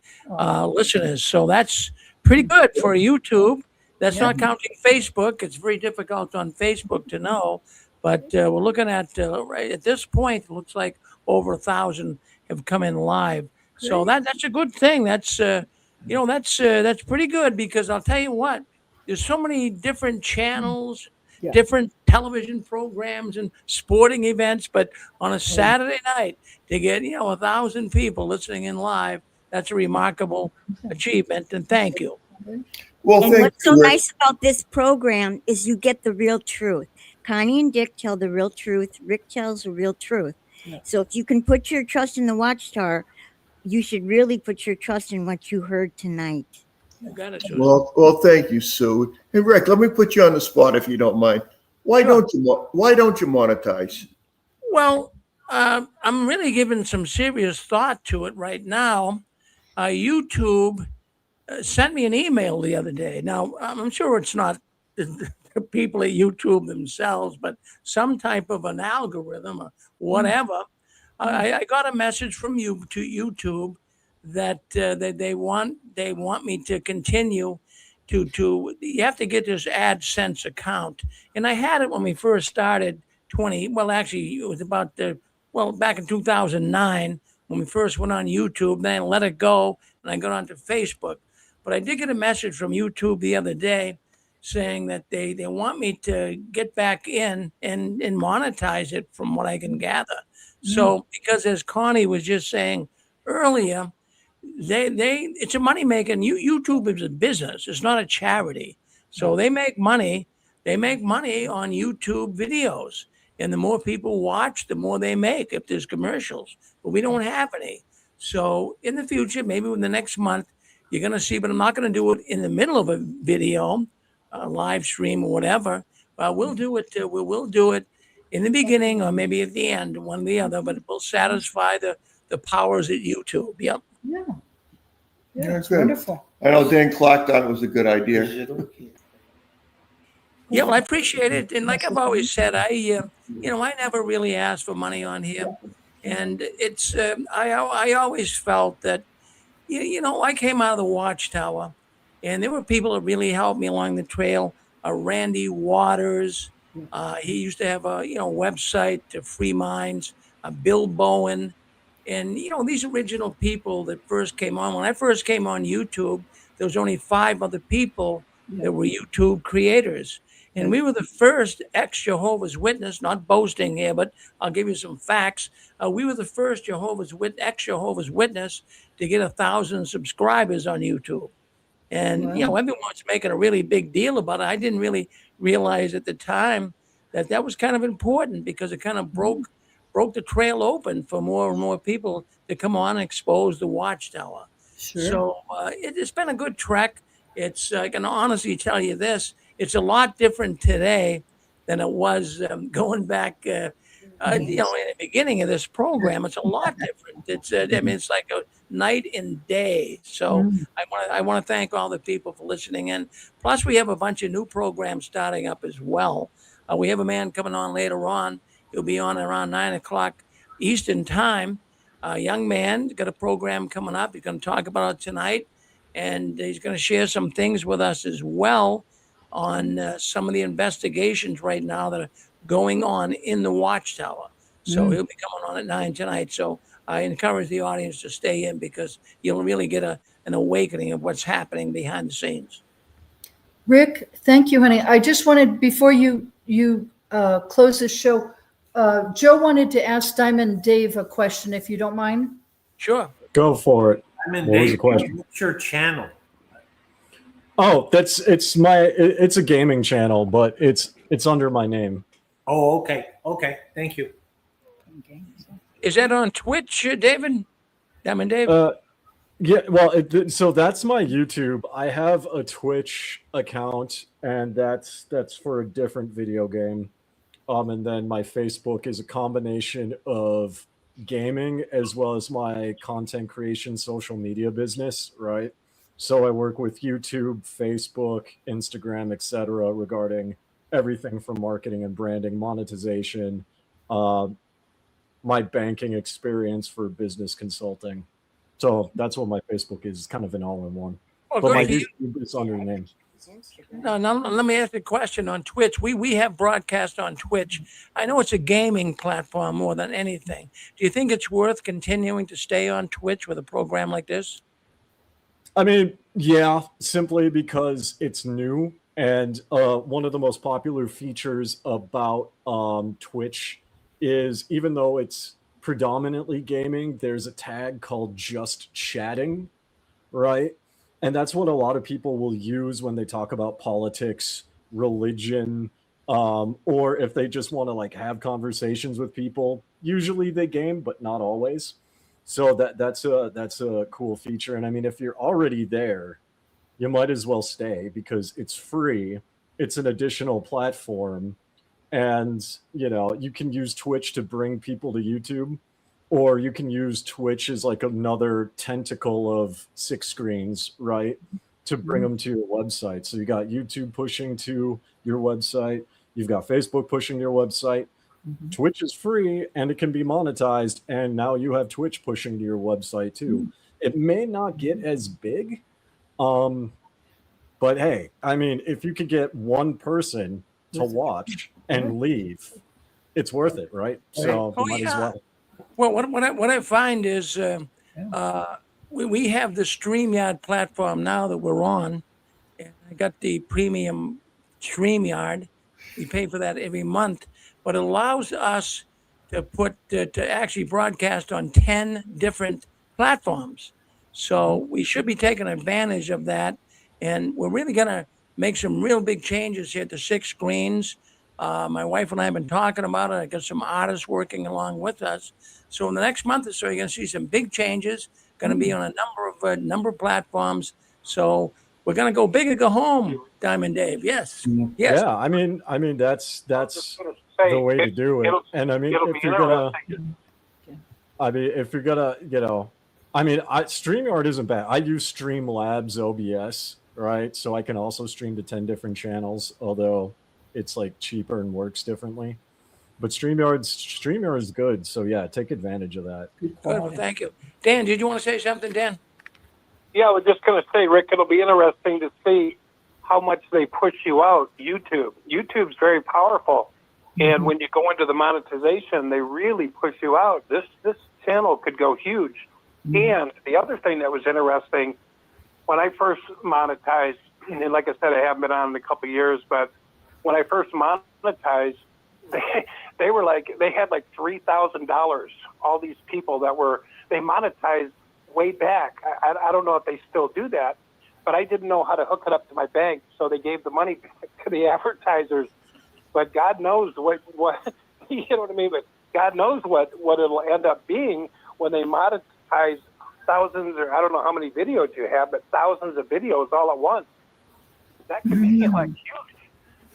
listeners. So that's pretty good for YouTube. That's not counting Facebook. It's very difficult on Facebook to know, but we're looking at right at this point. It looks like over 1,000 have come in live. So that's a good thing. That's that's pretty good, because I'll tell you what, there's so many different channels, different television programs and sporting events, but on a Saturday night to get 1,000 people listening in live, that's a remarkable achievement, and thank you. Well, And what's so nice about this program is you get the real truth. Connie and Dick tell the real truth. Rick tells the real truth. So if you can put your trust in the Watchtower, you should really put your trust in what you heard tonight. You got it, Susan. Well, thank you, Sue. Hey, Rick, let me put you on the spot if you don't mind. Why don't you monetize? Well, I'm really giving some serious thought to it right now. YouTube sent me an email the other day. Now, I'm sure it's not the people at YouTube themselves, but some type of an algorithm or whatever. I got a message from you to YouTube that they want me to continue to you have to get this AdSense account, and I had it when we first started 20. Well, actually, it was about back in 2009 when we first went on YouTube. Then I let it go, and I got onto Facebook. But I did get a message from YouTube the other day saying that they want me to get back in and monetize it, from what I can gather. So because, as Connie was just saying earlier, it's a money maker. YouTube is a business. It's not a charity. So they make money. They make money on YouTube videos. And the more people watch, the more they make if there's commercials. But we don't have any. So in the future, maybe in the next month, you're going to see, but I'm not going to do it in the middle of a video, a live stream or whatever. We'll do it. We'll do it in the beginning or maybe at the end, one or the other, but it will satisfy the powers at YouTube. Yep. Yeah. That's It's wonderful. I know Dan Clark thought it was a good idea. Yeah, well, I appreciate it, and like I've always said, I never really asked for money on here, and it's I always felt that I came out of the Watchtower, and there were people that really helped me along the trail. Randy Waters, he used to have a website to Free Minds. Bill Bowen, and these original people that first came on. When I first came on YouTube, there was only 5 other people that were YouTube creators. And we were the first ex-Jehovah's Witness, not boasting here, but I'll give you some facts. We were the first ex-Jehovah's Witness to get 1,000 subscribers on YouTube. And, everyone's making a really big deal about it. I didn't really realize at the time that was kind of important, because it kind of broke the trail open for more and more people to come on and expose the Watchtower. Sure. So it's been a good trek. I can honestly tell you this. It's a lot different today than it was going back, in the beginning of this program. It's a lot different. It's it's like a night and day. So I want to thank all the people for listening in. Plus, we have a bunch of new programs starting up as well. We have a man coming on later on. He'll be on around 9:00 Eastern time. A young man got a program coming up. He's going to talk about it tonight, and he's going to share some things with us as well on some of the investigations right now that are going on in the Watchtower. So he'll be coming on at 9 tonight. So I encourage the audience to stay in, because you'll really get an awakening of what's happening behind the scenes. Rick, thank you, honey. I just wanted, before you close this show, Joe wanted to ask Diamond Dave a question, if you don't mind. Sure. Go for it. Diamond What was Dave, the question? what's your channel? Oh, it's a gaming channel, but it's under my name. Oh, okay. Okay. Thank you. Is that on Twitch, David? Diamond Dave? Yeah, well, so that's my YouTube. I have a Twitch account, and that's for a different video game. And then my Facebook is a combination of gaming as well as my content creation social media business, right? So I work with YouTube, Facebook, Instagram, etc. regarding everything from marketing and branding, monetization, my banking experience for business consulting. So that's what my Facebook is, kind of an all-in-one. Well, but my good. YouTube is under the name. No, let me ask you a question on Twitch. We have broadcast on Twitch. I know it's a gaming platform more than anything. Do you think it's worth continuing to stay on Twitch with a program like this? I mean, yeah, simply because it's new. And one of the most popular features about Twitch is, even though it's predominantly gaming, there's a tag called just chatting, right? And that's what a lot of people will use when they talk about politics, religion, or if they just want to like have conversations with people. Usually they game, but not always. So that's a cool feature. And I mean, if you're already there, you might as well stay because it's free. It's an additional platform. And, you can use Twitch to bring people to YouTube, or you can use Twitch as like another tentacle of Six Screens, right? To bring them to your website. So you got YouTube pushing to your website. You've got Facebook pushing your website. Twitch is free and it can be monetized. And now you have Twitch pushing to your website too. It may not get as big. But hey, I mean, if you could get one person to watch and leave, it's worth it, right? So you might as well. Well, what I find is we have the StreamYard platform now that we're on. And I got the premium StreamYard. We pay for that every month, but it allows us to actually broadcast on 10 different platforms. So we should be taking advantage of that. And we're really going to make some real big changes here at the Six Screens. My wife and I have been talking about it. I got some artists working along with us. So in the next month or so, you're going to see some big changes. Going to be on a number of platforms. So we're going to go big or go home, Diamond Dave. Yes. Yes. Yeah. I mean, that's the way to do it. And I mean, if you're gonna, StreamYard isn't bad. I use Streamlabs OBS, right? So I can also stream to 10 different channels, although it's like cheaper and works differently. But StreamYard is good. So yeah, take advantage of that. Good. Well, thank you. Dan, did you want to say something, Dan? Yeah, I was just going to say, Rick, it'll be interesting to see how much they push you out. YouTube's very powerful. And when you go into the monetization, they really push you out. This channel could go huge. And the other thing that was interesting, when I first monetized, and like I said, I haven't been on in a couple of years, but when I first monetized, they were like, they had like $3,000. All these people they monetized way back. I don't know if they still do that, but I didn't know how to hook it up to my bank, so they gave the money back to the advertisers. But God knows what you know what I mean. But God knows what it'll end up being when they monetize thousands, or I don't know how many videos you have, but thousands of videos all at once. That could be like huge.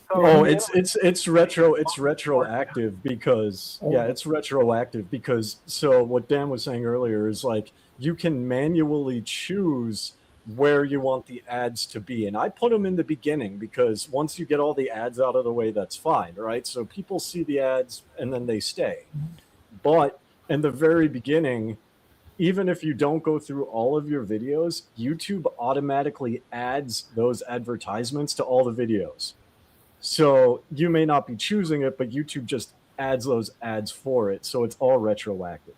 So, it's retroactive because it's retroactive because so what Dan was saying earlier is like you can manually choose where you want the ads to be. And I put them in the beginning because once you get all the ads out of the way, that's fine, right? So people see the ads and then they stay. But in the very beginning, even if you don't go through all of your videos, YouTube automatically adds those advertisements to all the videos. So you may not be choosing it, but YouTube just adds those ads for it. So it's all retroactive.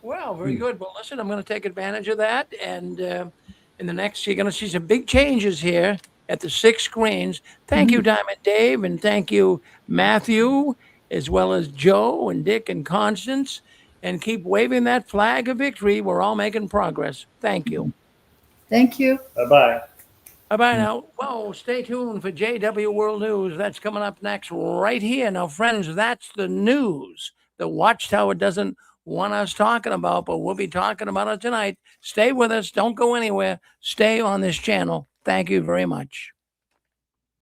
Well, very good. Well, listen, I'm going to take advantage of that. And in the next, you're going to see some big changes here at the 6 screens. Thank you, Diamond Dave, and thank you, Matthew, as well as Joe and Dick and Constance. And keep waving that flag of victory. We're all making progress. Thank you. Thank you. Bye-bye. Bye-bye now. Whoa, stay tuned for JW World News. That's coming up next right here. Now, friends, that's the news the Watchtower doesn't want us talking about, but we'll be talking about it tonight. Stay with us. Don't go anywhere. Stay on this channel. Thank you very much.